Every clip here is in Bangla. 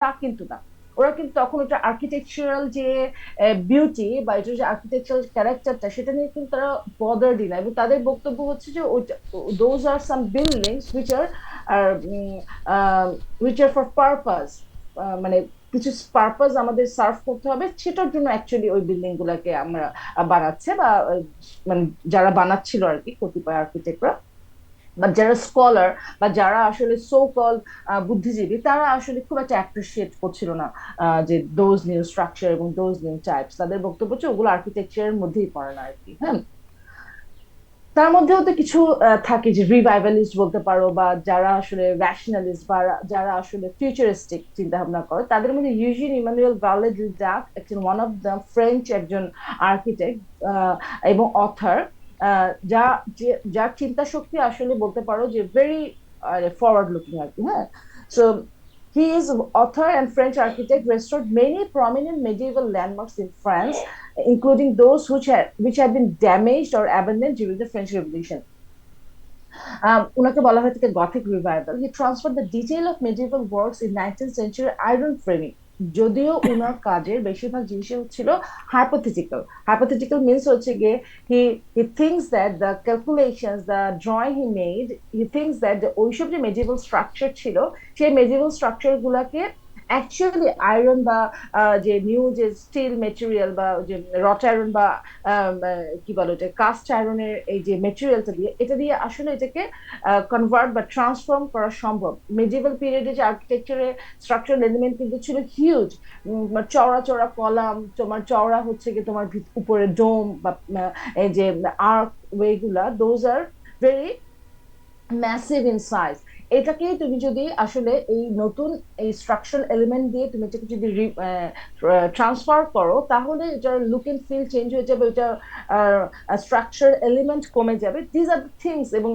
তা কিন্তু না। ওরা কিন্তু তখন ওটা আর্কিটেকচারাল যে বিউটি বা এটা যে আর্কিটেকচারাল ক্যারেক্টারটা সেটা নিয়ে কিন্তু তারা বদার্ডই না, এবং তাদের বক্তব্য হচ্ছে যে ওইটা, those are some buildings which are for purpose, মানে কিছু পারপাস আমাদের সার্ভ করতে হবে, সেটার জন্য অ্যাকচুয়ালি ওই বিল্ডিং গুলাকে আমরা বানাচ্ছে, বা মানে যারা বানাচ্ছিল আর কি, কতিপয় আর্কিটেক্টরা বা যারা স্কলার বা যারা আসলে সো কল বুদ্ধিজীবী, তারা আসলে খুব একটা অ্যাপ্রিসিয়েট করছিল না যে দোজ নিউ স্ট্রাকচার এবং দোজ নিউ টাইপস। তাদের বক্তব্য হচ্ছে ওগুলো আর্কিটেকচারের মধ্যেই পড়ে না আর কি। হ্যাঁ, তার মধ্যেও তো কিছু থাকে যে রিভাইভালিস্ট বলতে পারো, বা যারা আসলে র্যাশনালিস্ট বা যারা আসলে ফিউচারিস্টিক চিন্তা ভাবনা করে, তাদের মধ্যে ইউজিন ইমানুয়েল ভালে ডি ডাক একজন ওয়ান অফ দ্য ফ্রেঞ্চ একজন আর্কিটেক্ট এবং অথার, যা যার চিন্তা শক্তি আসলে বলতে পারো যে ভেরি ফরওয়ার্ড লুকিং আর কি। হ্যাঁ, so he is author and French architect, restored many prominent medieval landmarks in France, including those which had been damaged or abandoned during the French Revolution. উনাকে বলা হয় থাকে Gothic revival. He transfer the detail of medieval works in 19th century iron framing. যদিও উনার কাজের বেশিরভাগ জিনিসই হচ্ছিল হাইপোথেটিক্যাল। হাইপোথেটিক্যাল মিনস হচ্ছে গিয়ে he he thinks that the calculations, the drawing he made, he thinks that ওইসব যে মেডিভেল স্ট্রাকচার ছিল, সেই মেডিভেল স্ট্রাকচার গুলাকে অ্যাকচুয়ালি আয়রন বা যে নিউ যে স্টিল মেটেরিয়াল বা যে রট আয়রন বা কি বলে ওটা কাস্ট আয়রনের এই যে মেটেরিয়ালটা দিয়ে, এটা দিয়ে আসলে এটাকে কনভার্ট বা ট্রান্সফর্ম করা সম্ভব। মেডিভেল পিরিয়ডে যে আর্কিটেকচারের স্ট্রাকচারাল এলিমেন্ট কিন্তু ছিল হিউজ, চওড়া চওড়া কলাম, তোমার চওড়া হচ্ছে কি তোমার উপরে ডোম বা এই যে আর্ক ওয়ে গুলা, those are very massive in size. এটাকেই তুমি যদি আসলে এই নতুন এই স্ট্রাকচারাল এলিমেন্ট দিয়ে তুমি এটাকে যদি ট্রান্সফার করো, তাহলে এটার লুক এন্ড ফিল চেঞ্জ হয়ে যাবে, ওইটা স্ট্রাকচার এলিমেন্ট কমে যাবে। দিজ আর দ্য থিংস, এবং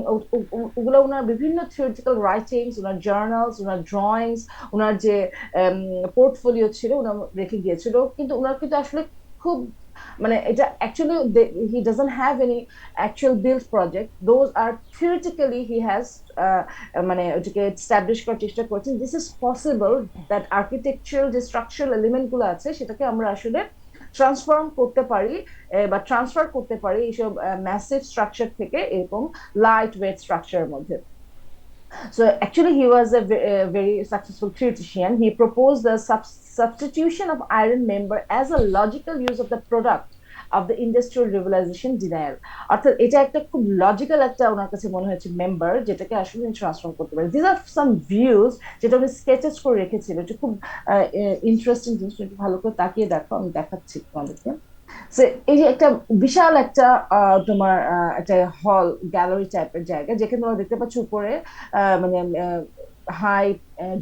ওগুলো ওনার বিভিন্ন থিওরিটিক্যাল রাইটিংস, ওনার জার্নালস, ওনার ড্রয়িংস, ওনার যে পোর্টফোলিও ছিল ওনার রেখে গিয়েছিল। কিন্তু ওনার কিন্তু আসলে খুব মানে এটা actually he doesn't have any actual build project, those are theoretically he has মানে ওটাকে এস্টাবলিশ করার চেষ্টা করছেন। This is possible that architectural যে স্ট্রাকচারাল এলিমেন্ট গুলো আছে সেটাকে আমরা আসলে ট্রান্সফর্ম করতে পারি বা ট্রান্সফার করতে পারি এইসব ম্যাসিভ স্ট্রাকচার থেকে এরকম লাইট ওয়েট স্ট্রাকচারের মধ্যে। So actually, he was a very successful theoretician. He proposed the substitution of iron member as a logical use of the product of the industrial revolution denial. অর্থাৎ এটা একটা খুব লজিক্যাল একটা ওনার কাছে মনে হয়েছে মেম্বার, যেটাকে আসলে ট্রান্সফর্ম করতে পারে। দিস আর সাম ভিউজ যেটা উনি স্কেচেস করে রেখেছিল, এটা খুব ইন্টারেস্টিং জিনিস। একটু ভালো করে তাকিয়ে দেখো, আমি দেখাচ্ছি তোমাদেরকে। So, এই যে একটা বিশাল একটা তোমার একটা হল গ্যালারি টাইপের জায়গা, যেখানে তোমরা দেখতে পাচ্ছ উপরে মানে হাই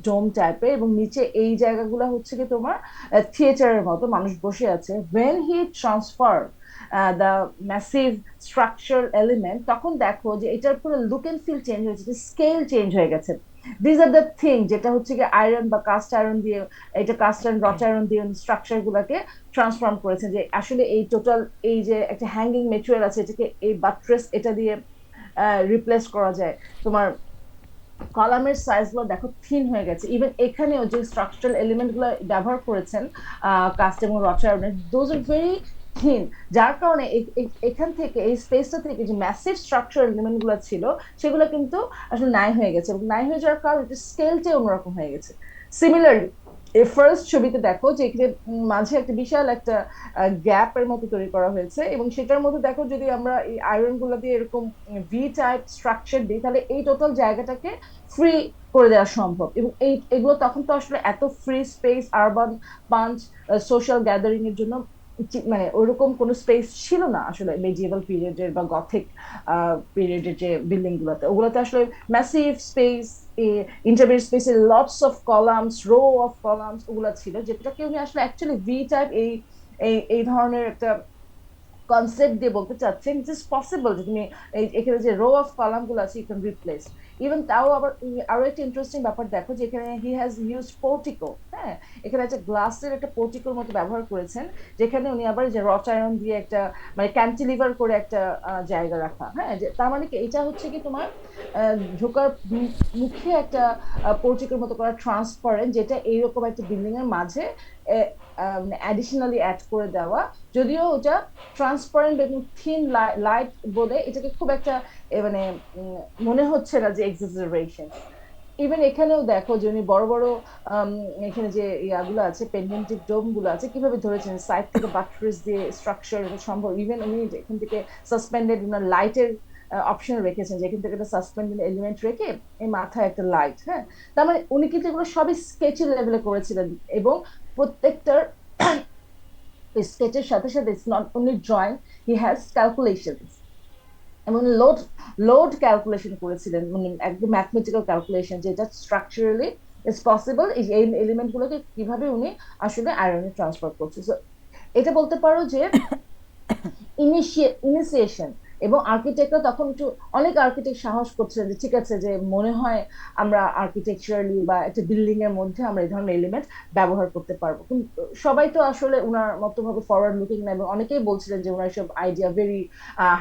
ডোম টাইপের, এবং নিচে এই জায়গাগুলো হচ্ছে কি তোমার থিয়েটারের মতো মানুষ বসে আছে। when he transferred the massive structural element, তখন দেখো যে এটার পুরো লুক এন্ড ফিল চেঞ্জ হয়েছে, স্কেল চেঞ্জ হয়ে গেছে। দিস আর দ্য থিং, যেটা হচ্ছে কি আয়রন বা কাস্ট আয়রন দিয়ে, এটা কাস্ট আয়রন রট আয়রন দিয়ে স্ট্রাকচার গুলাকে ট্রান্সফর্ম করেছে, যে আসলে এই টোটাল এই যে একটা হ্যাঙ্গিং মেটেরিয়াল আছে, এটাকে এই বাট্রেস এটা দিয়ে রিপ্লেস করা যায়। তোমার কলামের সাইজ গুলো দেখো থিন হয়ে গেছে। ইভেন এখানেও যে স্ট্রাকচারাল এলিমেন্ট গুলো ব্যবহার করেছেন কাস্ট এবং রট আয়রনের, দোজ আর ভেরি থিন, যার কারণে এখান থেকে এই স্পেসটা থেকে যে ম্যাসিভ স্ট্রাকচারাল এলিমেন্ট গুলো ছিল সেগুলো কিন্তু আসলে নাই হয়ে গেছে, এবং নাই হয়ে যাওয়ার কারণে স্কেলটাই অন্যরকম হয়ে গেছে। সিমিলারলি এই ফার্স্ট ছবিতে দেখো যে এখানে মাঝে একটা বিশাল একটা গ্যাপের মতো তৈরি করা হয়েছে, এবং সেটার মধ্যে দেখো যদি আমরা এই আয়রন গুলো দিয়ে এরকম ভি টাইপ স্ট্রাকচার দিই, তাহলে এই টোটাল জায়গাটাকে ফ্রি করে দেওয়া সম্ভব। এবং এগুলো তখন তো আসলে এত free space urban punch social gathering এর জন্য মানে ওইরকম কোনো স্পেস ছিল না আসলে মেডিয়েভাল পিরিয়ডের বা গথিক পিরিয়ডের যে বিল্ডিং গুলোতে। ওগুলোতে আসলে ম্যাসিভ স্পেস, ইন্টারমিডিয়েট স্পেসে lots of columns, row of columns ওগুলো ছিল, যেটাকে উনি আসলে অ্যাকচুয়ালি ভি টাইপ এই এই এই ধরনের একটা কনসেপ্ট দিয়ে বলতে চাচ্ছেন, ইট ইজ পসিবল যে তুমি এখানে যে রো অফ কলাম গুলো আছে ইউ ক্যান রিপ্লেস। ইভেন তাও আবার আরো একটা ইন্টারেস্টিং ব্যাপার দেখো যে এখানে হি হ্যাজ ইউজ পোর্টিকো, হ্যাঁ, এখানে একটা গ্লাসের একটা পোর্টিকোর মতো ব্যবহার করেছেন, যেখানে উনি আবার যে রচ আয়রন দিয়ে একটা মানে ক্যান্টিলিভার করে একটা জায়গা রাখা, হ্যাঁ, যে তার মানে কি এটা হচ্ছে কি তোমার ঢোকার মুখে একটা পোর্টিকোর মতো করা ট্রান্সপারেন্ট, যেটা এইরকম একটা বিল্ডিং এর মাঝে মানে অ্যাডিশনালি অ্যাড করে দেওয়া। যদিও ওটা ট্রান্সপারেন্ট এবং থিন লাইট বলে এটাকে খুব একটা মানে মনে হচ্ছে না যে এক্সাজারেশন। ইভেন এখানেও দেখো যে উনি বড় বড় আম, এখানে যে ইয়াগুলো আছে, পেন্ডেন্টিভ ডোম গুলো আছে, কিভাবে ধরেছেন সাইড থেকে বাট্রেস দিয়ে স্ট্রাকচার সম্ভব। ইভেন উনি এখান থেকে সাসপেন্ডেড উনার লাইটের অপশন রেখেছেন, যে এখান থেকে একটা সাসপেন্ডেড এলিমেন্ট রেখে এই মাথায় একটা লাইট, হ্যাঁ। তার মানে উনি কিন্তু এগুলো সবই স্কেচের লেভেলে করেছিলেন, এবং প্রত্যেকটার স্কেচের সাথে সাথে it's not only drawing, he has calculation এবং লোড লোড ক্যালকুলেশন করেছিলেন, মানে একদম ম্যাথমেটিক্যাল ক্যালকুলেশন, যেটা স্ট্রাকচারালি ইজ পসিবল, এই এলিমেন্ট গুলোকে কিভাবে উনি আসলে আয়রনে ট্রান্সফার করছে। So, এটা বলতে পারো যে ইনিশিয়েশন। এবং আর্কিটেক্টরা তখন একটু, অনেক আর্কিটেক্ট সাহস করছিলেন যে ঠিক আছে, যে মনে হয় আমরা আর্কিটেকচারালি বা একটা বিল্ডিং এর মধ্যে আমরা এই ধরনের এলিমেন্ট ব্যবহার করতে পারবো, কিন্তু সবাই তো আসলে উনার মতো ভাবে ফরওয়ার্ড লুকিং না, এবং অনেকেই বলছিলেন যে উনার সব আইডিয়া ভেরি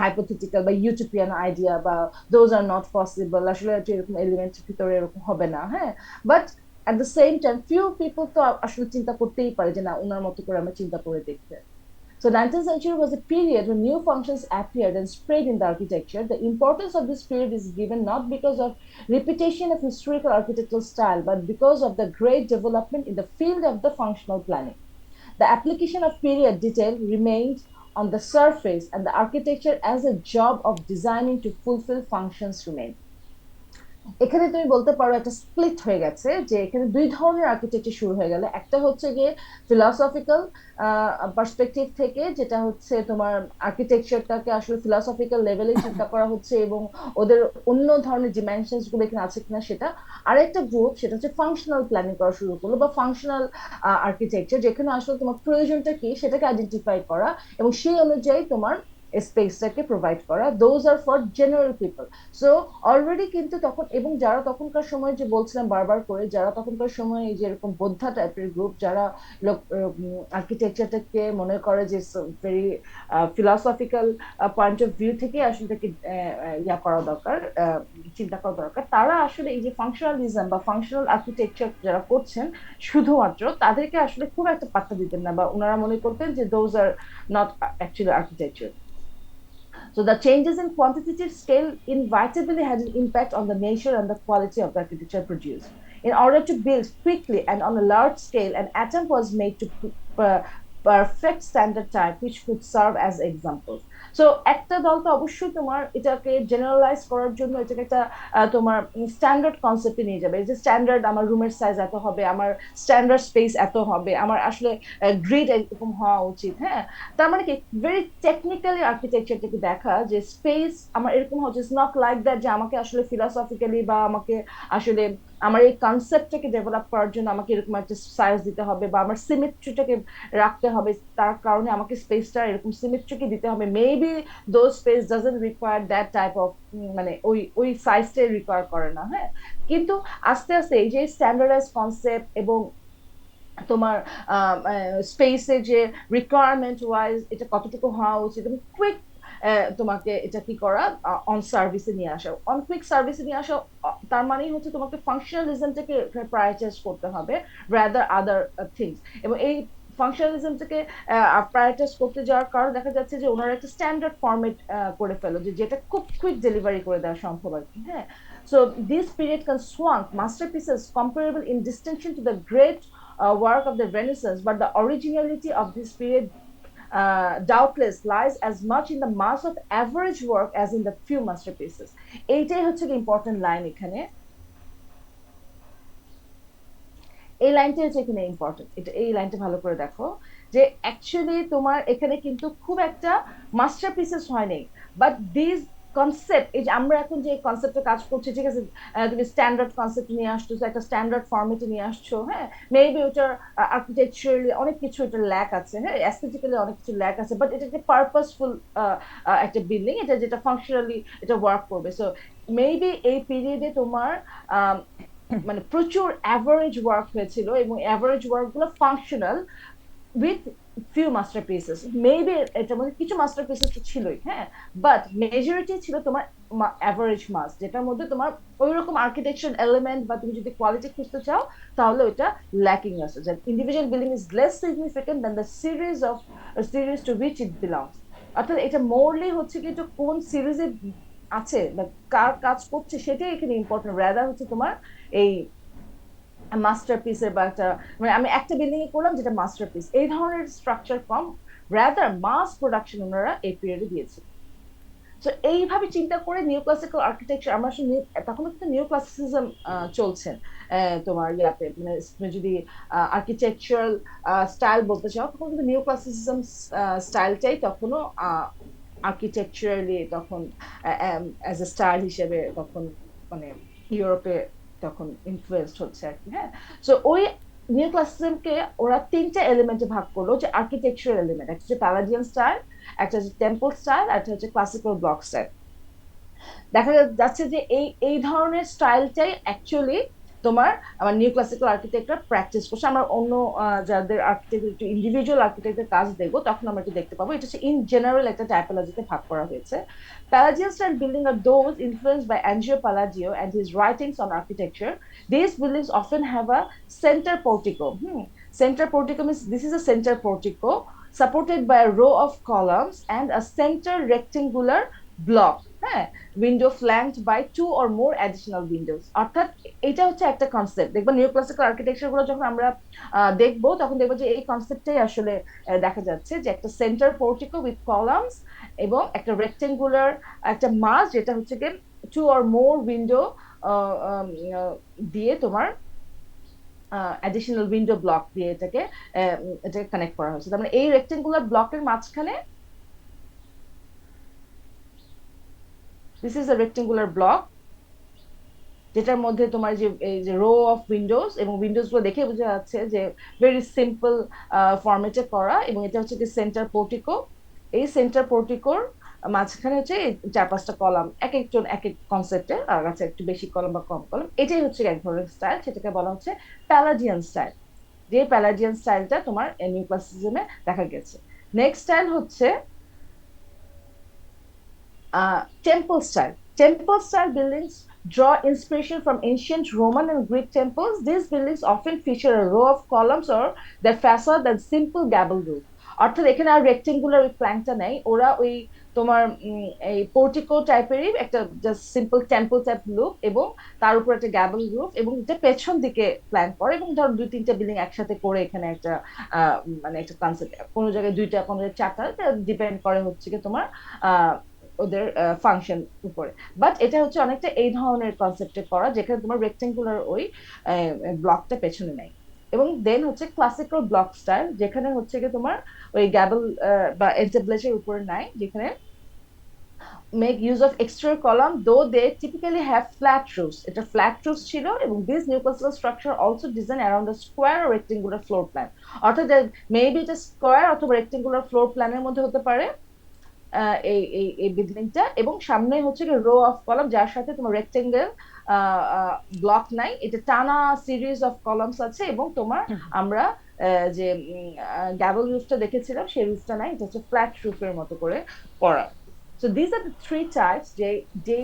হাইপোথেটিক্যাল বা ইউটোপিয়ান আইডিয়া, বা দোজ আর নট পসিবল, আসলে এরকম এলিমেন্টের ভিতরে এরকম হবে না, হ্যাঁ। But at the same time few people তো আসলে চিন্তা করতেই পারে যে না, উনার মতো করে আমরা চিন্তা করে দেখতে। So 19th century was a period when new functions appeared and spread in the architecture. The importance of this period is given not because of repetition of historical architectural style, but because of the great development in the field of the functional planning. The application of period detail remained on the surface, and the architecture as a job of designing to fulfill functions remained. এখানে তুমি বলতে পারো একটা স্প্লিট হয়ে গেছে, যে এখানে দুই ধরনের আর্কিটেকচার শুরু হয়ে গেল। একটা হচ্ছে গিয়ে ফিলসফিক্যাল পার্সপেক্টিভ থেকে, যেটা হচ্ছে তোমার আর্কিটেকচারটাকে আসলে ফিলসফিক্যাল লেভেলে চিন্তা করা হচ্ছে, এবং ওদের অন্য ধরনের ডিমেনশনস গুলো এখানে আছে কিনা সেটা। আরেকটা গ্রুপ, সেটা হচ্ছে ফাংশনাল প্ল্যানিং করা শুরু করলো, বা ফাংশনাল আর্কিটেকচার, যেখানে আসলে তোমার প্রয়োজনটা কি সেটাকে আইডেন্টিফাই করা এবং সেই অনুযায়ী তোমার স্পেসটাকে প্রোভাইড করা। Those are for general people. So already কিন্তু তখন, এবং যারা তখনকার সময়, যে বলছিলাম বারবার করে, যারা তখনকার সময় এই যে এরকম বোদ্ধা টাইপের গ্রুপ, যারা আর্কিটেকচারটাকে মনে করে যে very philosophical point of view থেকে আসলে এটাকে ইয়া করা দরকার, চিন্তা করা দরকার, তারা আসলে এই যে ফাংশনালিজম বা ফাংশনাল আর্কিটেকচার যারা করছেন, শুধুমাত্র তাদেরকে আসলে খুব একটা পাত্তা দিতেন না, বা ওনারা মনে করতেন যে those are not actually architecture. So the changes in quantitative scale inevitably had an impact on the nature and the quality of the architecture produced. In order to build quickly and on a large scale, an attempt was made to perfect standard type which could serve as examples. So একটা দল তো অবশ্যই তোমার এটাকে জেনারেলাইজ করার জন্য এটাকে একটা তোমার স্ট্যান্ডার্ড কনসেপ্টে নিয়ে যাবে, যে স্ট্যান্ডার্ড আমার রুমের সাইজ এত হবে, আমার স্ট্যান্ডার্ড স্পেস এত হবে, আমার আসলে গ্রিড এরকম হওয়া উচিত, হ্যাঁ। তার মানে কি ভেরি টেকনিক্যালি আর্কিটেকচারটাকে দেখা, যে স্পেস আমার এরকম হচ্ছে, নট লাইক দ্যাট যে আমাকে আসলে ফিলসফিক্যালি বা আমাকে আসলে আমার এই কনসেপ্টটাকে ডেভেলপ করার জন্য আমাকে এরকম একটা সাইজ দিতে হবে, বা আমার সিমেট্রিটাকে রাখতে হবে, তার কারণে আমাকে স্পেসটা এরকম সিমেট্রিকে দিতে হবে। Maybe those space doesn't require that type of, মানে ওই ওই সাইজটাই রিকোয়ার করে না, হ্যাঁ। কিন্তু আস্তে আস্তে এই যে স্ট্যান্ডার্ডাইজ কনসেপ্ট এবং তোমার স্পেসে যে রিকোয়ারমেন্ট ওয়াইজ এটা কতটুকু হওয়া উচিত, এবং কুইক তোমাকে এটা কি করা, অন সার্ভিসে নিয়ে আসা, অন কুইক সার্ভিসে নিয়ে আসা, তার মানেই হচ্ছে তোমাকে ফাংশনালিজমটাকে প্রায়োরিটাইজ করতে হবে রাদার আদার থিংস। এবং এই ফাংশনালিজমটাকে প্রায়োরিটাইজ করতে যাওয়ার কারণে দেখা যাচ্ছে যে ওনারা একটা স্ট্যান্ডার্ড ফরম্যাট করে ফেলো, যে যেটা খুব কুইক ডেলিভারি করে দেওয়া সম্ভব আর কি, হ্যাঁ। So this period can swank masterpieces comparable in distinction to the great work of the Renaissance, but the originality of this period doubtless lies as much in the mass of average work as in the few masterpieces. এইটাই হচ্ছে কি ইম্পর্টেন্ট লাইন এখানে, এই লাইনটা হচ্ছে এখানে ইম্পর্টেন্ট, এটা এই লাইনটা ভালো করে দেখো, যে অ্যাকচুয়ালি তোমার এখানে কিন্তু খুব একটা মাস্টারপিসেস হয়নি, বাট দিস কনসেপ্ট, এই যে আমরা এখন যে কনসেপ্টে কাজ করছি, ঠিক আছে, তুমি স্ট্যান্ডার্ড কনসেপ্ট নিয়ে আসছো, একটা স্ট্যান্ডার্ড ফর্মেটে নিয়ে আসছো, হ্যাঁ, মেবি ওটার আর্কিটেকচারালি অনেক কিছু এটা ল্যাক আছে, হ্যাঁ, অ্যাস্থেটিক্যালি অনেক কিছু ল্যাক আছে, বাট এটা একটা পারপাসফুল একটা বিল্ডিং, এটা যেটা ফাংশনালি এটা ওয়ার্ক করবে। সো মেবি এই পিরিয়ডে তোমার আম, মানে প্রচুর অ্যাভারেজ ওয়ার্ক হয়েছিল, এবং অ্যাভারেজ ওয়ার্ক গুলো ফাংশনাল উইথ ফিউ মাস্টারপিসেস। মেবি এটার মধ্যে কিছু মাস্টারপিসেস তো ছিলই, হ্যাঁ, বাট মেজরিটি ছিল তোমার অ্যাভারেজ মাস, যেটার মধ্যে তোমার ওই রকম আর্কিটেকচার এলিমেন্ট বা তুমি যদি কোয়ালিটি খুঁজতে চাও তাহলে ওইটা ল্যাকিং আছে, যে individual building is less significant than the series to which it belongs. অর্থাৎ এটা মোরলি হচ্ছে কি, এটা কোন সিরিজে আছে বা কার কাজ করছে সেটাই এখানে ইম্পর্টেন্ট, রাদার হচ্ছে তোমার এই মাস্টারপিসের বা একটা, মানে আমি একটা বিল্ডিং এ করলাম যেটা মাস্টারপিস, এই ধরনের স্ট্রাকচার কম, রাদার মাস প্রোডাকশন ওনারা এই পিরিয়ডে দিয়েছে। তো এইভাবে চিন্তা করে নিউ ক্লাসিক্যাল আর্কিটেকচার, আমরা আসলে তখন কিন্তু নিউ ক্লাসিসিজম চলছেন তোমার ইয়াতে, মানে তুমি যদি আর্কিটেকচারাল স্টাইল বলতে চাও, তখন কিন্তু নিউ ক্লাসিসিজম স্টাইলটাই তখনও আর্কিটেকচারালি তখন অ্যাজ এ স্টাইল হিসেবে তখন মানে ইউরোপে তখন ইনফ্লুয়েসড হচ্ছে আর কি, হ্যাঁ। সো ওই নিউ ক্লাসিসিজমকে ওরা তিনটা এলিমেন্টে ভাগ করলো, যে আর্কিটেকচারাল এলিমেন্ট, একটা হচ্ছে প্যালাডিয়ান স্টাইল, একটা হচ্ছে টেম্পল স্টাইল, একটা হচ্ছে ক্লাসিক্যাল ব্লক স্টাইল। দেখা যাচ্ছে যে এই এই ধরনের স্টাইলটাই অ্যাকচুয়ালি তোমার আমার নিউ ক্লাসিক্যাল আর্কিটেক্টরা প্র্যাকটিস করছে। আমরা অন্য যাদের আর্কিটেক্ট একটু ইন্ডিভিজুয়াল আর্কিটেক্টের কাজ দেখবো তখন আমরা একটু দেখতে পাবো, এটা হচ্ছে ইন জেনারেল একটা টাইপোলজিতে ভাগ করা হয়েছে। Palladian style building are those influenced by Angelo Palladio and his writings on architecture. These buildings often have a center portico. Center portico means this is a center portico supported by a row of columns and a center rectangular block, হ্যাঁ, window flanked by two or more additional windows. অর্থাৎ এটা হচ্ছে একটা কনসেপ্ট, দেখবো নিউ ক্লাসিক্যাল আর্কিটেকচার গুলো যখন আমরা দেখবো তখন দেখবো যে এই কনসেপ্টটাই আসলে দেখা যাচ্ছে, যে একটা সেন্টার পোর্টিকো উইথ কলামস এবং একটা রেক্টেঙ্গুলার একটা মাস, যেটা হচ্ছে কি টু অর মোর উইন্ডো দিয়ে তোমার অ্যাডিশনাল উইন্ডো ব্লক দিয়ে এটাকে কানেক্ট করা হয়েছে। তার মানে এই রেক্টেঙ্গুলার ব্লকের মাঝখানে, this is a rectangular block, যেটার মধ্যে তোমার যে এই যে রো অফ উইন্ডোজ, এবং উইন্ডোজ গুলো দেখে বোঝা যাচ্ছে যে ভেরি সিম্পল ফরম্যাটে করা, এবং এটা হচ্ছে কি সেন্টার পোর্টিকো। এই সেন্টার পোর্টিকোর মাঝখানে হচ্ছে চার পাঁচটা কলাম, এক একজন এক এক কনসেপ্টে, আর কাছে একটু বেশি কলাম বা কম কলাম, এটাই হচ্ছে এক ধরনের স্টাইল, সেটাকে বলা হচ্ছে প্যালাডিয়ান স্টাইল। যে প্যালাডিয়ান স্টাইলটা তোমার নিউ ক্লাসিসিজমে দেখা গেছে। নেক্সট স্টাইল হচ্ছে temple style. Temple style buildings draw inspiration from ancient Roman and Greek temples. These buildings often feature a row of columns or their facade and simple gable roof. অর্থাৎ এখানে আর রেক্টেঙ্গুলার ওই প্ল্যানটা নেই, ওরা ওই তোমার এই পোর্টিকো টাইপেরই একটা just simple temple type look, এবং তার উপর একটা গ্যাবল রুফ, এবং এটা পেছন দিকে প্ল্যান করে, এবং ধর দুই তিনটা বিল্ডিং একসাথে করে এখানে একটা মানে একটা কনসেপ্ট, কোনো জায়গায় দুইটা কোনো জায়গায় চারটা, ডিপেন্ড করে হচ্ছে কি তোমার ওদের ফাংশন উপরে। বাট এটা হচ্ছে অনেকটা এই ধরনের কনসেপ্টে করা, যেখানে তোমার রেক্টেঙ্গুলার ওই ব্লকটা পেছনে নেই। এবং দেন হচ্ছে ক্লাসিক্যাল ব্লক স্টাইল, যেখানে হচ্ছে কি তোমার ওই গ্যাবল বা এন্টাবলেজের উপরে নাই, যেখানে make use of exterior column though they typically have flat roofs, এটা ফ্ল্যাট roofs ছিল, এবং this neoclassical structure also designed around a square or rectangular floor plan। অর্থাৎ মেবি এটা স্কোয়ার অথবা রেক্টেঙ্গুলার ফ্লোর প্ল্যানের মধ্যে হতে পারে এই এই এই বিল্ডিংটা, এবং সামনে হচ্ছে রো অফ কলাম যার সাথে তোমার রেক্টেঙ্গেল ব্লক নাই, এটা টানা সিরিজ অফ কলামস আছে, এবং তোমার আমরা যে গ্যাবল রুফটা দেখেছিলাম সেই রুফটা নাই, এটা হচ্ছে ফ্ল্যাট রুফের মতো করে করা। So this are the three types, যে যে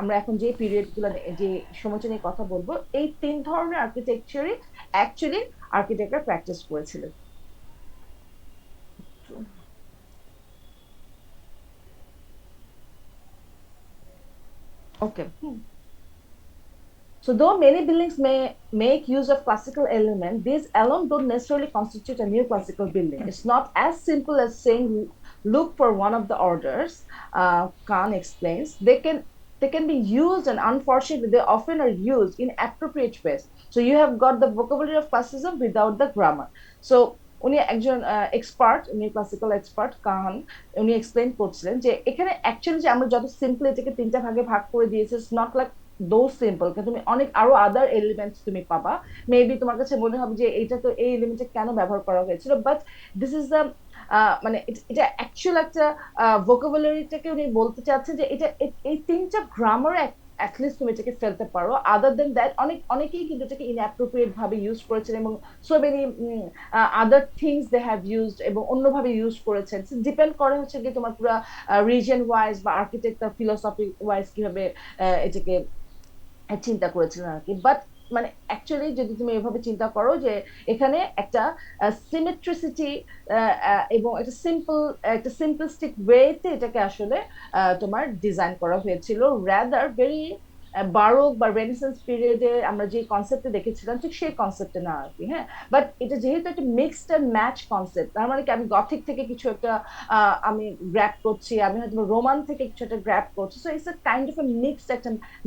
আমরা এখন যে পিরিয়ড গুলো যে সময়টা নিয়ে কথা বলবো, এই তিন ধরনের আর্কিটেকচারই অ্যাকচুয়ালি আর্কিটেক্টরা প্র্যাকটিস করেছিলেন। ওকে। So though many buildings may make use of classical elements, these alone don't necessarily constitute a neoclassical building. It's not as simple as saying look for one of the orders. Khan explains they can be used, and unfortunately they often are used in appropriate ways. So you have got the vocabulary of classicism without the grammar. So উনি একজন এক্সপার্ট, উনি ক্লাসিক্যাল এক্সপার্ট কাহান। উনি এক্সপ্লেন করছিলেন যে এখানে অ্যাকচুয়ালি যে আমরা যত সিম্পল এটাকে তিনটা ভাগে ভাগ করে দিয়েছি, নট লাইক দো সিম্পল, কিন্তু তুমি অনেক আরো আদার এলিমেন্টস তুমি পাবা। মেবি তোমার কাছে মনে হবে যে এইটা তো এই এলিমেন্টটা কেন ব্যবহার করা হয়েছিল, বাট দিস ইজ দ্য মানে এটা অ্যাকচুয়াল একটা ভোকাবুলারিটাকে উনি বলতে চাচ্ছে যে এটা এই তিনটা গ্রামার অ্যাটলিস্ট তুমি এটাকে ফেলতে পারো। আদার দেন দ্যাট অনেকেই কিন্তু এটাকে ইনঅ্যাপ্রোপ্রিয়েট ভাবে ইউজ করেছেন, এবং so many other things they have used এবং অন্যভাবে ইউজ করেছেন। ডিপেন্ড করে হচ্ছে কি তোমার পুরো রিজন ওয়াইজ বা আর্কিটেক্ট ফিলোসফি ওয়াইজ কিভাবে এটাকে চিন্তা করেছিলেন আর কি। বাট মানে অ্যাকচুয়ালি যদি তুমি এভাবে চিন্তা করো যে এখানে একটা সিমেট্রিসিটি এবং একটা সিম্পলিস্টিক ওয়েতে এটাকে আসলে তোমার ডিজাইন করা হয়েছিল, রাদার ভেরি বারোক বা রেনেসান্স পিরিয়ডে আমরা যে কনসেপ্টে দেখেছিলাম ঠিক সেই কনসেপ্টে না আর কি। হ্যাঁ, বাট এটা যেহেতু একটা মিক্সড অ্যান্ড ম্যাচ কনসেপ্ট, তার মানে কি আমি গথিক থেকে কিছু একটা আমি গ্র্যাপ করছি, আমি হয়তো রোমান থেকে কিছু একটা গ্র্যাপ করছি, so it's a kind of a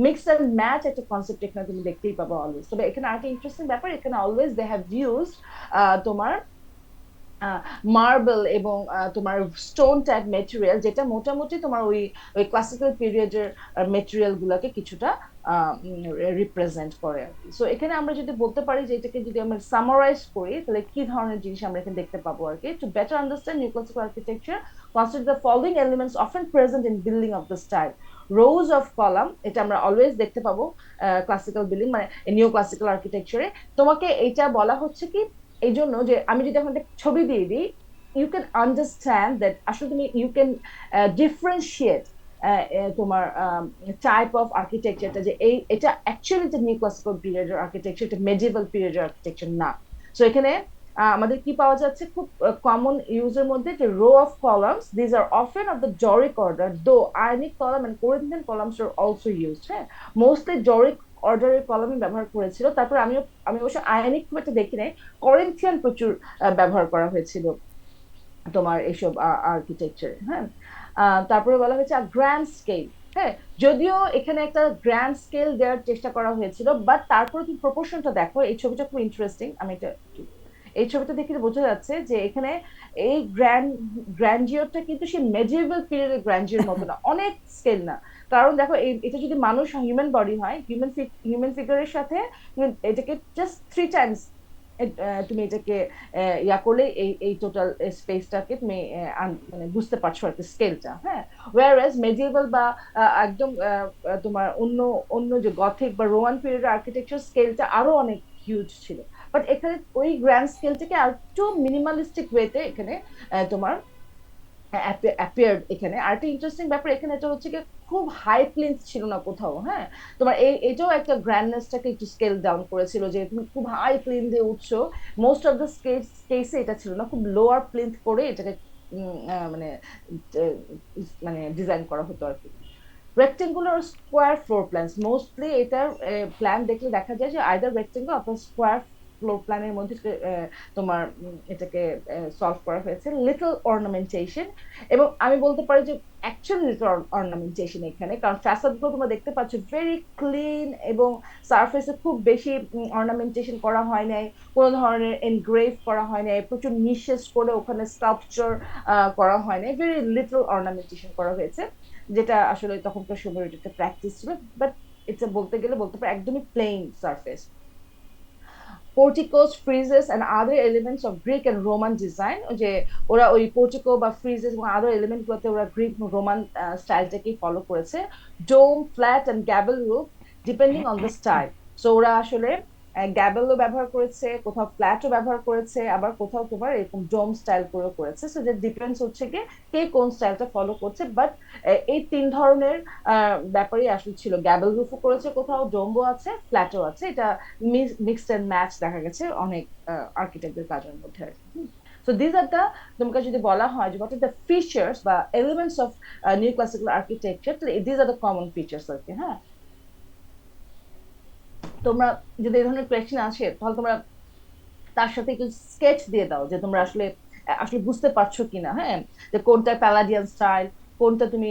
mix and match একটা কনসেপ্ট এখানে তুমি দেখতেই পাবো অলওয়েজ। তবে এখানে আরেকটা ইন্টারেস্টিং ব্যাপার, এখানে অলওয়েজ দে হ্যাভ ইউজড তোমার মার্বেল এবং তোমার স্টোন টাইপ মেটেরিয়াল, যেটা মোটামুটি তোমার ওই ওই ক্লাসিক্যাল পিরিয়ডের মেটেরিয়াল গুলাকে কিছুটা রিপ্রেজেন্ট করে আর কি। সো এখানে আমরা যদি বলতে পারি যে এটাকে যদি আমরা সামারাইজ করি তাহলে কি ধরনের জিনিস আমরা এখানে দেখতে পাবো আর কি। To better understand new classical architecture, consider the following elements often present in building of the style. Rose of column, এটা আমরা অলওয়েজ দেখতে পাবো ক্লাসিক্যাল বিল্ডিং মানে নিউ ক্লাসিক্যাল আর্কিটেকচারে। তোমাকে এটা বলা হচ্ছে কি এই জন্য যে আমি যদি এখন একটা ছবি দিয়ে দিই, ইউ ক্যান আন্ডারস্ট্যান্ড দ্যাট আসলে তুমি ইউ ক্যান ডিফারেন্সিয়েট তোমার টাইপ অফ আর্কিটেকচারটা, যে এই এটা অ্যাকচুয়ালি যে নিউ ক্লাসিক্যাল পিরিয়ডের আর্কিটেকচার, এটা মেডিভেল পিরিয়ডের আর্কিটেকচার না। সো এখানে আমাদের কি পাওয়া যাচ্ছে খুব কমন ইউজের মধ্যে, যে row of columns, these are often of the Doric order, though Ionic column and Corinthian columns are also used. হ্যাঁ, মোস্টলি জরিক অর্ডারের কলমই ব্যবহার করেছিল। তারপর আমি অবশ্য আয়নিক খুব একটা দেখি নাই, করিন্থিয়ান প্রচুর ব্যবহার করা হয়েছিল তোমার এইসব আর্কিটেকচার। হ্যাঁ, তারপরে বলা হয়েছে গ্র্যান্ড স্কেল। হ্যাঁ, যদিও এখানে একটা গ্র্যান্ড স্কেল দেওয়ার চেষ্টা করা হয়েছিল, বাট তারপরে তুমি প্রপোর্শনটা দেখো, এই ছবিটা খুব ইন্টারেস্টিং। আমি এটা এই ছবিটা দেখে বোঝা যাচ্ছে যে এখানে এই গ্র্যান্ডিওরটা কিন্তু সেই মেডিয়েভাল পিরিয়ডের গ্র্যান্ডিওর মতো না, অনেক স্কেল না। কারণ দেখো এটা যদি মানুষ হিউম্যান বডি হয়, হিউম্যান ফিগারের সাথে এটাকে জাস্ট 3 টাইমস তুমি এটাকে ইয়া করলে এই এই টোটাল স্পেসটাকে তুমি মানে বুঝতে পারছো আর কি স্কেলটা। হ্যাঁ, ওয়ারএজ মেডিয়েভাল বা একদম তোমার অন্য অন্য যে গথিক বা রোমান পিরিয়ড আর্কিটেকচার স্কেলটা আরো অনেক হিউজ ছিল। বাট এখানে ওই গ্র্যান্ড স্কেলটাকে আর একটু মিনিমালিস্টিক ওয়েতে এখানে তোমার অ্যাপিয়ার্ড। এখানে আরেকটা ইন্টারেস্টিং ব্যাপার, এখানে এটা হচ্ছে কি খুব হাই প্লিন্থ ছিল না কোথাও। হ্যাঁ, তোমার এটাও একটা গ্র্যান্ডনেসটাকে একটু স্কেল ডাউন করেছিল, যে তুমি খুব হাই প্লিন্থে উঠছো। মোস্ট অফ দ্য কেসে এটা ছিল না, খুব লোয়ার প্লিন্থ করে এটাকে মানে মানে ডিজাইন করা হতো আর কি। Rectangular square floor plans, mostly এটার প্ল্যান দেখলে দেখা যায় যে আইদার রেক্টেঙ্গল অথবা স্কোয়ার ফ্লোর প্ল্যানের মধ্যে তোমার এটাকে সলভ করা হয়েছে। লিটল অর্নামেন্টেশন, এবং আমি বলতে পারি যে অ্যাকচুয়ালি লিটল অর্নামেন্টেশন এখানে, কারণ ফ্যাসাদ গুলো তোমরা দেখতে পাচ্ছ ভেরি ক্লিন, এবং সারফেসে খুব বেশি অর্নামেন্টেশন করা হয় নাই, কোনো ধরনের এনগ্রেভ করা হয় নাই, প্রচুর নিশেষ করে ওখানে স্কাল্পচার করা হয় নাই, ভেরি লিটল অর্নামেন্টেশন করা হয়েছে, যেটা আসলে তখনকার সময় এটা প্র্যাকটিস ছিল। বাট এটা বলতে গেলে বলতে পারে একদমই plane surface. Porticos, friezes and other elements of Greek and Roman design, যে ওরা ওই পোর্টিকো বা ফ্রিজেস এবং আদার এলিমেন্ট গুলোতে ওরা গ্রিক রোমান স্টাইলটাকেই ফলো করেছে। Dome, flat and gable roof, depending on the style. So ওরা আসলে গ্যাবেলও ব্যবহার করেছে, কোথাও ফ্ল্যাটও ব্যবহার করেছে, আবার কোথাও তোমার এরকম ডোম স্টাইল করেও করেছে। সো যে ডিপেন্ডস হচ্ছে কি কে কোন স্টাইলটা ফলো করছে। বাট এই তিন ধরনের ব্যাপারই আসলে ছিল, গ্যাবেল রুফও করেছে কোথাও, ডোমও আছে, ফ্ল্যাটও আছে। এটা মিক্সড এন্ড ম্যাচ দেখা গেছে অনেক আর্কিটেক্টদের কাজের মধ্যে আর কি। সো দিস আর দ্য, তোমাকে যদি বলা হয় যে হোয়াট আর দ্য ফিচার্স বা elements of new classical architecture, this are the common features আর কি। হ্যাঁ, তোমরা যদি এই ধরনের কোয়েশ্চেন আসে তাহলে তোমরা তার সাথে একটু স্কেচ দিয়ে দাও যে তোমরা আসলে আসলে বুঝতে পারছো কিনা। হ্যাঁ, যে কোনটা প্যালাডিয়ান স্টাইল, কোনটা তুমি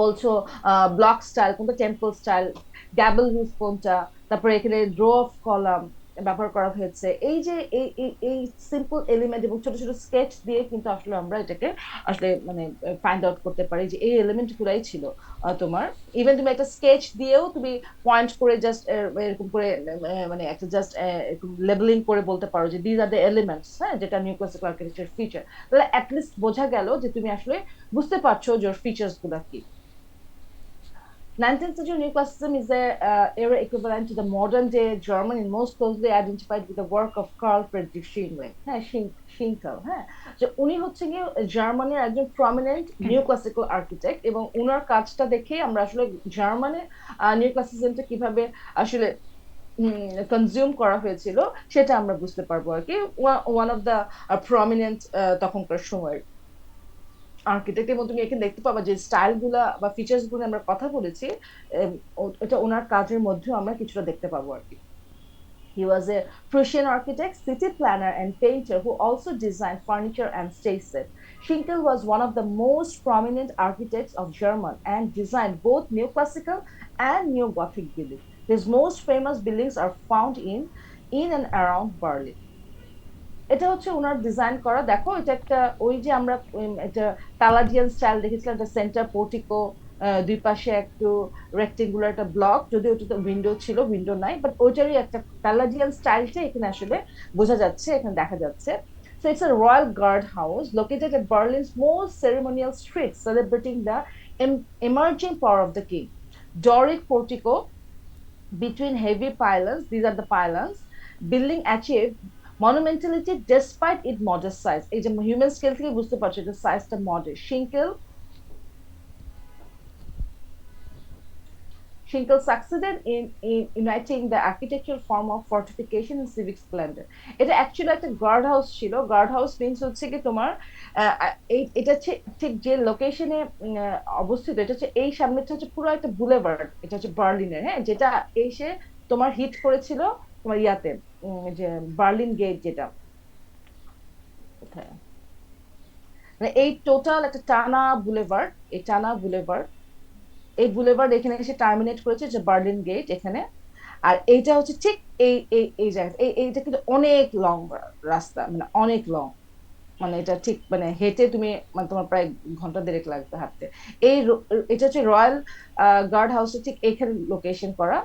বলছো ব্লক স্টাইল, কোনটা টেম্পল স্টাইল, গ্যাবল রুফ কোনটা, তারপরে এখানে রো অফ কলাম, ব্যবহার করা হয়েছে, এই যে এই সিম্পল এলিমেন্ট এবং ছোট ছোট স্কেচ দিয়ে কিন্তু আসলে আমরা এটাকে আসলে মানে ফাইন্ড আউট করতে পারি যে এই এলিমেন্ট গুলাই ছিল তোমার। ইভেন তুমি একটা স্কেচ দিয়েও তুমি পয়েন্ট করে জাস্ট এরকম করে মানে একটা জাস্ট এরকম লেবেলিং করে বলতে পারো যে দিজ আর দ্য এলিমেন্টস, হ্যাঁ, যেটা নিউ ক্লাসিক্যাল আর্কিটেকচার ফিচার। তাহলে অ্যাটলিস্ট বোঝা গেল যে তুমি আসলে বুঝতে পারছো যে ওর ফিচার্স গুলা কি। 19th century neoclassicism is the era equivalent to the modern day German and most closely identified with the work of Carl Friedrich Schinkel. হ্যাঁ, শিঙ্কেল, হ্যাঁ, যে উনি হচ্ছে গিয়ে জার্মানির একজন প্রমিনেন্ট নিউ ক্লাসিক্যাল আর্কিটেক্ট, এবং উনার কাজটা দেখে আমরা আসলে জার্মানে নিউ ক্লাসিসিজমটা কিভাবে আসলে কনজিউম করা হয়েছিল সেটা আমরা বুঝতে পারবো আর কি। ওয়ান অফ দ্য প্রমিনেন্ট তখনকার সময়ের আর্কিটেক্ট। এবং তুমি এখানে দেখতে পাবা যে স্টাইল গুলা বা ফিচার্স গুলো আমরা কথা বলেছি, এটা ওনার কাজের মধ্যেও আমরা কিছুটা দেখতে পাবো আর কি। He was a Prussian architect, city planner, and painter who also designed furniture and stage sets. Schinkel was one of the most prominent architects of Germany and designed both neoclassical and neo-Gothic buildings. His most famous buildings are found in and around Berlin. এটা হচ্ছে ওনার ডিজাইন করা, দেখো এটা একটা ওই যে আমরা এটা তালাজিয়ান স্টাইল দেখেছিলাম, একটা সেন্টার পোর্টিকো, দুই পাশে একটু রেক্টেঙ্গুলার একটা ব্লক, যদিও ওটাতে উইন্ডো ছিল, উইন্ডো নাই, বাট ওইটারই একটা তালাজিয়ান স্টাইলটা এখানে আসলে বোঝা যাচ্ছে, এখানে দেখা যাচ্ছে। So it's a royal guard house located at Berlin's most ceremonial street, celebrating the emerging power of the king. Doric portico between heavy pylons, these are the pylons, building achieved monumentality despite its modest size. এই যে হিউম্যান স্কেল থেকে বুঝতে পারছো এটা সাইজটা modest. Schinkel succeeded in uniting the architectural form of fortification and civic splendor. এটা অ্যাকচুয়ালি একটা গার্ড হাউস ছিল। গার্ড হাউস মিনস হচ্ছে কি তোমার এটা হচ্ছে ঠিক যে লোকেশনে অবস্থিত, এটা হচ্ছে এই সামনেটা হচ্ছে পুরো একটা বুলেভার্ড, এটা হচ্ছে বার্লিনের, হ্যাঁ, যেটা এসে তোমার হিট করেছিল তোমার ইয়াতে যে বার্লিন গেট, যেটা কোথায়, মানে এই টোটাল একটা টানা বুলেভার্ড, এই টানা বুলেভার্ড, এই বুলেভার্ড এখানে এসে টার্মিনেট করেছে যে বার্লিন গেট এখানে। আর এইটা হচ্ছে ঠিক এই জায়গা, এইটা কিন্তু অনেক লং রাস্তা, মানে অনেক লং, মানে এটা ঠিক মানে হেঁটে তুমি মানে তোমার প্রায় ঘন্টা দেড়েক লাগবে হাঁটতে। এই এটা হচ্ছে রয়্যাল গার্ড হাউসের ঠিক এখানে লোকেশন করা।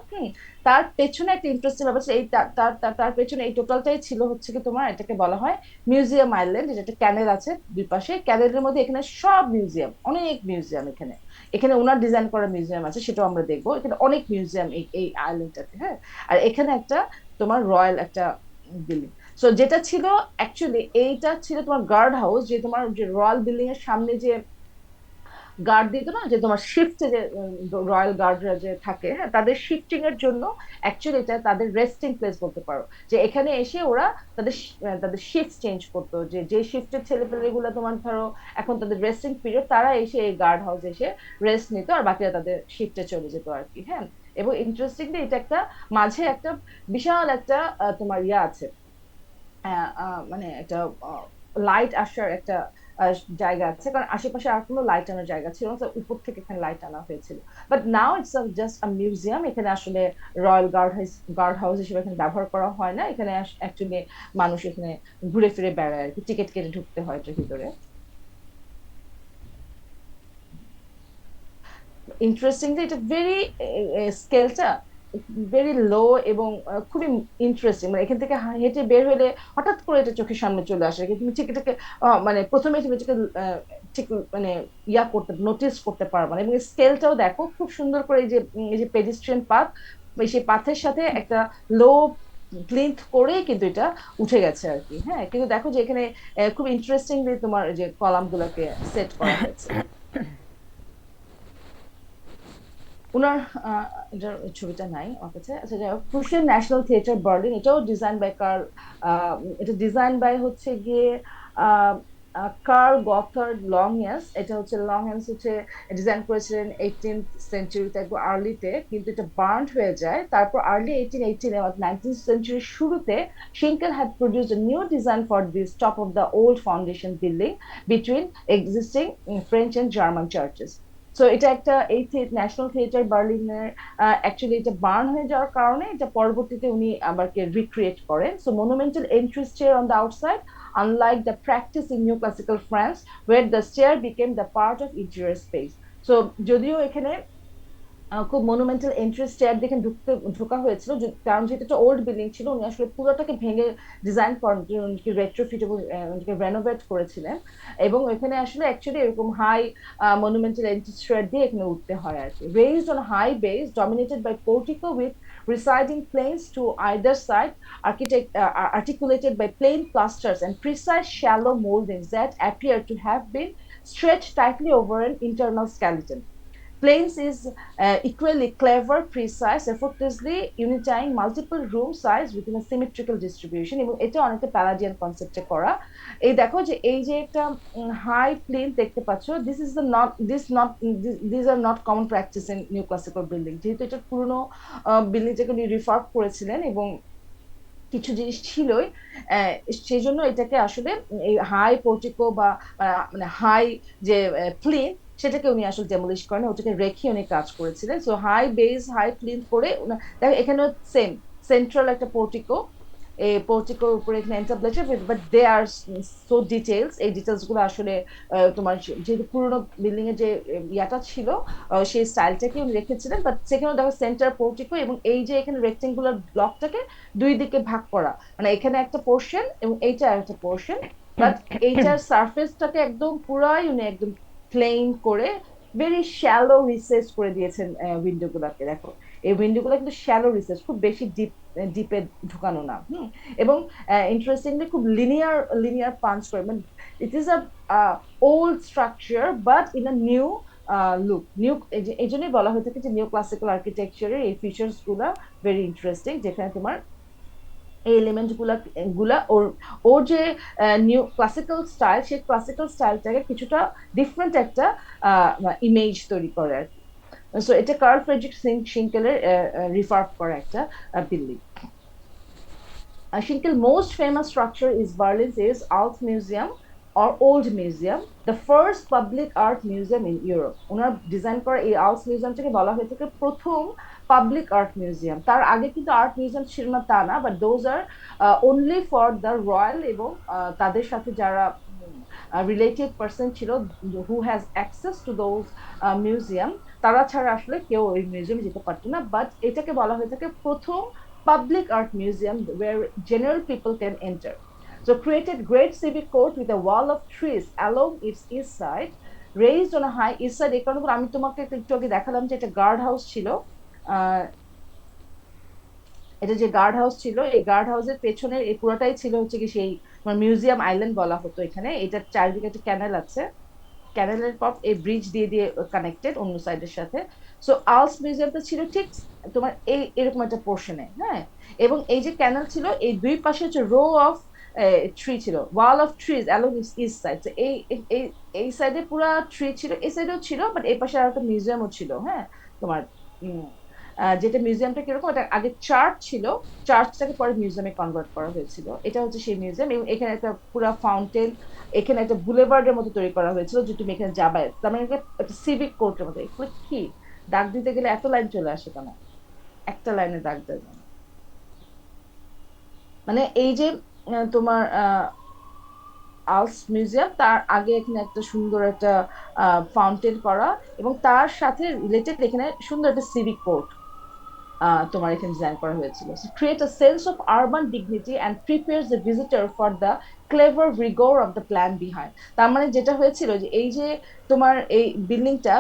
তার পেছনে একটা ইন্টারেস্টিং ব্যাপার ছিল, এই তার পেছনে এই টোটালটাই ছিল হচ্ছে কি তোমার, এটাকে বলা হয় মিউজিয়াম আইল্যান্ড। এটা একটা ক্যানেল আছে দুই পাশে, ক্যানেলের মধ্যে এখানে সব মিউজিয়াম, অনেক মিউজিয়াম এখানে, এখানে ওনার ডিজাইন করা মিউজিয়াম আছে, সেটাও আমরা দেখবো। এখানে অনেক মিউজিয়াম এই আইল্যান্ডটাতে, হ্যাঁ। আর এখানে একটা তোমার রয়্যাল একটা বিল্ডিং। সো যেটা ছিল অ্যাকচুয়ালি এইটা ছিল তোমার গার্ড হাউস, যে তোমার যে রয়্যাল বিল্ডিং এর সামনে যে গার্ড দিত না, যে তোমার শিফটে যে রয়্যাল গার্ডরা যে থাকে, হ্যাঁ, তাদের শিফটিং এর জন্য অ্যাকচুয়ালি এটা তাদের রেস্টিং প্লেস বলতে পারো। যে এখানে এসে ওরা তাদের শিফট চেঞ্জ করতো, যে যে শিফটের ছেলেপেলেগুলো তোমার ধরো এখন তাদের রেস্টিং পিরিয়ড, তারা এসে এই গার্ড হাউস এসে রেস্ট নিত, আর বাকিরা তাদের শিফটে চলে যেত আর কি, হ্যাঁ। এবং ইন্টারেস্টিংলি এটা একটা মাঝে একটা বিশাল একটা তোমার ইয়া আছে, মানে একটা লাইট আসার একটা জায়গা আছে, কারণ আশেপাশে আর কোনো লাইট আনার জায়গা ছিল না, তো উপর থেকে এখানে লাইট আনা হয়েছিল। But now it's just a museum. এখানে আসলে রয়্যাল গার্ড হাউস হিসেবে এখানে ব্যবহার করা হয় না, এখানে অ্যাকচুয়ালি মানুষ এখানে ঘুরে ফিরে বেড়ায় আর কি, টিকিট কেটে ঢুকতে হয় এটার ভিতরে। ইন্টারেস্টিং যে এটা ভেরি স্কেলটা ভেরি লো, এবং খুবই ইন্টারেস্টিং, মানে এখান থেকে হেঁটে বের হলে হঠাৎ করে এটা চোখের সামনে চলে আসে, কিন্তু তুমি ঠিক এটাকে মানে প্রথমে তুমি এটাকে ঠিক মানে ইয়া করতে নোটিস করতে পারবে না। এবং স্কেলটাও দেখো খুব সুন্দর করে, এই যে পেডিস্ট্রিয়ান পাথ, সেই পাথের সাথে একটা লো প্লিন্থ করে কিন্তু এটা উঠে গেছে আর কি, হ্যাঁ। কিন্তু দেখো যে এখানে খুব ইন্টারেস্টিংলি তোমার যে কলাম গুলাকে সেট করা হয়েছে। উনার এটার ছবিটা নাই আমার কাছে। আচ্ছা, যাই হোক, প্রুশিয়ান ন্যাশনাল থিয়েটার বার্লিন, এটাও ডিজাইন বাই কার্ল, এটা ডিজাইন বাই হচ্ছে গিয়ে কার্ল গথার্ড লংয়াস। এটা হচ্ছে লংয়াস হচ্ছে ডিজাইন করেছিলেন 18th সেঞ্চুরিতে, একটু আর্লিতে, কিন্তু এটা বার্ন হয়ে যায়। তারপর আর্লি 1818 এবং 19th সেঞ্চুরির শুরুতে Schinkel had produced a new design for this top of the old foundation building between existing French and German churches. So এটা একটা এই ন্যাশনাল থিয়েটার বার্লিনের অ্যাকচুয়ালি এটা বার্ন হয়ে যাওয়ার কারণে এটা পরবর্তীতে উনি আবার রিক্রিয়েট করেন। So monumental entry stair on the outside, unlike the practice in new classical France where the stair became the part of interior space. So যদিও এখানে খুব মনুমেন্টাল এন্ট্রি স্টেয়ার দেখে ঢোকা হয়েছিল, কারণ যেহেতু একটা ওল্ড বিল্ডিং ছিল, উনি আসলে পুরোটাকে ভেঙে ডিজাইন করেন, উনি রেট্রোফিট এবং রেনোভেট করেছিলেন। এবং এখানে আসলে অ্যাকচুয়ালি এরকম হাই মনুমেন্টাল এন্ট্রি স্টেয়ার দিয়ে এখানে উঠতে হয় আর কি, raised on high base dominated by portico with residing planes to either side, articulated by plain plasters and precise shallow moldings that appear to have been stretched tightly over an internal skeleton. Planes is equally clever, precise, effortlessly unifying multiple room size within a symmetrical distribution, এবং এটা অনেকটা প্যালাডিয়ান কনসেপ্টে করা। এই দেখো যে এই যে একটা হাই প্লেন দেখতে পাচ্ছ, this is the not this not this are not common practice in new classical building. যেহেতু এটা পুরনো বিল্ডিংটাকে উনি রিফার্ব করেছিলেন এবং কিছু জিনিস ছিলই, সেই জন্য এটাকে আসলে এই হাই পোর্টিকো বা মানে হাই যে প্লেন, সেটাকে উনি আসলে ডেমোলিশ করেন, ওটাকে রেখে উনি কাজ করেছিলেন। So high base high plane করে দেখো এখানেও সেম সেন্ট্রাল একটা পোর্টিকো, এই পোর্টিকোর উপরে এখানে entablature, but they are so details. এই ডিটেলস গুলো আসলে তোমার যেহেতু পুরোনো বিল্ডিং এর যে ইয়াটা ছিল, সেই স্টাইলটাকে উনি রেখেছিলেন, বাট সেখানেও দেখো সেন্টার পোর্টিকো এবং এই যে এখানে রেক্টেঙ্গুলার ব্লকটাকে দুই দিকে ভাগ করা, মানে এখানে একটা পোর্শন এবং এইটা একটা পোর্শন, বাট এইটার সারফেসটাকে একদম পুরাই উনি একদম প্লেন করে ভেরি শ্যালো রিসেস করে দিয়েছেন উইন্ডো গুলাকে। দেখো এই উইন্ডো গুলো কিন্তু শ্যালো রিসেস, খুব বেশি ডিপে ঢুকানো না। এবং ইন্টারেস্টিংলি খুব লিনিয়ার লিনিয়ার পাঞ্চ করে, মানে it is a old structure but in a new look. New এই জন্যই বলা হয়ে থাকে যে নিউ ক্লাসিক্যাল আর্কিটেকচারের এই ফিচার্স গুলা ভেরি ইন্টারেস্টিং, যেখানে তোমার এই এলিমেন্ট গুলা গুলা ওর ওর যে নিউ ক্লাসিক্যাল স্টাইল, সেই ক্লাসিক্যাল স্টাইলটাকে কিছুটা ডিফারেন্ট একটা ইমেজ তৈরি করে আর কি। সো এটা কার্ল ফ্রেডরিক শিঙ্কেলের রিফার্ব করা একটা building. Schinkel's most famous structure is Berlin's is Alt Museum or Old Museum, the first public art museum in Europe. Owner design করা এই আর্টস মিউজিয়ামটাকে বলা হয়ে থাকে প্রথম পাবলিক আর্ট মিউজিয়াম। তার আগে কিন্তু আর্ট মিউজিয়াম ছিল না তা না, but those are only for the royal এবং তাদের সাথে যারা রিলেটেড পার্সন ছিল, who has access to those museum, তারা ছাড়া আসলে কেউ ওই মিউজিয়ামে যেতে পারতো না। বাট এটাকে বলা হয়ে থাকে প্রথম public art museum where general people can enter. So created great civic court with a wall of trees along its east side, raised on a high east side। এই কারণে আমি তোমাকে একটু আগে দেখালাম যে এটা গার্ড হাউস ছিল। এটা যে গার্ড হাউস ছিল, এই গার্ড হাউসের পেছনে এই পুরোটাই ছিল হচ্ছে কি সেই মিউজিয়াম আইল্যান্ড বলা হতো এখানে। এটার চারিদিকে একটা ক্যানেল আছে, ক্যানেলের পর এই ব্রিজ দিয়ে দিয়ে কানেক্টেড অন্য সাইডের সাথে। সো আর্টস মিউজিয়ামটা ছিল ঠিক তোমার এই এরকম একটা পোর্শনে, হ্যাঁ। এবং এই যে ক্যানেল ছিল, এই দুই পাশে হচ্ছে রো অফ ট্রি ছিল, wall of trees along east side. এই এই এই সাইডে পুরো ট্রি ছিল, এই সাইডেও ছিল, বাট এই পাশে আর একটা মিউজিয়ামও ছিল, হ্যাঁ। তোমার যেটা মিউজিয়ামটা কিরকম, এটা আগে চার্চ ছিল, চার্চটাকে পরে মিউজিয়ামে কনভার্ট করা হয়েছিল। এটা হচ্ছে সেই মিউজিয়াম। এবং এখানে একটা পুরো ফাউন্টেন, এখানে একটা বুলেভার্ডের মতো তৈরি করা হয়েছিল যে তুমি এখানে যাবে, তার মানে একটা সিভিক কোর্টের মতো। এগুলো কি ডাক দিতে গেলে এত লাইন চলে আসে কেন, একটা লাইনে ডাক দেয় না। মানে এই যে তোমার আর্টস মিউজিয়াম, তার আগে এখানে একটা সুন্দর একটা ফাউন্টেন করা, এবং তার সাথে রিলেটেড এখানে সুন্দর একটা সিভিক কোর্ট তোমার এখানে ডিজাইন করা হয়েছিল। Create a sense of urban dignity and prepares the visitor for the clever rigour of the plan behind. তার মানে যেটা হয়েছিল যে এই যে তোমার এই বিল্ডিংটা,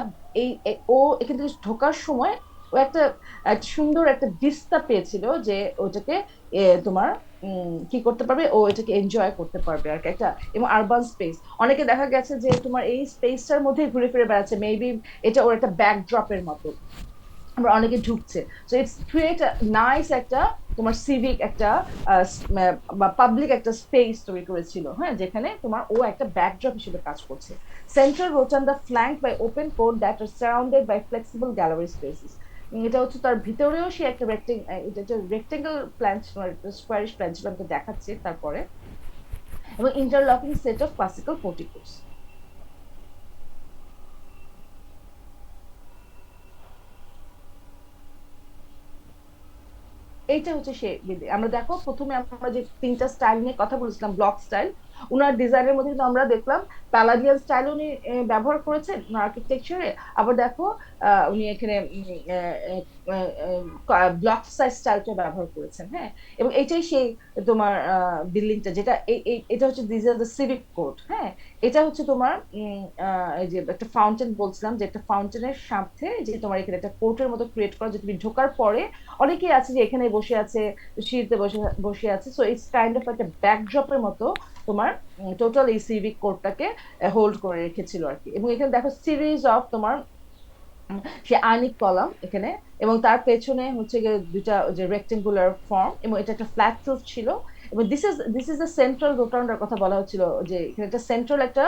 ও এখান থেকে ঢোকার সময় ও একটা সুন্দর একটা ভিস্তা পেয়েছিল যে ওটাকে তোমার কি করতে পারবে, ও এটাকে এনজয় করতে পারবে আর কি একটা। এবং আরবান স্পেস, অনেকে দেখা গেছে যে তোমার এই স্পেসটার মধ্যে ঘুরে ফিরে বেড়াচ্ছে, মেবি এটা ওর একটা ব্যাকড্রপের মতো, আমরা অনেকে ঢুকছে। সো ইটস ক্রিয়েট নাইস একটা তোমার সিভিক একটা বা পাবলিক একটা স্পেস তৈরি করেছিল, হ্যাঁ, যেখানে তোমার ও একটা ব্যাকড্রপ হিসেবে কাজ করছে। Central rotunda flank by open court that are surrounded by flexible gallery spaces. এটা হচ্ছে তার ভিতরেও সে একটা রেক্টেঙ্গেল প্ল্যান ছিল, একটা স্কোয়ারিশ প্ল্যান ছিল, আমি দেখাচ্ছি তারপরে। এবং ইন্টারলকিং সেট অফ ক্লাসিক্যাল পোর্টিকোস। এইটা হচ্ছে সে বিল্ডিং। আমরা দেখো প্রথমে আমরা যে তিনটা স্টাইল নিয়ে কথা বলেছিলাম, ব্লক স্টাইল, উনার ডিজাইনের মধ্যে কিন্তু আমরা দেখলাম প্যালাডিয়ান স্টাইল উনি ব্যবহার করেছেন আর্কিটেকচারে। আবার দেখো উনি এখানে ব্লক সাইজ স্টাইলটা ব্যবহার করেছেন। হ্যাঁ, এবং এটাই সেই তোমার বিল্ডিংটা, যেটা এটা হচ্ছে this are the civic court. হ্যাঁ, এটা হচ্ছে তোমার এই যে একটা ফাউন্টেন বলছিলাম, যে একটা ফাউন্টেনের সাথে যে তোমার এখানে একটা কোর্টের মতো ক্রিয়েট করা, যে তুমি ঢোকার পরে অনেকেই আছে যে এখানে বসে আছে, সিঁড়িতে বসে বসে আছে। সো ইটস কাইন্ড অফ একটা ব্যাকড্রপের মতো তোমার টোটাল এই সিভিক কোর্টটাকে হোল্ড করে রেখেছিল আর কি। এবং এখানে দেখো সিরিজ অফ তোমার সে আর্নিক কলাম এখানে, এবং তার পেছনে হচ্ছে গিয়ে দুইটা যে রেক্টেঙ্গুলার ফর্ম, এবং এটা একটা ফ্ল্যাট রুফ ছিল। এবং দিস ইজ দ্য সেন্ট্রাল রোটান্ডার কথা বলা হচ্ছিল, যে এখানে একটা সেন্ট্রাল একটা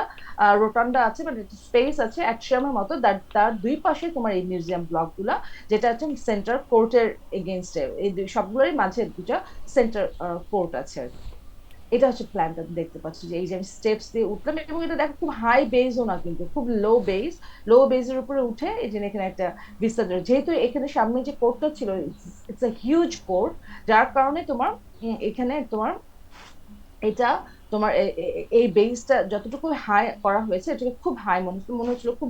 রোটান্ডা আছে, মানে একটা স্পেস আছে অ্যাট্রিয়ামের মতো, তার দুই পাশে তোমার এই মিউজিয়াম ব্লক গুলা, যেটা হচ্ছে সেন্ট্রাল কোর্টের এগেনস্টে, এই সবগুলোরই মাঝে দুটা সেন্টার কোর্ট আছে আর কি। এটা হচ্ছে প্ল্যানটা দেখতে পাচ্ছি, যে এই যে আমি স্টেপস দিয়ে উঠলাম, এবং এটা দেখো খুব হাই বেজও না, কিন্তু খুব লো বেজ, লো বেজের উপরে উঠে এই যে এখানে একটা বিস্তার, যেহেতু এখানে সামনে যে কোর্টটা ছিল, ইটস আ হিউজ কোর্ট, যার কারণে তোমার এখানে তোমার এটা তোমার এই বেসটা যতটুকু হাই করা হয়েছে, এটাকে খুব হাই মনে হচ্ছিল, খুব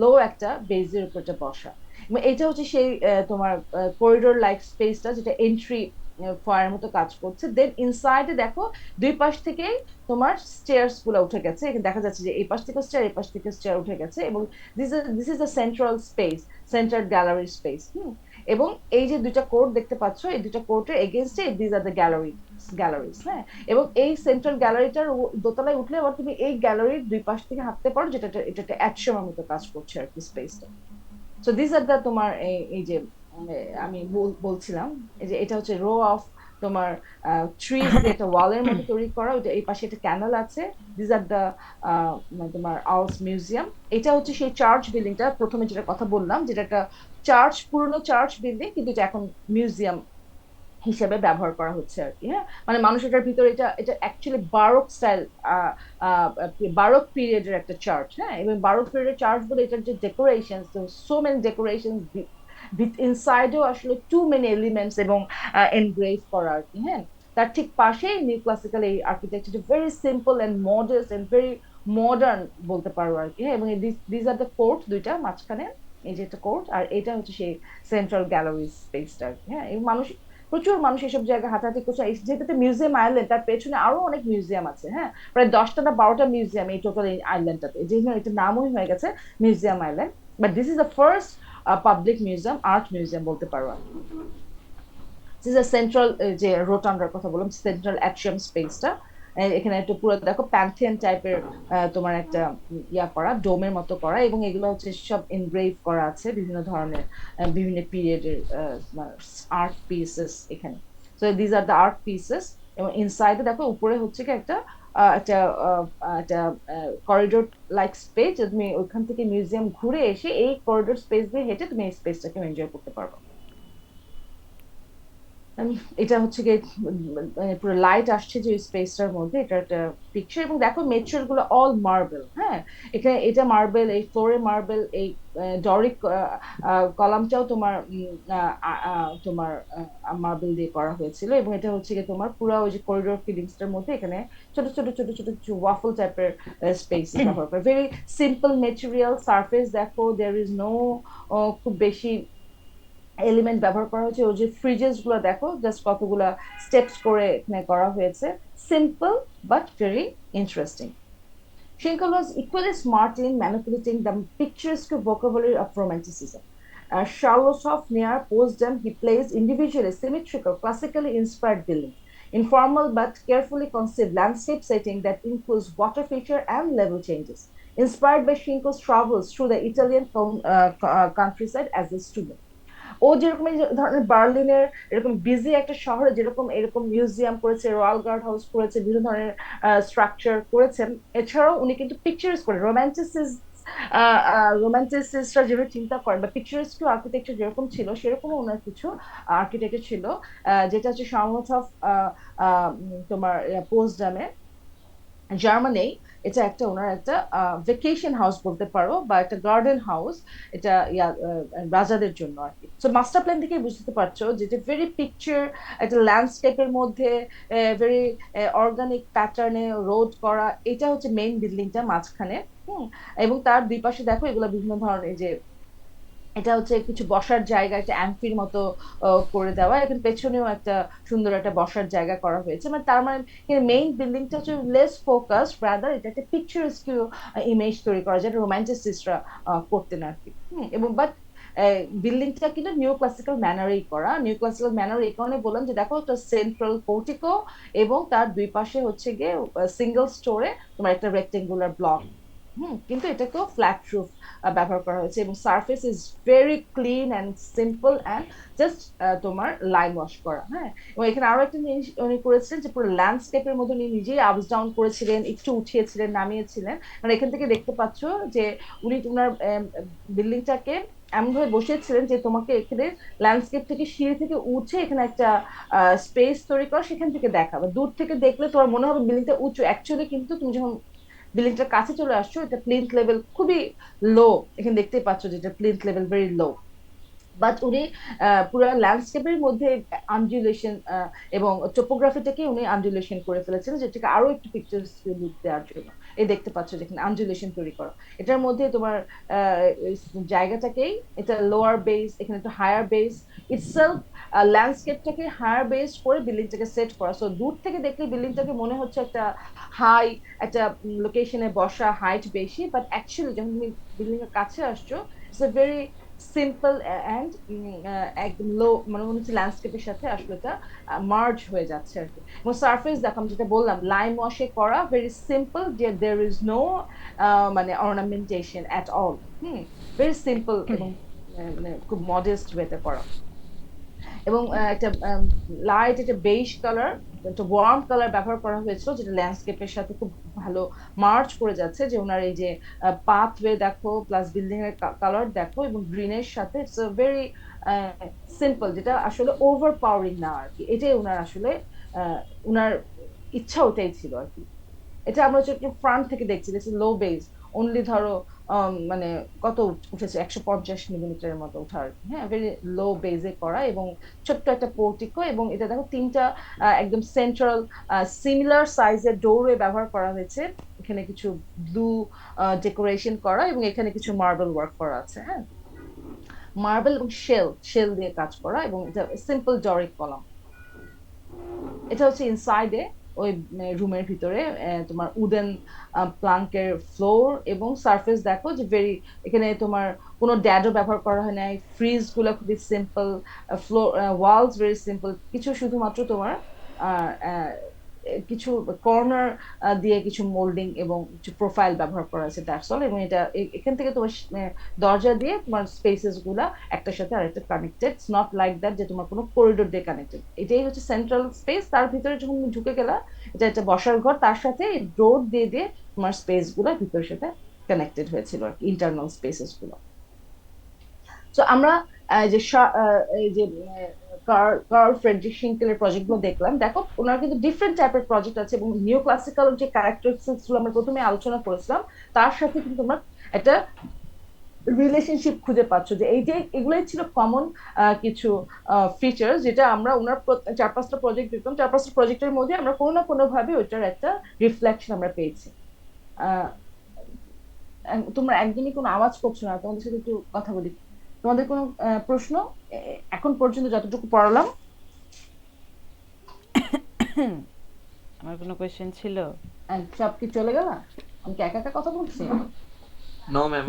লো একটা বেসের উপর এটা বসা। এবং এটা হচ্ছে সেই তোমার করিডোর লাইক স্পেসটা, যেটা এন্ট্রি ফয়ার মতো কাজ করছে। দেন ইনসাইডে দেখো দুই পাশ থেকেই তোমার স্টেয়ার্স গুলো উঠে গেছে, এখানে দেখা যাচ্ছে যে এই পাশ থেকে স্টেয়ার, এই পাশ থেকে স্টেয়ার উঠে গেছে, এবং this is the central space, central gallery space. এবং এই যে দুইটা কোর্ট দেখতে পাচ্ছ, এই দুইটা কোর্টের এগেনস্টে দিস আর দ্য গ্যালারিজ। হ্যাঁ, এবং এই সেন্ট্রাল গ্যালারিটার দোতলায় উঠলে আবার তুমি এই গ্যালারির দুই পাশ থেকে হাঁটতে পারো, যেটা এটা একটা অ্যাট্রিয়ামের মতো কাজ করছে আর কি স্পেসটা। সো দিস আর দ্য তোমার এই যে আমি বলছিলাম, এই যে এটা হচ্ছে রো অফ তোমার ট্রিজ দিয়ে একটা ওয়ালের মতো তৈরি করা, ওইটা এই পাশে একটা ক্যানেল আছে। দিস আর দ্য তোমার আউস মিউজিয়াম। এটা হচ্ছে সেই চার্চ বিল্ডিংটা প্রথমে যেটা কথা বললাম, যেটা একটা চার্চ, পুরনো চার্চ বিল্ডিং, কিন্তু এটা এখন মিউজিয়াম হিসেবে ব্যবহার করা হচ্ছে আর কি। হ্যাঁ, মানে মানুষ এটার ভিতরে, এটা এটা অ্যাকচুয়ালি বারোক স্টাইল, বারোক পিরিয়ডের একটা চার্চ। হ্যাঁ, এবং বারোক পিরিয়ডের চার্চ বলে এটার যে ডেকোরেশন, সো মেনি ডেকোরেশন, ইনসাইডেও আসলে টু মেনি এলিমেন্টস এবং এনগ্রেভ করা আর কি। হ্যাঁ, তার ঠিক পাশেই নিউ ক্লাসিক্যাল এই architecture, very simple and modest and very modern বলতে পারো আর কি। হ্যাঁ, এবং দিস আর দ্য কোর্ট, দুইটা মাঝখানে এই যে একটা কোর্ট, আর এটা হচ্ছে সেই সেন্ট্রাল গ্যালারি স্পেসটা আর কি। হ্যাঁ, এবং মানুষ, প্রচুর মানুষ এসব জায়গায় হাঁটাহাঁটি করছে, যেহেতু মিউজিয়াম আইল্যান্ড, তার পেছনে আরো অনেক মিউজিয়াম আছে। হ্যাঁ, প্রায় 10টা না 12টা মিউজিয়াম এই টোটাল এই আইল্যান্ডটাতে, যে এটা নামই হয়ে গেছে museum island. But this is the first public museum, art museum বলতে পারো আর কি। দিস ইজ সেন্ট্রাল, যে রোটান্ডার কথা বললাম, সেন্ট্রাল অ্যাট্রিয়াম স্পেসটা, এখানে একটু পুরো দেখো প্যান্থিয়ন টাইপের তোমার একটা ইয়া করা, ডোমের মতো করা, এবং এগুলো হচ্ছে সব এনগ্রেভ করা আছে বিভিন্ন ধরনের বিভিন্ন পিরিয়ডের আর্ট পিসেস এখানে। So these are the art pieces. এবং ইনসাইডে দেখো উপরে হচ্ছে কি একটা একটা একটা করিডোর লাইক স্পেস, তুমি ওইখান থেকে মিউজিয়াম ঘুরে এসে এই করিডোর স্পেস দিয়ে হেঁটে তুমি এই স্পেসটাকে এনজয় করতে পারবে। এটা হচ্ছে গিয়ে মানে পুরো লাইট আসছে যে স্পেসটার মধ্যে, এটা একটা পিকচার। এবং দেখো মেটেরিয়াল গুলো অল মার্বেল। হ্যাঁ, এখানে এটা মার্বেল, এই ফ্লোরে মার্বেল, এই ডরিক কলামটাও তোমার তোমার মার্বেল দিয়ে করা হয়েছিল। এবং এটা হচ্ছে গিয়ে তোমার পুরো ওই যে করিডোর ফিলিংসটার মধ্যে এখানে ছোট ছোট ছোট ছোট ওয়াফল টাইপের স্পেসেস ব্যবহার করে, ভেরি সিম্পল মেটেরিয়াল সারফেস। দেখো দেয়ার ইজ নো খুব বেশি এলিমেন্ট ব্যবহার করা হয়েছে। ওই যে ফ্রিজেস গুলো দেখো জাস্ট কতগুলা স্টেপস করে এখানে করা হয়েছে, simple but very interesting. Schinkel was equally smart in manipulating the picturesque vocabulary of Romanticism. Charlottehoff near Potsdam, he placed individually symmetrical, classically inspired buildings, informal but carefully conceived landscape setting that includes water feature and level changes. Inspired by Schinkel's travels through the Italian countryside as a student. ও যেরকম এই ধরনের বার্লিনের এরকম বিজি একটা শহরে যেরকম এরকম মিউজিয়াম করেছে, রয়্যাল গার্ড হাউস করেছে, বিভিন্ন ধরনের স্ট্রাকচার করেছেন, এছাড়াও উনি কিন্তু পিকচার্স করে রোমান্টিসিস্টরা যেভাবে চিন্তা করেন, বা পিকচারেস্ক আর্কিটেকচার যেরকম ছিল, সেরকমও ওনার কিছু আর্কিটেকচার ছিল, যেটা হচ্ছে সম্ভবত তোমার পোস্টডামে, জার্মানি, এটা একটা ওনার একটা ভেকেশন হাউস বলতে পারো, বা একটা গার্ডেন হাউস। এটা রাজাদের জন্য আর কি। তো মাস্টার প্ল্যান থেকে বুঝতে পারছো যে এটা ভেরি পিকচার, একটা ল্যান্ডস্কেপের মধ্যে ভেরি অর্গানিক প্যাটার্নে রোড করা। এটা হচ্ছে মেইন বিল্ডিংটা মাঝখানে। হুম। এবং তার দুই পাশে দেখো এগুলো বিভিন্ন ধরনের যে, এটা হচ্ছে কিছু বসার জায়গা, একটা অ্যাম্পির মতো করে দেওয়া, এখানে পেছনেও একটা সুন্দর একটা বসার জায়গা করা হয়েছে। মানে তার মানে মেইন বিল্ডিংটা হচ্ছে লেস ফোকাস, রাদার এটা একটা পিকচারাস্ক ইমেজ তৈরি করা, যেটা রোমান্টিসিস্টরা করতেন আর কি। এবং বাট বিল্ডিংটা কিন্তু নিউ ক্লাসিক্যাল ম্যানারেই করা। নিউ ক্লাসিক্যাল ম্যানার এই কারণে বললাম যে দেখো একটা সেন্ট্রাল পোর্টিকো, এবং তার দুই পাশে হচ্ছে গিয়ে সিঙ্গেল স্টোরে তোমার একটা রেক্টেঙ্গুলার ব্লক। কিন্তু এটাকেও ফ্ল্যাট রুফ ব্যবহার করা হয়েছে, এবং surface is very clean and simple and just তোমার লাইম ওয়াশ করা। হ্যাঁ, এবং এখানে আরো একটা জিনিস উনি করেছিলেন যে পুরো ল্যান্ডস্কেপের মধ্যে উনি নিজেই আপস ডাউন করেছিলেন, একটু উঠিয়েছিলেন, নামিয়েছিলেন। মানে এখান থেকে দেখতে পাচ্ছ যে উনি তোমার বিল্ডিংটাকে এমন ভাবে বসিয়েছিলেন যে তোমাকে এখানে ল্যান্ডস্কেপ থেকে সিঁড়ি থেকে উঠে এখানে একটা স্পেস তৈরি করা, সেখান থেকে দেখাবে। দূর থেকে দেখলে তোমার মনে হবে বিল্ডিংটা উঁচু, অ্যাকচুয়ালি কিন্তু তুমি যখন বিল্ডিংটার কাছে চলে আসছো, এটা প্লিন্থ লেভেল খুবই লো। এখানে দেখতেই পাচ্ছ যে এটা plinth level very low. But উনি পুরো ল্যান্ডস্কেপের মধ্যে আনজুলেশন এবং টোপোগ্রাফিটাকে উনি আনজুলেশন করে ফেলেছেন, যেটাকে আরো একটু পিকচার লুক দেওয়ার জন্য। এই দেখতে পাচ্ছ যেখানে আনজুলেশন তৈরি করা, এটার মধ্যে তোমার জায়গাটাকেই, এটা লোয়ার বেস, এখানে একটা হায়ার বেস, ইটসেলফ ল্যান্ডস্কেপটাকে হায়ার বেস করে বিল্ডিংটাকে সেট করা। সো দূর থেকে দেখলে বিল্ডিংটাকে মনে হচ্ছে একটা হাই, একটা লোকেশনে বসা, হাইট বেশি, বাট অ্যাকচুয়ালি যখন তুমি বিল্ডিং এর কাছে আসছো, it's a very simple and একদম লো, মানে মনে হচ্ছে ল্যান্ডস্কেপের সাথে আসলে এটা মার্জ হয়ে যাচ্ছে আর কি। এবং সারফেস দেখো আমি যেটা বললাম লাইম ওয়াশে করা, ভেরি সিম্পল, যে দের ইজ নো মানে ornamentation at all. Very simple, এবং মানে খুব মডেস্ট ওয়েতে করা। এবং একটা লাইট, একটা বেইজ কালার, একটা ওয়ার্ম কালার ব্যবহার করা হয়েছিল, যেটা ল্যান্ডস্কেপের সাথে খুব ভালো মার্চ করে যাচ্ছে। যে ওনার এই যে পাথওয়ে দেখো, প্লাস বিল্ডিং এর কালার দেখো, এবং গ্রিনের সাথে ইটস ভেরি সিম্পল, যেটা আসলে ওভার পাওয়ারিং না আর কি। এটাই ওনার আসলে ওনার ইচ্ছা ওটাই ছিল আর কি। এটা আমরা হচ্ছে ফ্রন্ট থেকে দেখছি, দেখছি লো বেস অনলি, ধরো মানে কত উঠেছে, 150 মিলিমিটারের মতো উঠা আর কি। হ্যাঁ, ভেরি লো বেজে করা, এবং ছোট্ট একটা পোর্টিকো, এবং এটা দেখো তিনটা একদম সেন্ট্রাল সিমিলার সাইজের ডোরওয়ে ব্যবহার করা হয়েছে। এখানে কিছু ব্লু ডেকোরেশন করা, এবং এখানে কিছু মার্বেল ওয়ার্ক করা আছে। হ্যাঁ, মার্বেল এবং শেল, শেল দিয়ে কাজ করা, এবং এটা সিম্পল ডরিক কলাম। এটা হচ্ছে ইনসাইডে ওই রুমের ভিতরে তোমার উডেন প্লাঙ্কের ফ্লোর, এবং সারফেস দেখো যে ভেরি, এখানে তোমার কোনো ড্যাডও ব্যবহার করা হয় নাই, ফ্রিজ গুলো খুবই simple, floor walls very simple, কিছু শুধুমাত্র তোমার আহ, আহ, কিছু কর্নার দিয়ে কিছু মোল্ডিং এবং কিছু প্রোফাইল ব্যবহার করা আছে, দ্যাটস অল। এবং এটা এখান থেকে তোমার দরজা দিয়ে তোমার স্পেসেস গুলা একটার সাথে আরেকটা কানেক্টেড, নট লাইক দ্যাট যে তোমার কোনো করিডোর দিয়ে কানেক্টেড। এটাই হচ্ছে সেন্ট্রাল স্পেস, তার ভিতরে যখন তুমি ঢুকে গেলা, এটা একটা বসার ঘর, তার সাথে ডোর দিয়ে দিয়ে তোমার স্পেস গুলা ভিতরের সাথে কানেক্টেড হয়েছিল আর কি, ইন্টারনাল স্পেসেস গুলো। তো আমরা যে এই যে কার্ল ফ্রেডরিক শিঙ্কেলের প্রজেক্ট গুলো দেখলাম, দেখো ওনার কিন্তু ডিফারেন্ট টাইপের প্রজেক্ট আছে, এবং নিও ক্লাসিক্যাল যে ক্যারেক্টারিস্টিক্স গুলো আমরা প্রথমে আলোচনা করেছিলাম, তার সাথে কিন্তু তোমরা একটা রিলেশনশিপ খুঁজে পাচ্ছ, যে এই যে এগুলোই ছিল কমন কিছু ফিচার, যেটা আমরা ওনার চার পাঁচটা প্রজেক্ট দেখলাম, চার পাঁচটা প্রজেক্টের মধ্যে আমরা কোনো না কোনো ভাবে ওইটার একটা রিফ্লেকশন আমরা পেয়েছি। আহ, তোমরা একদমই কোনো আওয়াজ করছো না, তোমাদের সাথে একটু কথা বলি। তোমাদের কোনো প্রশ্ন এখন পর্যন্ত যতটুকু পড়ালাম? আমার কোনো কোয়েশ্চেন ছিল? সব কি চলে গেল? আমি কি একা একা কথা বলছি? No ma'am.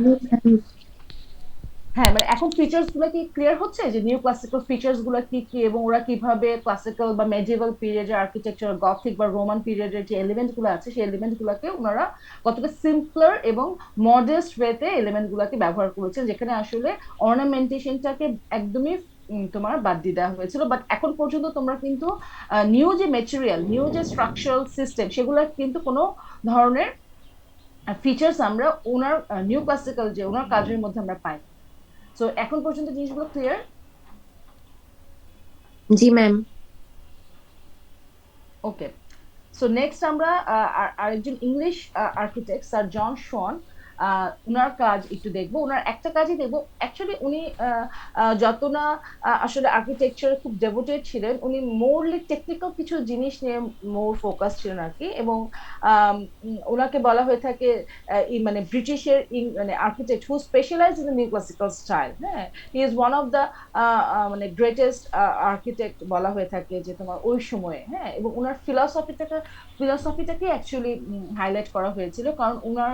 হ্যাঁ, মানে এখন ফিচার্স গুলো কি ক্লিয়ার হচ্ছে, যে নিউ ক্লাসিক্যাল ফিচার্স গুলো কি কি, এবং ওরা কিভাবে ক্লাসিক্যাল বা মেডিভেল পিরিয়ডের আর্কিটেকচার, গথিক বা রোমান পিরিয়ডের যে এলিমেন্ট গুলো আছে, সেই এলিমেন্ট গুলোকে ওনারা কতটা সিম্পলার এবং মডেস্ট ওয়েতে এলিমেন্ট গুলোকে ব্যবহার করেছেন, যেখানে আসলে অর্নামেন্টেশনটাকে একদমই তোমার বাদ দিয়ে দেওয়া হয়েছিল। বাট এখন পর্যন্ত তোমরা কিন্তু নিউ যে মেটেরিয়াল, নিউ যে স্ট্রাকচারাল সিস্টেম, সেগুলো কিন্তু কোনো ধরনের ফিচার্স আমরা ওনার নিউ ক্লাসিক্যাল যে ওনার কাজের মধ্যে আমরা পাই। তো এখন পর্যন্ত জিনিসগুলো ক্লিয়ার? জি ম্যাম। ওকে। সো নেক্সট আমরা আরেকজন ইংলিশ আর্কিটেক্ট স্যার জন শন, উনার কাজ একটু দেখবো। উনার একটা কাজই দেখবো। অ্যাকচুয়ালি উনি যত না আসলে আর্কিটেকচার খুব ডেভোটেড ছিলেন, উনি মোরলি টেকনিক্যাল কিছু জিনিস নিয়ে মোর ফোকাস ছিলেন আর কি। এবং আম, ওনাকে বলা হয়ে থাকে মানে ব্রিটিশের মানে architect who specialise in new classical style. হ্যাঁ, he is one of the মানে গ্রেটেস্ট আর্কিটেক্ট বলা হয়ে থাকে যে তোমার ওই সময়ে। হ্যাঁ, এবং ওনার ফিলসফিটাকে অ্যাকচুয়ালি হাইলাইট করা হয়েছিল, কারণ ওনার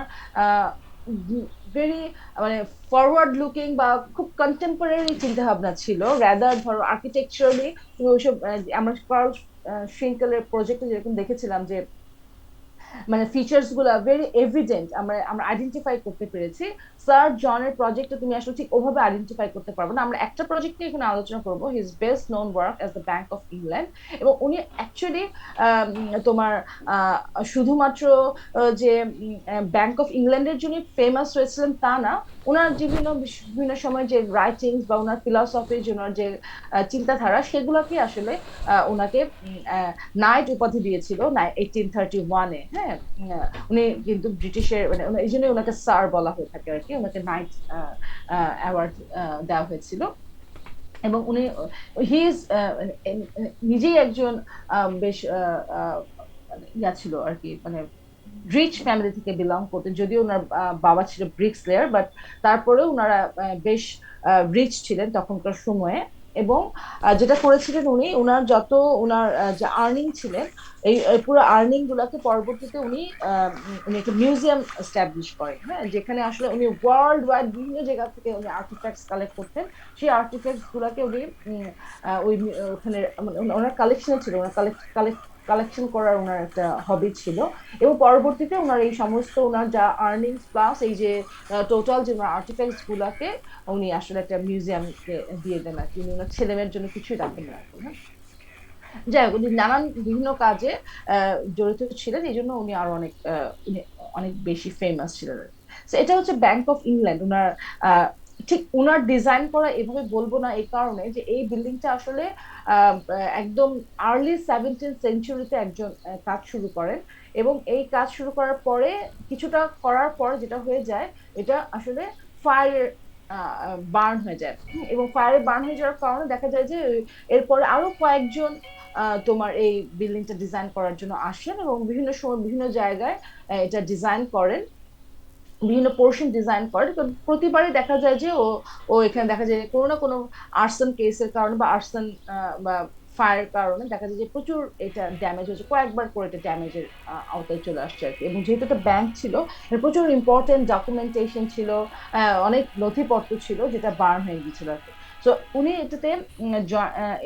ভেরি মানে ফরওয়ার্ড লুকিং বা খুব কন্টেম্পোরারি চিন্তা ভাবনা ছিল। রাদার ধরো আর্কিটেকচারালি তুমি ওইসব আমরা কার্ল শ্রিঙ্কেলের প্রজেক্টে যেরকম দেখেছিলাম যে মানে ফিচার্স গুলা ভেরি এভিডেন্ট আমরা আমরা আইডেন্টিফাই করতে পেরেছি। স্যার জনের প্রজেক্টে তুমি আসলে ঠিক ওভাবে আইডেন্টিফাই করতে পারবে না। আমরা একটা প্রজেক্ট নিয়ে এখানে আলোচনা করবো, his best known work as the bank of England. এবং উনি অ্যাকচুয়ালি তোমার শুধুমাত্র যে ব্যাংক অফ ইংল্যান্ডের জন্য ফেমাস হয়েছিলেন তা না, ওনার বিভিন্ন বিভিন্ন সময় যে রাইটিংস বা ওনার ফিলসফির জন্য যে চিন্তাধারা, সেগুলোকে আসলে ওনাকে নাইট উপাধি দিয়েছিল 1831-এ। হ্যাঁ, উনি কিন্তু ব্রিটিশের মানে এই জন্য ওনাকে স্যার বলা হয়ে থাকে আর কি। ওনাকে নাইট অ্যাওয়ার্ড দেওয়া হয়েছিল। এবং উনি হি ইজ নিজেই একজন বেশ ইয়া ছিল আর কি, মানে রিচ ফ্যামিলি থেকে বিলং করতেন, যদিও ওনার বাবা ছিল ব্রিক্স লেয়ার, বাট তারপরে ওনারা বেশ রিচ ছিলেন তখনকার সময়ে। এবং যেটা করেছিলেন উনি, ওনার যত ওনার যে আর্নিং ছিলেন, এই পুরো আর্নিং গুলাকে পরবর্তীতে উনি একটা মিউজিয়াম এস্টাবলিশ করেন। হ্যাঁ, যেখানে আসলে উনি ওয়ার্ল্ড ওয়াইড বিভিন্ন জায়গা থেকে উনি আর্টিফ্যাক্টস কালেক্ট করতেন। সেই আর্টিফ্যাক্টস গুলাকে উনি ওখানে মানে ওনার কালেকশনে ছিল, ওনার কালেকশন করার ওনার একটা হবি ছিল। এবং পরবর্তীতে ওনার এই সমস্ত ওনার যা আর্নিংস প্লাস এই যে টোটাল যে ওনার আর্টিফ্যাক্টস গুলাকে উনি আসলে একটা মিউজিয়ামকে দিয়ে দেন আর কি। উনি ওনার ছেলে মেয়ের জন্য কিছুই রাখেন না এখন। হ্যাঁ, যাই হোক, উনি নানান বিভিন্ন কাজে জড়িত ছিলেন, এই জন্য উনি আরো উনি অনেক বেশি ফেমাস ছিলেন। তো এটা হচ্ছে ব্যাংক অফ ইংল্যান্ড। উনার আহ, ঠিক উনার ডিজাইন করা এভাবে বলবো না এই কারণে যে এই বিল্ডিংটা আসলে একদম আর্লি 17th সেঞ্চুরিতে একজন কাজ শুরু করেন। এবং এই কাজ শুরু করার পরে কিছুটা করার পর যেটা হয়ে যায়, এটা আসলে ফায়ার বার্ন হয়ে যায়। এবং ফায়ারে বার্ন হয়ে যাওয়ার কারণে দেখা যায় যে এরপরে আরো কয়েকজন তোমার এই বিল্ডিংটা ডিজাইন করার জন্য আসেন এবং বিভিন্ন সময় বিভিন্ন জায়গায় এটা ডিজাইন করেন, বিভিন্ন পোর্শন ডিজাইন করেন। তো প্রতিবারই দেখা যায় যে ও এখানে দেখা যায় কোনো না কোনো আর্সন কেসের কারণে বা আর্সন বা ফায়ার কারণে দেখা যায় যে প্রচুর এটা ড্যামেজ হয়েছে, কয়েকবার করে এটা ড্যামেজের আওতায় চলে আসছে আর কি। এবং যেহেতু এটা ব্যাংক ছিল, এর প্রচুর ইম্পর্টেন্ট ডকুমেন্টেশন ছিল, অনেক নথিপত্র ছিল যেটা বার্ন হয়ে গিয়েছিল আর কি। তো উনি এটাতে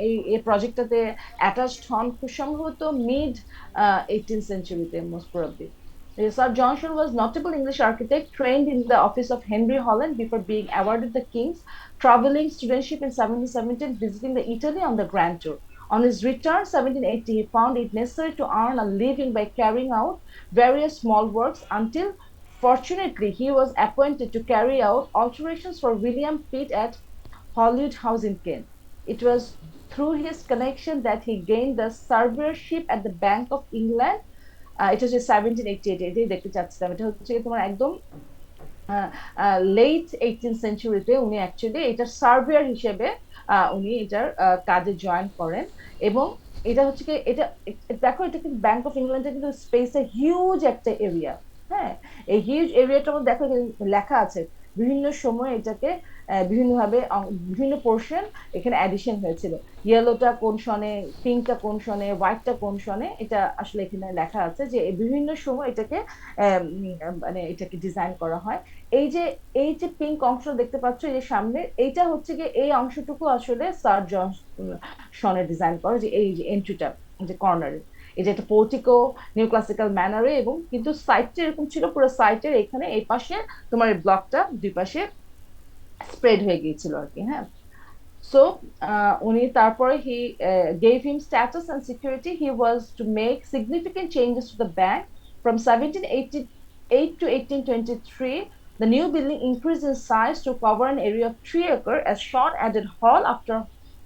এই প্রজেক্টটাতে অ্যাটাচড হন খুব সম্ভবত মিড 18th সেঞ্চুরিতে most probably. Sir Johnson was notable English architect trained in the office of Henry Holland before being awarded the King's travelling studentship in 1717, visiting the Italy on the Grand Tour. On his return, 1780, he found it necessary to earn a living by carrying out various small works until, fortunately, he was appointed to carry out alterations for William Pitt at Hollywood House in Kent. It was through his connection that he gained the surveyorship at the Bank of England। এটা হচ্ছে 1788, এটাই দেখতে চাচ্ছিলাম। এটা হচ্ছে তোমার একদম লেট 18th সেঞ্চুরিতে উনি অ্যাকচুয়ালি এটার সার্ভেয়ার হিসেবে উনি এটার কাজে জয়েন করেন। এবং এটা হচ্ছে কি, এটা দেখো, এটা কিন্তু ব্যাংক অফ ইংল্যান্ডের কিন্তু স্পেসে হিউজ একটা এরিয়া। হ্যাঁ, এই হিউজ এরিয়াটার মধ্যে দেখো এখানে লেখা আছে বিভিন্ন সময় এটাকে বিভিন্নভাবে বিভিন্ন পোর্শন এখানে অ্যাডিশন হয়েছিল। ইয়েলোটা কোন সনে, পিঙ্কটা কোন সনে, হোয়াইটটা কোন সনে, এটা আসলে এখানে লেখা আছে যে এই বিভিন্ন সময় এটাকে মানে এটাকে ডিজাইন করা হয়। এই যে এই যে পিঙ্ক অংশ দেখতে পাচ্ছ এই যে সামনে, এইটা হচ্ছে গিয়ে এই অংশটুকু আসলে স্যার জন সনে ডিজাইন করা, যে এই যে এন্ট্রিটা যে কর্নারে, এই যে একটা পোর্টিকো নিউ ক্লাসিক্যাল ম্যানারে। এবং কিন্তু সাইডটা এরকম ছিল, পুরো সাইটের এখানে এই পাশে তোমার এই ব্লকটা দুই পাশে স্প্রেড হয়ে গিয়েছিল আর কি। হ্যাঁ, so উনি তারপরে he gave him status and security. He was to make significant changes to the bank from 1788 to 1823. The new building increased in size to cover an area of 3 acres as Sean added hall after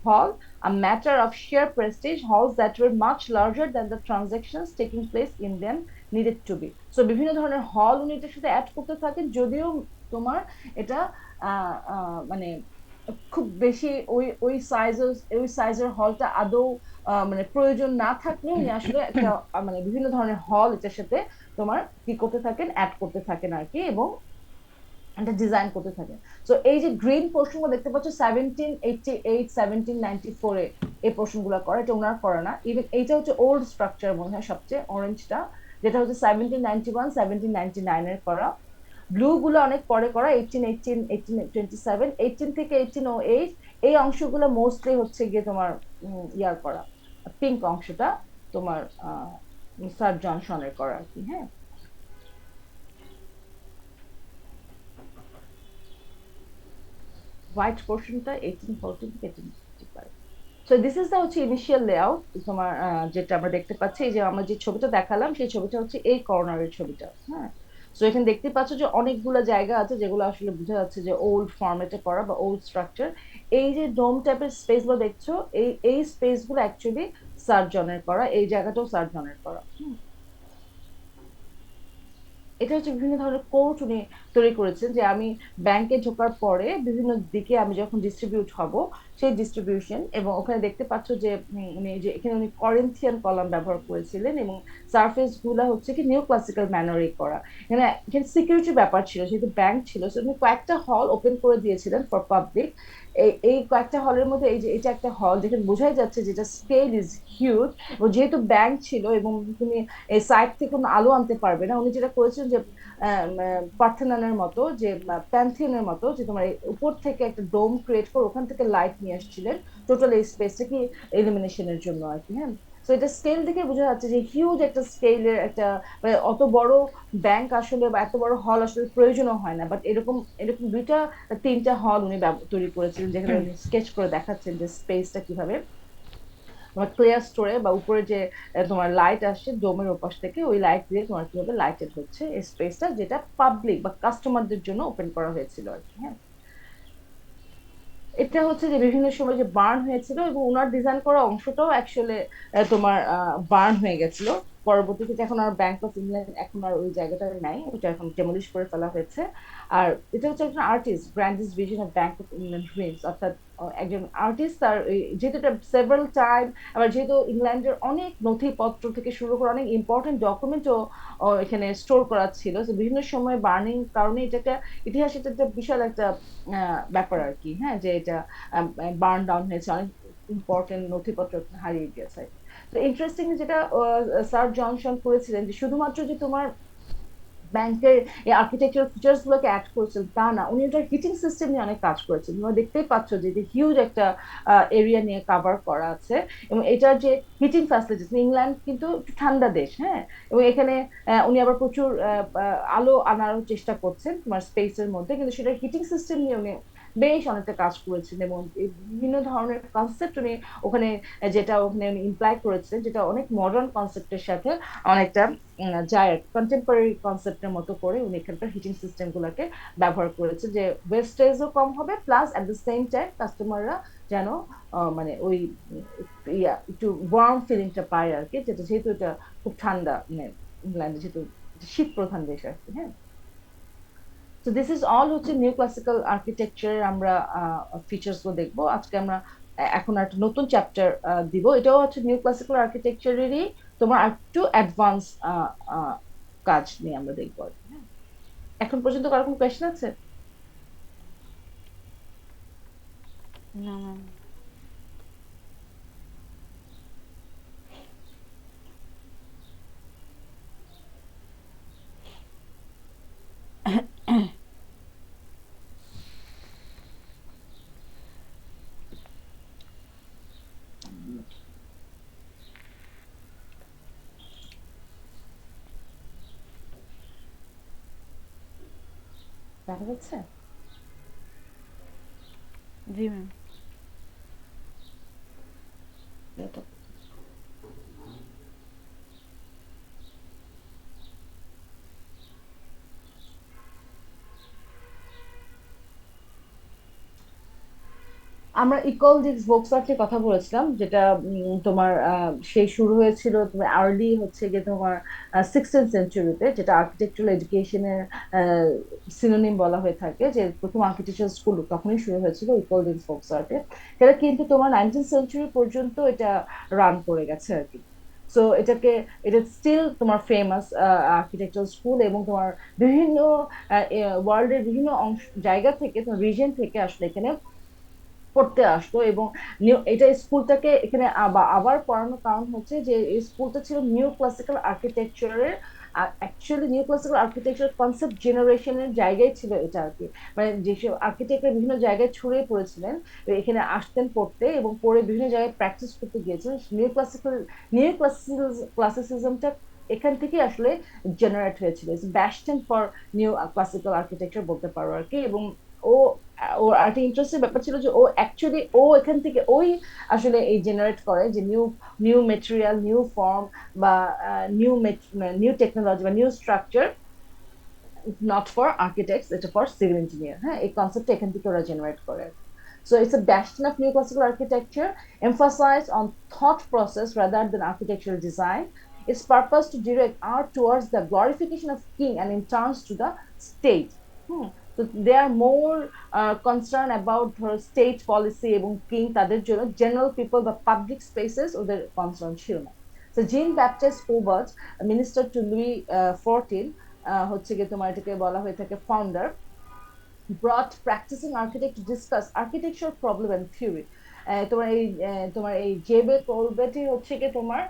hall a matter of sheer prestige, halls that were much larger than the transactions taking place in them needed to be. So বিভিন্ন ধরনের হল উনি এটার সাথে অ্যাড করতে থাকেন, যদিও তোমার এটা মানে খুব বেশি ওই সাইজের হলটা আদৌ মানে প্রয়োজন না থাকলেও উনি আসলে একটা মানে বিভিন্ন ধরনের হল এটার সাথে তোমার কি করতে থাকেন, অ্যাড করতে থাকেন আর কি, এবং এটা ডিজাইন করতে থাকেন। তো এই যে গ্রিন পোর্শনগুলো দেখতে পাচ্ছ 1788 1794-এ এই পোর্শনগুলো করা, এটা ওনার করা না। ইভেন এইটা হচ্ছে ওল্ড স্ট্রাকচার মনে হয় সবচেয়ে, অরেঞ্জটা, যেটা হচ্ছে 1791 1799-এর করা। ব্লু গুলো অনেক পরে করা, 1818 1827 18 থেকে 1808। এই অংশগুলো মোস্টলি হচ্ছে গিয়ে তোমার ইয়ার করা, পিঙ্ক অংশটা তোমার স্যার জনসনের করা আর কি। হ্যাঁ, হোয়াইট পোর্শনটা 1814 থেকে 1855। সো দিস ইজ দা হচ্ছে ইনিশিয়াল লেআউট তোমার, যেটা আমরা দেখতে পাচ্ছি, এই যে আমরা যে ছবিটা দেখালাম সেই ছবিটা হচ্ছে এই কর্নারের ছবিটা। হ্যাঁ, তো এখানে দেখতে পাচ্ছ যে অনেকগুলো জায়গা আছে যেগুলো আসলে বোঝা যাচ্ছে যে ওল্ড ফরম্যাটে করা বা ওল্ড স্ট্রাকচার। এই যে ডোম টাইপের স্পেস গুলো দেখছো, এই স্পেস গুলো অ্যাকচুয়ালি সার্জনের করা, এই জায়গাটাও সার্জনের করা। এটা হচ্ছে বিভিন্ন ধরনের কোর্ট উনি তৈরি করেছেন, যে আমি ব্যাংকে ঢোকার পরে বিভিন্ন দিকে আমি যখন ডিস্ট্রিবিউট হব সেই ডিস্ট্রিবিউশন, এবং ওখানে দেখতে পাচ্ছ যে উনি যে এখানে উনি করিন্থিয়ান কলাম ব্যবহার করেছিলেন, এবং সারফেস গুলা হচ্ছে কি নিউ ক্লাসিক্যাল ম্যানারে করা। এখানে এখানে সিকিউরিটি ব্যাপার ছিল, যেহেতু ব্যাংক ছিল, সো উনি কয়েকটা হল ওপেন করে দিয়েছিলেন ফর পাবলিক। এই কয়েকটা হলের মধ্যে এই যে এটা একটা হল, যেখানে বোঝাই যাচ্ছে যেটা স্কেল ইজ হিউজ, এবং যেহেতু ব্যাংক ছিল এবং তুমি এই সাইড থেকে কোনো আলো আনতে পারবে না, উনি যেটা করেছেন যে পার্থেননের মতো, যে প্যান্থিয়নের মতো, যে তোমার এই উপর থেকে একটা ডোম ক্রিয়েট করে ওখান থেকে লাইট নিয়ে আসছিলেন টোটাল এই স্পেসটাকে ইলুমিনেশনের জন্য আর কি। হ্যাঁ, তো এটা স্কেল দেখে বোঝা যাচ্ছে যে হিউজ একটা স্কেলের একটা, মানে অত বড় ব্যাংক আসলে বা এত বড় হল আসলে প্রয়োজনও হয় না, বাট এরকম এরকম দুইটা তিনটা হল উনি তৈরি করেছিলেন, যেখানে উনি স্কেচ করে দেখাচ্ছেন যে স্পেসটা কিভাবে তোমার ক্লিয়ার স্টোরে বা উপরে যে তোমার লাইট আসছে ডোমের ওপাশ থেকে, ওই লাইট দিয়ে তোমার কিভাবে লাইটেড হচ্ছে এই স্পেসটা, যেটা পাবলিক বা কাস্টমারদের জন্য ওপেন করা হয়েছিল আর কি। হ্যাঁ, এটা হচ্ছে যে বিভিন্ন সময় যে বার্ন হয়েছিল, এবং ওনার ডিজাইন করা অংশটাও অ্যাকচুয়ালি তোমার বার্ন হয়ে গেছিল পরবর্তীতে। এখন আর ব্যাংক অফ ইংল্যান্ড এখন আর ওই জায়গাটা নাই, ওটা এখন ডেমলিশ করে ফেলা হয়েছে। আর এটা হচ্ছে একজন artist, grandis vision of bank of England ruins, অর্থাৎ একজন আর্টিস্ট তার যেহেতু এটা সেভারাল টাইম, আবার যেহেতু ইংল্যান্ডের অনেক নথিপত্র থেকে শুরু করে অনেক ইম্পর্টেন্ট ডকুমেন্টও এখানে স্টোর করা ছিল, তো বিভিন্ন সময় বার্নিং কারণে এটা একটা ইতিহাস, এটা একটা বিশাল একটা ব্যাপার আর কি। হ্যাঁ, যে এটা বার্ন ডাউন হয়েছে, অনেক ইম্পর্টেন্ট নথিপত্র হারিয়ে গেছে। তো ইন্টারেস্টিং যেটা স্যার জনসন করেছিলেন, যে শুধুমাত্র যে তোমার ব্যাংকের এই আর্কিটেকচার ফিচার্স গুলোকে অ্যাড করেছেন তা না, উনি এটার হিটিং সিস্টেম নিয়ে অনেক কাজ করেছেন। তোমরা দেখতেই পাচ্ছ যে হিউজ একটা এরিয়া নিয়ে কাভার করা আছে, এবং এটার যে হিটিং ফ্যাসিলিটিস, ইংল্যান্ড কিন্তু একটু ঠান্ডা দেশ। হ্যাঁ, এবং এখানে উনি আবার প্রচুর আলো আনার চেষ্টা করছেন তোমার স্পেসের মধ্যে, কিন্তু সেটা হিটিং সিস্টেম নিয়ে উনি বেশ অনেকটা কাজ করেছেন, এবং বিভিন্ন ধরনের কনসেপ্ট উনি ওখানে যেটা ওখানে উনি ইমপ্লাই করেছেন, যেটা অনেক মডার্ন কনসেপ্টের সাথে অনেকটা যায়, কন্টেম্পোরারি কনসেপ্টের মতো করে উনি এখানকার হিটিং সিস্টেম গুলোকে ব্যবহার করেছে, যে ওয়েস্টেজও কম হবে, plus at the same time কাস্টমাররা যেন মানে ওই একটু ওয়ার্ম ফিলিংটা পায় আর কি, যেটা যেহেতু এটা খুব ঠান্ডা, মানে ইংল্যান্ডে যেহেতু শীত প্রধান দেশ আর কি। হ্যাঁ, তো দিস ইজ অল হচ্ছে নিউ ক্লাসিক্যাল আর্কিটেকচারের আমরা ফিচার্স গুলো দেখবো আজকে আমরা। এখন একটা নতুন চ্যাপ্টার দিব, এটাও হচ্ছে নিউ ক্লাসিক্যাল আর্কিটেকচারেরই তোমার একটু অ্যাডভান্স কাজ নিয়ে আমরা দেখবো আর কি। হ্যাঁ? এখন পর্যন্ত কারো কোনো কোয়েশ্চেন আছে? না ম্যাম। দেখা যাচ্ছে? জি ম্যাম। এটা আমরা ইকোলজিক্স ভোক্সওয়ার্থের কথা বলেছিলাম, যেটা তোমার সেই শুরু হয়েছিল তোমার আর্লি হচ্ছে গিয়ে তোমার 16th সেঞ্চুরিতে, যেটা আর্কিটেকচারাল এডুকেশনের সিনোনিম বলা হয়ে থাকে, যে প্রথম আর্কিটেকচার স্কুল তখনই শুরু হয়েছিল ইকোলজিক্স ভোক্সওয়ার্থে। সেটা কিন্তু তোমার 19th সেঞ্চুরি পর্যন্ত এটা রান করে গেছে আর কি। সো এটা স্টিল তোমার ফেমাস আর্কিটেকচারাল স্কুল, এবং তোমার বিভিন্ন ওয়ার্ল্ডের বিভিন্ন অংশ জায়গা থেকে, তোমার রিজন থেকে আসলে এখানে পড়তে আসতো। এবং এটা স্কুলটাকে এখানে আবার পড়ানোর কারণ হচ্ছে যে এই স্কুলটা ছিল নিউ ক্লাসিক্যাল আর্কিটেকচারের, actually new classical architecture concept জেনারেশনের জায়গায় ছিল এটা আর কি। মানে যেসব আর্কিটেক্টরা বিভিন্ন জায়গায় ছড়িয়ে পড়েছিলেন, এখানে আসতেন পড়তে, এবং পড়ে বিভিন্ন জায়গায় প্র্যাকটিস করতে গিয়েছিলেন। নিউ ক্লাসিসিজমটা এখান থেকে আসলে জেনারেট হয়েছিল, ব্যাস্টন ফর নিউ ক্লাসিক্যাল আর্কিটেকচার বলতে পারো আর কি। এবং ও ওর একটা ইন্টারেস্টের ব্যাপার ছিল যে ও এখান থেকে ওই আসলে এই জেনারেট করে যে new new material, new form, বা নিউ নিউ টেকনোলজি বা new structure, not for architects, এটা ফর সিভিল ইঞ্জিনিয়ার। হ্যাঁ, এই কনসেপ্টটা এখান থেকে ওরা জেনারেট করে। So it's a bastion of neoclassical architecture, emphasized on thought process rather than architectural design. Its purpose to direct art towards the glorification of king and in turns to the state. So they are more concerned about ধরো state policy এবং king, তাদের জন্য general people বা public spaces ওদের concern ছিল না। So Jean Baptiste Aubert, minister to Louis XIV, হচ্ছে গিয়ে তোমার এটাকে বলা হয়ে থাকে founder, brought practicing architect to discuss architecture problem and theory. তোমার এই জেবে কোলবেটি হচ্ছে কি তোমার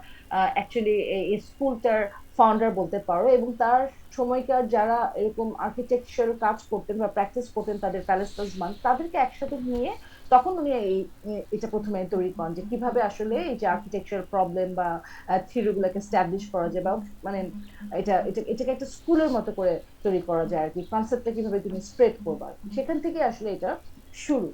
অ্যাকচুয়ালি এই স্কুলটার ফাউন্ডার বলতে পারো, এবং তার সময়কার যারা এরকম আর্কিটেকচার কাজ করতেন বা প্র্যাকটিস করতেন, তাদের প্যালেস্টাসমান তাদেরকে একসাথে নিয়ে তখন উনি এটা প্রথমে তৈরি করেন, যে কিভাবে আসলে এই যে আর্কিটেকচার প্রবলেম বা থিওরিগুলোকে স্ট্যাবলিশ করা যায়, বা মানে এটাকে একটা স্কুলের মতো করে তৈরি করা যায় আর কি। কনসেপ্টটা কিভাবে তুমি স্প্রেড করবা, সেখান থেকে আসলে এটা শুরু।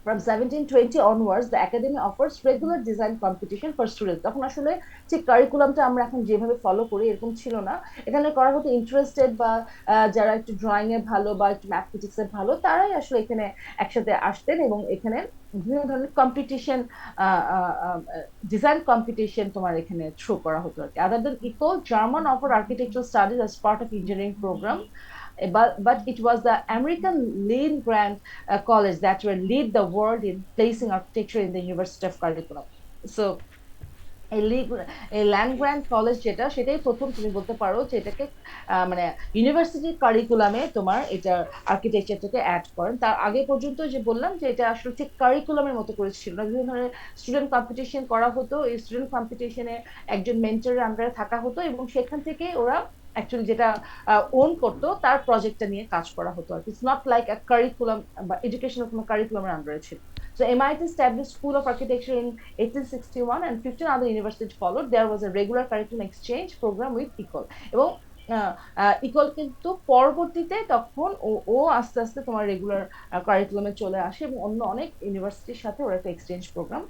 From 1720 onwards, the academy offers regular design competition for students. তখন আসলে যে কারিকুলামটা আমরা এখন যেভাবে ফলো করি এরকম ছিল না। এখানে করা হতো ইন্টারেস্টেড বা যারা একটু ড্রয়িং এ ভালো বা একটু ম্যাথমেটিক্স এ ভালো, তারাই আসলে এখানে একসাথে আসতেন, এবং এখানে বিভিন্ন ধরনের কম্পিটিশন, ডিজাইন কম্পিটিশন তোমার এখানে থ্রো করা হতো আর কি। Other than eco, German offer architectural studies as part of engineering programme, but it was the American Land Grant College that will lead the world in placing architecture in the University of curriculum. So এই ল্যান্ড গ্র্যান্ট কলেজ যেটা, সেটাই প্রথম তুমি বলতে পারো যে এটাকে মানে ইউনিভার্সিটি কারিকুলামে তোমার এটা আর্কিটেকচারটাকে অ্যাড করেন। তার আগে পর্যন্ত যে বললাম যে এটা আসলে ঠিক কারিকুলামের মতো করে ছিল না, বিভিন্ন ধরনের স্টুডেন্ট কম্পিটিশন করা হতো। এই স্টুডেন্ট কম্পিটিশনে একজন মেন্টরের আন্ডারে থাকা হতো, এবং সেখান থেকে ওরা অ্যাকচুয়ালি যেটা ওন করতো তার প্রজেক্টটা নিয়ে কাজ করা হতো আর it's not like a curriculum বা এডুকেশনাল কোনো কারিকুলামের আন্ডারে ছিল। So MIT established School of Architecture in 1861 and 15 other universities followed. There was a regular curriculum exchange program with ECOL. এবং ইকল কিন্তু পরবর্তীতে তখন ও আস্তে আস্তে তোমার রেগুলার কারিকুলামে চলে আসে, এবং অন্য অনেক ইউনিভার্সিটির সাথে ওরা একটা এক্সচেঞ্জ প্রোগ্রাম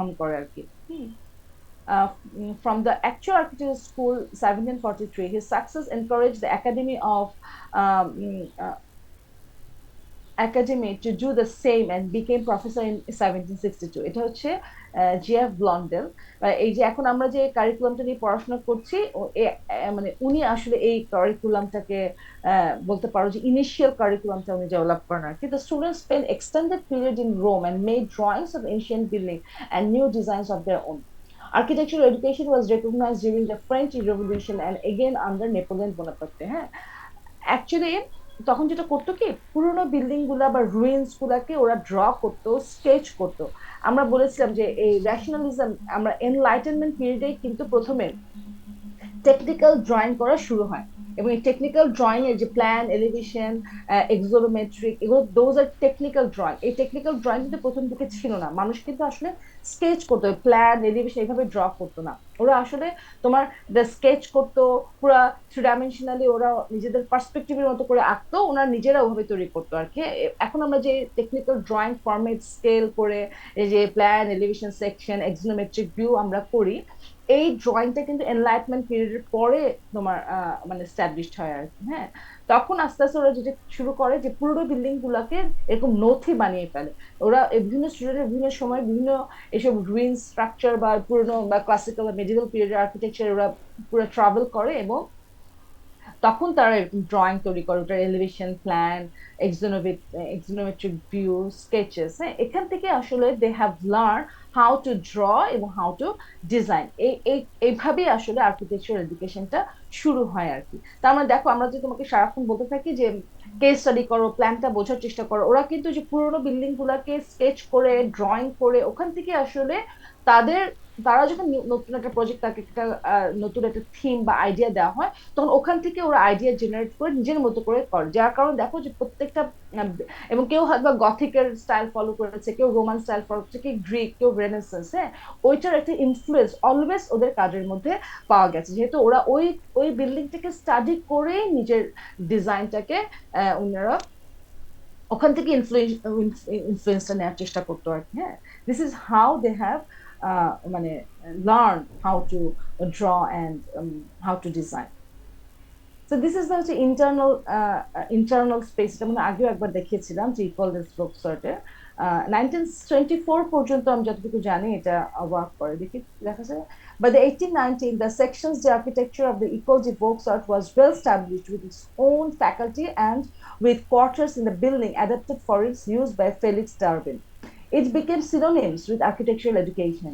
অন করে আর কি। From the actual architecture school 1743, his success encouraged the um, uh, academy to do the same and became professor in 1762. এটা হচ্ছে জিএফ ব্লন্ডেল। এই যে এখন আমরা যে কারিকুলামটা নিয়ে পড়াশোনা করছি, মানে উনি আসলে এই কারিকুলামটাকে বলতে পারো যে ইনিশিয়াল কারিকুলামটা উনি ডেভেলপ করেন আর কি। The students spent extended period in Rome and made drawings of ancient building and new designs of their own. Architectural education was recognized during the French Revolution and again under Napoleon Bonaparte। হ্যাঁ, অ্যাকচুয়ালি তখন যেটা করতো কি, পুরোনো বিল্ডিং গুলা বা রুইন্স গুলাকে ওরা ড্র করতো, স্কেচ করতো। আমরা বলেছিলাম যে এই ন্যাশনালিজম, আমরা এনলাইটেনমেন্ট পিরিয়ডে কিন্তু প্রথমে টেকনিক্যাল ড্রয়িং করা শুরু হয়, এবং এই টেকনিক্যাল ড্রয়িং এর যে প্ল্যান, এলিভেশন, এক্সোনোমেট্রিক, এগুলো দোজ আর টেকনিক্যাল ড্রয়িং। এই টেকনিক্যাল ড্রয়িং কিন্তু প্রথম দিকে ছিল না, মানুষ কিন্তু আসলে স্কেচ করতো, প্ল্যান এলিভেশন এইভাবে ড্র করতো না। ওরা আসলে তোমার স্কেচ করতো পুরা থ্রি ডাইমেনশনালি, ওরা নিজেদের পার্সপেক্টিভের মতো করে আঁকতো, ওনারা নিজেরা ওভাবে তৈরি করতো আর কি। এখন আমরা যে টেকনিক্যাল ড্রয়িং ফরম্যাট স্কেল করে এই যে প্ল্যান এলিভেশন সেকশন এক্সোনোমেট্রিক ভিউ আমরা করি, এই ড্রয়িংটা কিন্তু এনলাইটমেন্ট পিরিয়ডের পরে তোমার মানে স্ট্যাবলিশড হয় আর কি। হ্যাঁ, তখন আস্তে আস্তে ওরা যেটা শুরু করে যে পুরোনো বিল্ডিং গুলাকে এরকম নথি বানিয়ে ফেলে। ওরা বিভিন্ন স্টুডেন্টের বিভিন্ন সময় বিভিন্ন এসব রুইন স্ট্রাকচার বা পুরোনো বা ক্লাসিক্যাল বা মেডিভেল পিরিয়ডের আর্কিটেকচার ওরা পুরো ট্রাভেল করে, এবং তখন তারা এরকম ড্রয়িং তৈরি করে, ওটার elevation plan, axonometric view, sketches. হ্যাঁ, এখান থেকে আসলে they have learn how to draw এবং হাউ টু ডিজাইন। এইভাবেই আসলে আর্কিটেকচার এডুকেশনটা শুরু হয় আর কি। তার মানে দেখো, আমরা যে তোমাকে সারাক্ষণ বলতে থাকি যে কেস স্টাডি করো, প্ল্যানটা বোঝার চেষ্টা করো, ওরা কিন্তু যে পুরোনো বিল্ডিং গুলাকে স্কেচ করে ড্রয়িং করে ওখান থেকে আসলে তাদের, তারা যখন নতুন একটা প্রজেক্ট, তাকে একটা নতুন একটা থিম বা আইডিয়া দেওয়া হয়, তখন ওখান থেকে ওরা আইডিয়া জেনারেট করে নিজের মতো করে করে। যার কারণে দেখো যে প্রত্যেকটা আহ, এবং কেউ হয়তো গথিকের স্টাইল ফলো করেছে, কেউ রোমান স্টাইল ফলো করেছে, কেউ গ্রিক, কেউ রেনেসান্স। হ্যাঁ, ওইটার একটা ইনফ্লুয়েন্স অলওয়েজ ওদের কাজের মধ্যে পাওয়া গেছে, যেহেতু ওরা ওই ওই বিল্ডিংটাকে স্টাডি করেই নিজের ডিজাইনটাকে ওনারা ওখান থেকে ইনফ্লুয়েন্সটা নেওয়ার চেষ্টা করতো আর কি। হ্যাঁ, this is how they have মানে learn how to draw and how to design. So this is the হচ্ছে ইন্টারনাল স্পেস। এটা মানে আগেও একবার দেখিয়েছিলাম যে ইকুয়াল দিস গ্রুপ সর্টে 1924 পর্যন্ত আমি যতটুকু জানি এটা ওয়ার্ক করে। দেখি দেখা যায় by the 1819 the sections the architecture of the Ecole de Beaux-Arts was well established with its own faculty and with quarters in the building adapted for its use by Felix Darwin. It became synonymous with architectural education.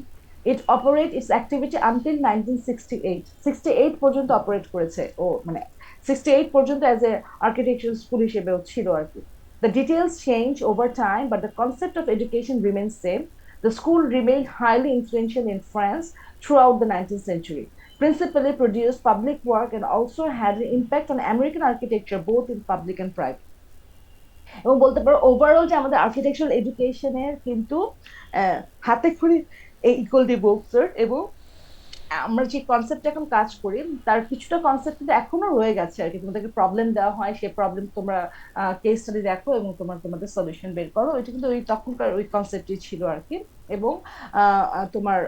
It operated its activity until 1968 68 পর্যন্ত অপারেট করেছে ও, মানে 68 পর্যন্ত অ্যাজ এ আর্কিটেকচারাল স্কুল হিসেবেও ছিল আর কি। The details change over time, but the concept of education remains same. The school remained highly influential in France throughout the 19th century, principally produced public work and also had an impact on American architecture both in public and private. এবং বলতে পারো ওভারঅল যে আমাদের আর্কিটেকচারাল এডুকেশনের কিন্তু হাতে খড়ি এই ইকুয়াল ডি বুকস। এবং আমরা যে কনসেপ্ট এখন কাজ করি তার কিছুটা কনসেপ্ট কিন্তু এখনো রয়ে গেছে আর কি। তোমাদেরকে প্রবলেম দেওয়া হয়, সেই প্রবলেম তোমরা কেস স্টাডি দেখো এবং তোমাদের সলিউশন বের করো, এটা কিন্তু ওই তখনকার ওই কনসেপ্টই ছিল আর কি। এবং তোমার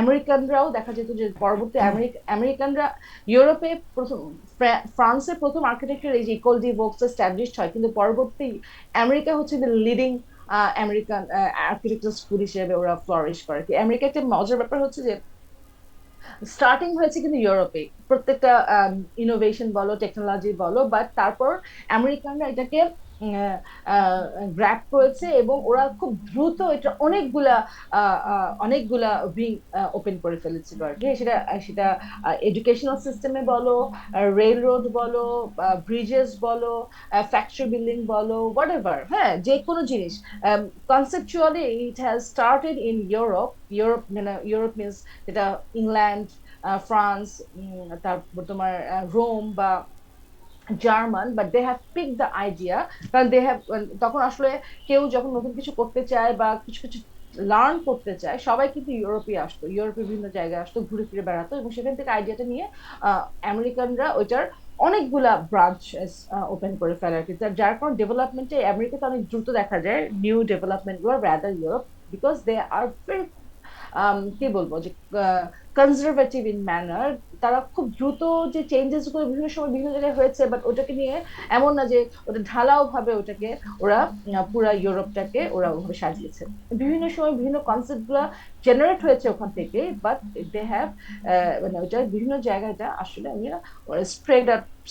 আমেরিকানরাও দেখা যেত যে পরবর্তী আমেরিকানরা ইউরোপে প্রথম, ফ্রান্সে প্রথম আর্কিটেকচার এই যে ইকোল ডি ভোক্স এস্টাবলিশড হয়, কিন্তু পরবর্তী আমেরিকা হচ্ছে লিডিং আমেরিকান আর্কিটেকচার স্কুল হিসেবে ওরা ফ্লোরিশ করে। কি আমেরিকা একটা মজার ব্যাপার হচ্ছে যে স্টার্টিং হয়েছে কিন্তু ইউরোপে, প্রত্যেকটা ইনোভেশন বলো, টেকনোলজি বলো, বাট তারপর আমেরিকানরা এটাকে গ্র্যাপ করেছে এবং ওরা খুব দ্রুত এটা অনেকগুলা উইং ওপেন করে ফেলেছিল আর কি। সেটা সেটা এডুকেশনাল সিস্টেমে বলো, রেল রোড বলো, ব্রিজেস বলো, ফ্যাক্টরি বিল্ডিং বলো, হোয়াট এভার। হ্যাঁ, যে কোনো জিনিস conceptually it has started in Europe. মানে ইউরোপ মিনস যেটা ইংল্যান্ড, ফ্রান্স, তারপর তোমার রোম বা German, but they have pick the idea. কারণ দে হ্যাভ, তখন আসলে কেউ যখন নতুন কিছু করতে চায় বা কিছু কিছু লার্ন করতে চায়, সবাই কিন্তু ইউরোপে আসতো, ইউরোপের বিভিন্ন জায়গায় আসতো, ঘুরে ফিরে বেড়াতো, এবং সেখান থেকে আইডিয়াটা নিয়ে আমেরিকানরা ওইটার অনেকগুলা ব্রাঞ্চ ওপেন করে ফেলে আর কি। যার কারণে ডেভেলপমেন্টে আমেরিকাতে অনেক দ্রুত দেখা যায় নিউ ডেভেলপমেন্ট গুলো rather Europe, because they are very কি বলবো যে কনজারভেটিভ ইন ম্যানার। তারা খুব দ্রুত যে চেঞ্জেস গুলো বিভিন্ন সময় বিভিন্ন জায়গায় হয়েছে, বাট ওটাকে নিয়ে এমন না যে ওটা ঢালাও ভাবে ওটাকে ওরা পুরা ইউরোপটাকে ওরা ওভাবে সাজিয়েছে। বিভিন্ন সময় বিভিন্ন কনসেপ্ট গুলা জেনারেট হয়েছে ওখান থেকে, বাট দে হ্যাভ মানে ওটা বিভিন্ন জায়গাটা আসলে আমি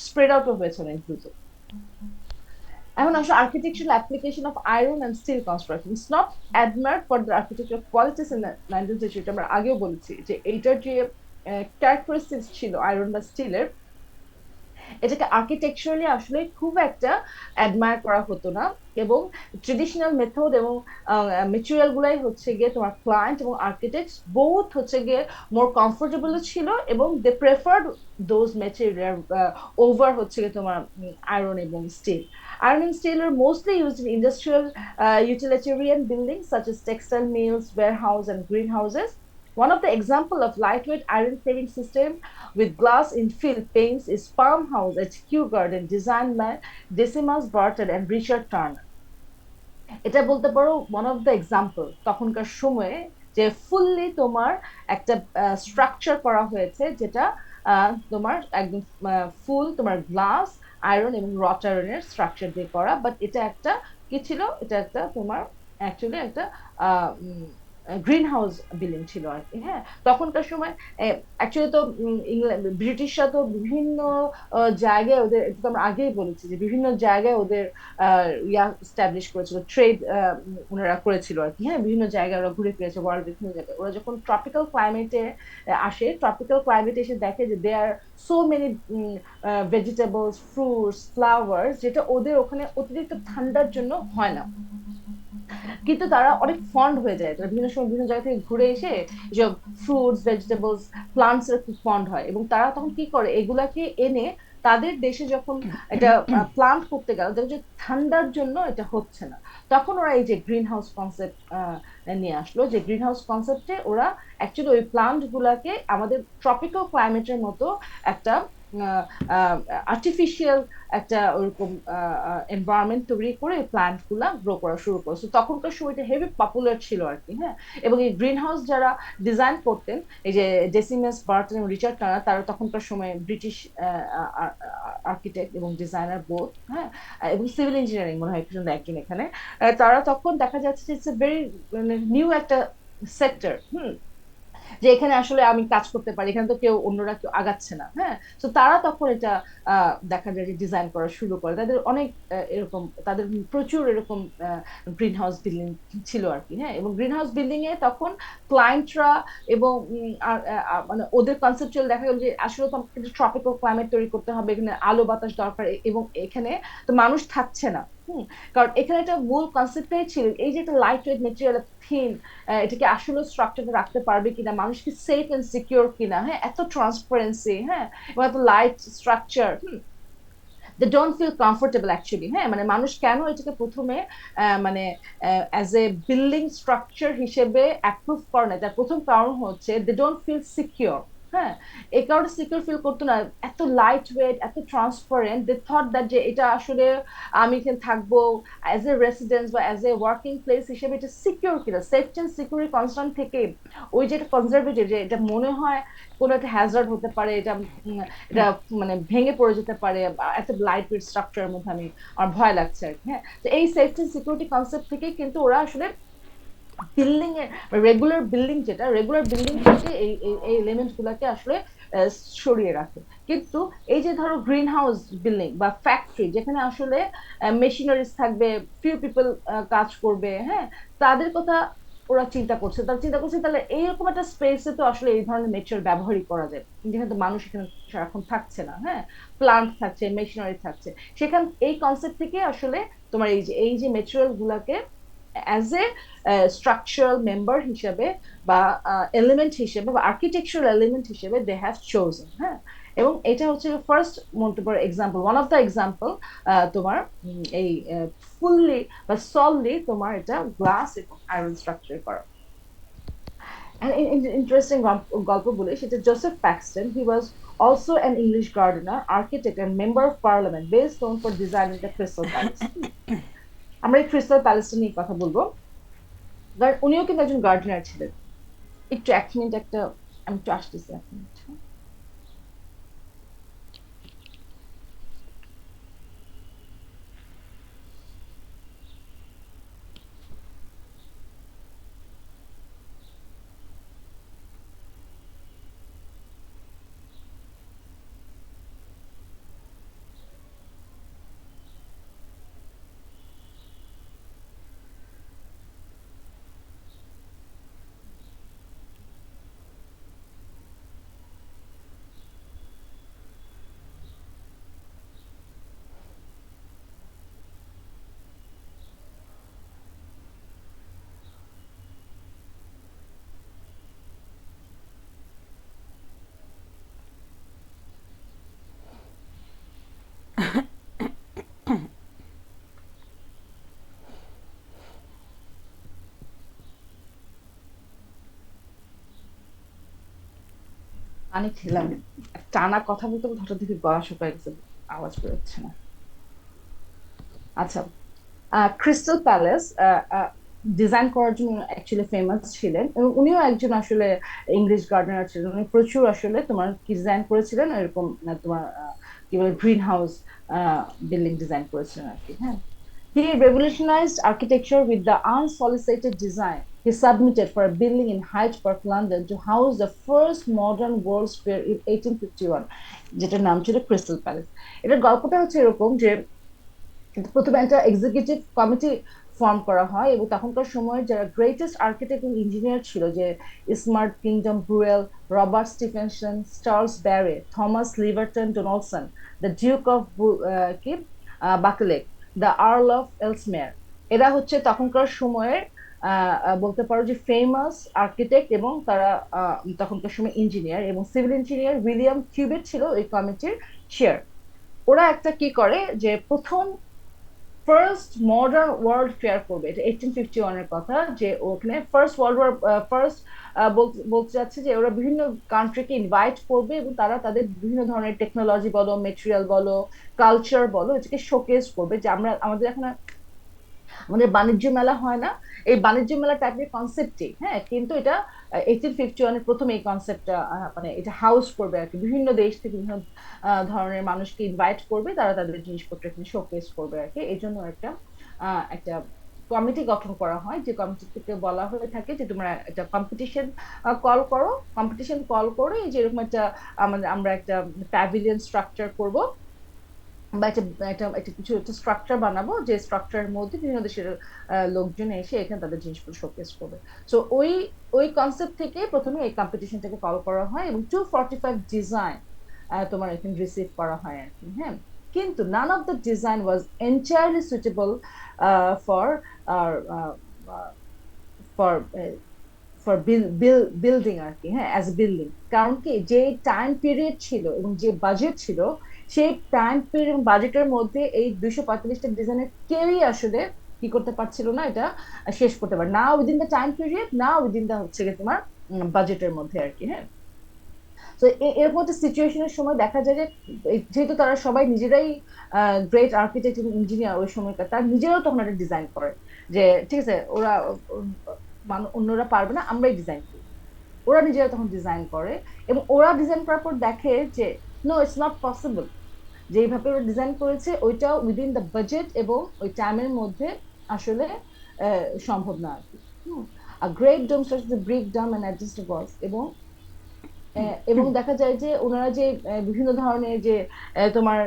স্প্রেড আউট হয়েছে অনেক দ্রুত। এখন আসলে architectural application of iron and steel construction is not admired for the architectural qualities in the 19th century। আমরা আগেও বলেছি যে এইটার যে ক্যারেক্টারিস্টিক্স ছিল আয়রন বা স্টিলের, এটাকে আর্কিটেকচারালি আসলে খুব একটা অ্যাডমায়ার করা হতো না। এবং ট্রেডিশনাল মেথড এবং মেটেরিয়াল গুলাই হচ্ছে গিয়ে তোমার ক্লায়েন্ট এবং আর্কিটেক্ট বোথ হচ্ছে গিয়ে মোর কমফোর্টেবল ছিল, এবং দে প্রেফার্ড দোজ মেটেরিয়াল ওভার হচ্ছে গিয়ে তোমার আয়রন এবং still. Iron and steel are mostly used in industrial utilitarian buildings such as textile mills, warehouse, and greenhouses. One of the example of lightweight iron framing system with glass infill panes is Palm House at Kew Garden, designed by Decimus Barton and Richard Turner. এটা বলতে পারো ওয়ান অফ দ্য এক্সাম্পল তখনকার সময়ে যে ফুললি তোমার একটা স্ট্রাকচার করা হয়েছে, যেটা তোমার একদম ফুল তোমার গ্লাস, আয়রন এবং রট আয়রনের স্ট্রাকচার দিয়ে করা। বাট এটা একটা কি ছিল, এটা একটা তোমার অ্যাকচুয়ালি একটা গ্রিন হাউস বিল্ডিং ছিল আর কি। হ্যাঁ, তখনকার সময় অ্যাকচুয়ালি তো ইংল্যান্ড ব্রিটিশরা তো বিভিন্ন জায়গায় ওদের, এটা তো আমরা আগেই বলেছি যে বিভিন্ন জায়গায় ওদের ইয়া স্টাবলিশ করেছিল, ট্রেড ওনারা করেছিল আর কি। হ্যাঁ, বিভিন্ন জায়গায় ওরা ঘুরে ফিরেছে ওয়ার্ল্ড, বিভিন্ন জায়গায়। ওরা যখন ট্রপিক্যাল ক্লাইমেটে আসে, ট্রপিক্যাল ক্লাইমেটে এসে দেখে যে they are so many vegetables, fruits, flowers, যেটা ওদের ওখানে অতিরিক্ত ঠান্ডার জন্য হয় না। কিন্তু তারা অনেক ফন্ড হয়ে যায়, তারা বিভিন্ন সময় বিভিন্ন জায়গা থেকে ঘুরে এসে এসব ফ্রুটস, ভেজিটেবলস, প্লান্টস এর খুব ফন্ড হয়, এবং তারা তখন কি করে এগুলাকে এনে তাদের দেশে যখন এটা প্লান্ট করতে গেল, দেখো যে ঠান্ডার জন্য এটা হচ্ছে না, তখন ওরা এই যে গ্রিন হাউস কনসেপ্ট নিয়ে আসলো। যে গ্রিন হাউস কনসেপ্টে ওরা অ্যাকচুয়ালি ওই প্লান্ট গুলাকে আমাদের ট্রপিক্যাল ক্লাইমেটের মতো একটা আর্টিফিশিয়াল একটা ওরকম এনভায়রনমেন্ট তৈরি করে প্লান্ট গুলা গ্রো করা শুরু করছে। তখনকার সময়টা হেভি পপুলার ছিল আর কি। হ্যাঁ, এবং এই গ্রিন হাউস যারা ডিজাইন করতেন, এই যে ডেসিমাস বার্টন এবং রিচার্ড টানার, তারা তখনকার সময় ব্রিটিশ আর্কিটেক্ট এবং ডিজাইনার বোথ। হ্যাঁ, এবং সিভিল ইঞ্জিনিয়ারিং মনে হয় একজন একজন এখানে। তারা তখন দেখা যাচ্ছে যে ইটস এ ভেরি নিউ একটা সেক্টর। যে এখানে আসলে আমি কাজ করতে পারি, এখানে তো কেউ অন্যরা কেউ আগাচ্ছে না। হ্যাঁ, তো তারা তখন এটা দেখা যায় যে ডিজাইন করা শুরু করে। তাদের অনেক এরকম, তাদের প্রচুর এরকম গ্রিন হাউস বিল্ডিং ছিল আর কি। হ্যাঁ, এবং গ্রিন হাউস বিল্ডিং এ তখন ক্লায়েন্টরা এবং মানে ওদের কনসেপচুয়াল দেখা গেল যে আসলে তো আমাকে ট্রপিক্যাল ক্লাইমেট তৈরি করতে হবে, এখানে আলো বাতাস দরকার, এবং এখানে তো মানুষ থাকছে না। কারণ এখানে একটা মূল কনসেপ্টটাই ছিল এই যে একটা লাইট ওয়েট মেটেরিয়াল, থিন, এটাকে আসলে স্ট্রাকচারটা রাখতে পারবে কিনা, মানুষ কি সেফ এন্ড সিকিউর কিনা। হ্যাঁ, এত ট্রান্সপারেন্সি, হ্যাঁ, এবং এত light structure, they don't feel comfortable actually. হ্যাঁ, মানে মানুষ কেন এটাকে প্রথমে মানে অ্যাজ এ বিল্ডিং স্ট্রাকচার হিসেবে অ্যাপ্রুভ করে না, তার প্রথম কারণ হচ্ছে দে ডোন্ট ফিল সিকিউর। হ্যাঁ, এই কারণে সিকিউর ফিল করতো না, এত লাইট ওয়েট, এত ট্রান্সপারেন্ট, দে থট দ্যাট যে এটা আসলে আমি এখানে থাকবো অ্যাজ এ রেসিডেন্স বা অ্যাজ এ ওয়ার্কিং প্লেস হিসেবে এটা সিকিউর কিনা, সেফটি এন্ড সিকিউরিটি কনসার্ন থেকে ওই যে কনজারভেটিভ, যে এটা মনে হয় কোনো একটা হ্যাজার্ড হতে পারে, এটা এটা মানে ভেঙে পড়ে যেতে পারে, এত লাইট ওয়েট স্ট্রাকচারের মধ্যে আমি, আমার ভয় লাগছে আর কি। হ্যাঁ, তো এই সেফটি সিকিউরিটি কনসেপ্ট থেকে কিন্তু ওরা আসলে বিল্ডিং এর, রেগুলার বিল্ডিং, যেটা রেগুলার বিল্ডিং থেকে এই এই এলিমেন্টস গুলাকে আসলে সরিয়ে রাখে। কিন্তু এই যে ধরো গ্রিন হাউস বিল্ডিং বা ফ্যাক্টরি, যেখানে আসলে মেশিনারিজ থাকবে, ফিউ পিপল কাজ করবে, হ্যাঁ, তাদের কথা ওরা চিন্তা করছে। তারা চিন্তা করছে তাহলে এইরকম একটা স্পেসে তো আসলে এই ধরনের মেটেরিয়াল ব্যবহারই করা যায়, যেখানে তো মানুষ এখানে সারাক্ষণ থাকছে না। হ্যাঁ, প্লান্ট থাকছে, মেশিনারি থাকছে, সেখান এই কনসেপ্ট থেকে আসলে তোমার এই যে মেটেরিয়াল গুলাকে অ্যাজ এ স্ট্রাকচারাল মেম্বার হিসেবে বা এলিমেন্ট হিসেবে বা আর্কিটেকচারাল এলিমেন্ট হিসেবে দে হ্যাভ চোজেন। হ্যাঁ, এবং এটা হচ্ছে ফার্স্ট মন্তব্য example, one of the example তোমার এই ফুললি বা সললি তোমার এটা গ্লাস এবং আয়রন স্ট্রাকচার করা। ইন্টারেস্টিং গল্প বলে সেটা, Joseph Paxton, he was also an English gardener, architect and member of parliament, best known for designing the Crystal Palace. আমরা এই ক্রিস্টাল প্যালেসটা নিয়ে কথা বলবো, কারণ উনিও কিন্তু একজন গার্ডেনার ছিলেন। একটু এক মিনিট, একটা আমি একটু আসতেছি, এক মিনিট। পানি খেলাম, টানা কথা বলতে বলতে হঠাৎ দেখি গলা শুকায় গেছে, আওয়াজ বেরোচ্ছে না। আচ্ছা, ক্রিস্টাল প্যালেস ডিজাইন করার জন্য অ্যাকচুয়ালি ফেমাস ছিলেন, এবং উনিও একজন আসলে ইংলিশ গার্ডেনার ছিলেন। উনি প্রচুর আসলে তোমার কি ডিজাইন করেছিলেন এরকম তোমার কি বলে গ্রিন হাউস বিল্ডিং ডিজাইন করেছিলেন আর কি। হ্যাঁ, he revolutionized architecture with the unsolicited design he submitted for a building in Hyde Park, London, to house the first modern World's Fair in 1851, যেটার নাম ছিল ক্রিস্টাল প্যালেস। এটার গল্পটা হচ্ছে এরকম যে প্রথমে একটা এক্সিকিউটিভ কমিটি ফর্ম করা হয়, এবং তখনকার সময় যারা গ্রেটেস্ট আর্কিটেক্ট এবং ইঞ্জিনিয়ার ছিল, যে Isambard Kingdom Brunel, Robert Stephenson, Charles Barry, Thomas Leverton Donaldson, the Duke of কি Buccleuch, the Earl of Ellesmere, এরা হচ্ছে তখনকার সময়ের বলতে পারো যে ফেমাস আর্কিটেক্ট, এবং তারা তখনকার সময় ইঞ্জিনিয়ার এবং সিভিল ইঞ্জিনিয়ার। উইলিয়াম কিউবেট ছিল এই কমিটির চেয়ার। ওরা একটা কি করে যে প্রথম ফার্স্ট মডার্ন ওয়ার্ল্ড ফেয়ার করবে, এটা 1851-এর কথা, যে ওখানে ফার্স্ট ওয়ার্ল্ড ওয়ার ফার্স্ট বলতে চাচ্ছে যে ওরা বিভিন্ন কান্ট্রিকে ইনভাইট করবে, এবং তারা তাদের বিভিন্ন ধরনের টেকনোলজি বলো, মেটেরিয়াল বলো, কালচার বলো, এটাকে শোকেস করবে। যে আমরা আমাদের এখন আমাদের বাণিজ্য মেলা হয় না, এই বাণিজ্য মেলা টাইপের কনসেপ্টই, হ্যাঁ, কিন্তু এটা 1851-এর প্রথম এই কনসেপ্টটা মানে এটা হাউস করবে আর কি। বিভিন্ন দেশ থেকে বিভিন্ন ধরনের মানুষকে ইনভাইট করবে, তারা তাদের জিনিসপত্র এখানে শোকেস করবে আর কি। এই জন্য একটা কমিটি গঠন করা হয়, যে কমিটি থেকে বলা হয়ে থাকে যে তোমরা একটা কম্পিটিশন কল করো, কম্পিটিশন কল করে যেরকম একটা আমরা একটা প্যাভিলিয়ন স্ট্রাকচার করব, বা একটা একটা একটা কিছু একটা স্ট্রাকচার বানাবো, যে স্ট্রাকচারের মধ্যে বিভিন্ন দেশের লোকজন এসে এখানে তাদের জিনিসগুলো শোকেস করবে। সো ওই কনসেপ্ট থেকে প্রথমে এই কম্পিটিশনটাকে কল করা হয়, এবং 245 ডিজাইন তোমার এখানে রিসিভ করা হয় আর কি। হ্যাঁ, কিন্তু none of the design was entirely suitable for for for building আর কি। হ্যাঁ, অ্যাজ বিল্ডিং, কারণ কি যে টাইম পিরিয়ড ছিল এবং যে বাজেট ছিল, সেই টাইম পিরিয়ড এবং বাজেটের মধ্যে এই 245টা ডিজাইনের কেউই আসলে কি করতে পারছিল না, এটা শেষ করতে পারে না উইদিন দ্য টাইম পিরিয়ড, না উইদিন দ্য হচ্ছে গিয়ে তোমার বাজেটের মধ্যে আর কি। হ্যাঁ, তো এরকম একটা সিচুয়েশনের সময় দেখা যায় যে যেহেতু তারা সবাই নিজেরাই গ্রেট আর্কিটেক্ট এবং ইঞ্জিনিয়ার ওই সময়কার, তারা নিজেরাও তখন একটা ডিজাইন করে যে ঠিক আছে ওরা অন্যরা পারবে না, আমরাই ডিজাইন করি। ওরা নিজেরা তখন ডিজাইন করে, এবং ওরা ডিজাইন করার পর দেখে যে নো, ইটস নট পসিবল, যে এইভাবে ওরা ডিজাইন করেছে ওইটা উইদিন দ্য বাজেট এবং ওই টাইমের মধ্যে আসলে সম্ভব না আর কি। A great dome such as the brick dome and adjusted walls, এবং দেখা যায় যে ওনারা যে বিভিন্ন ধরনের যে তোমার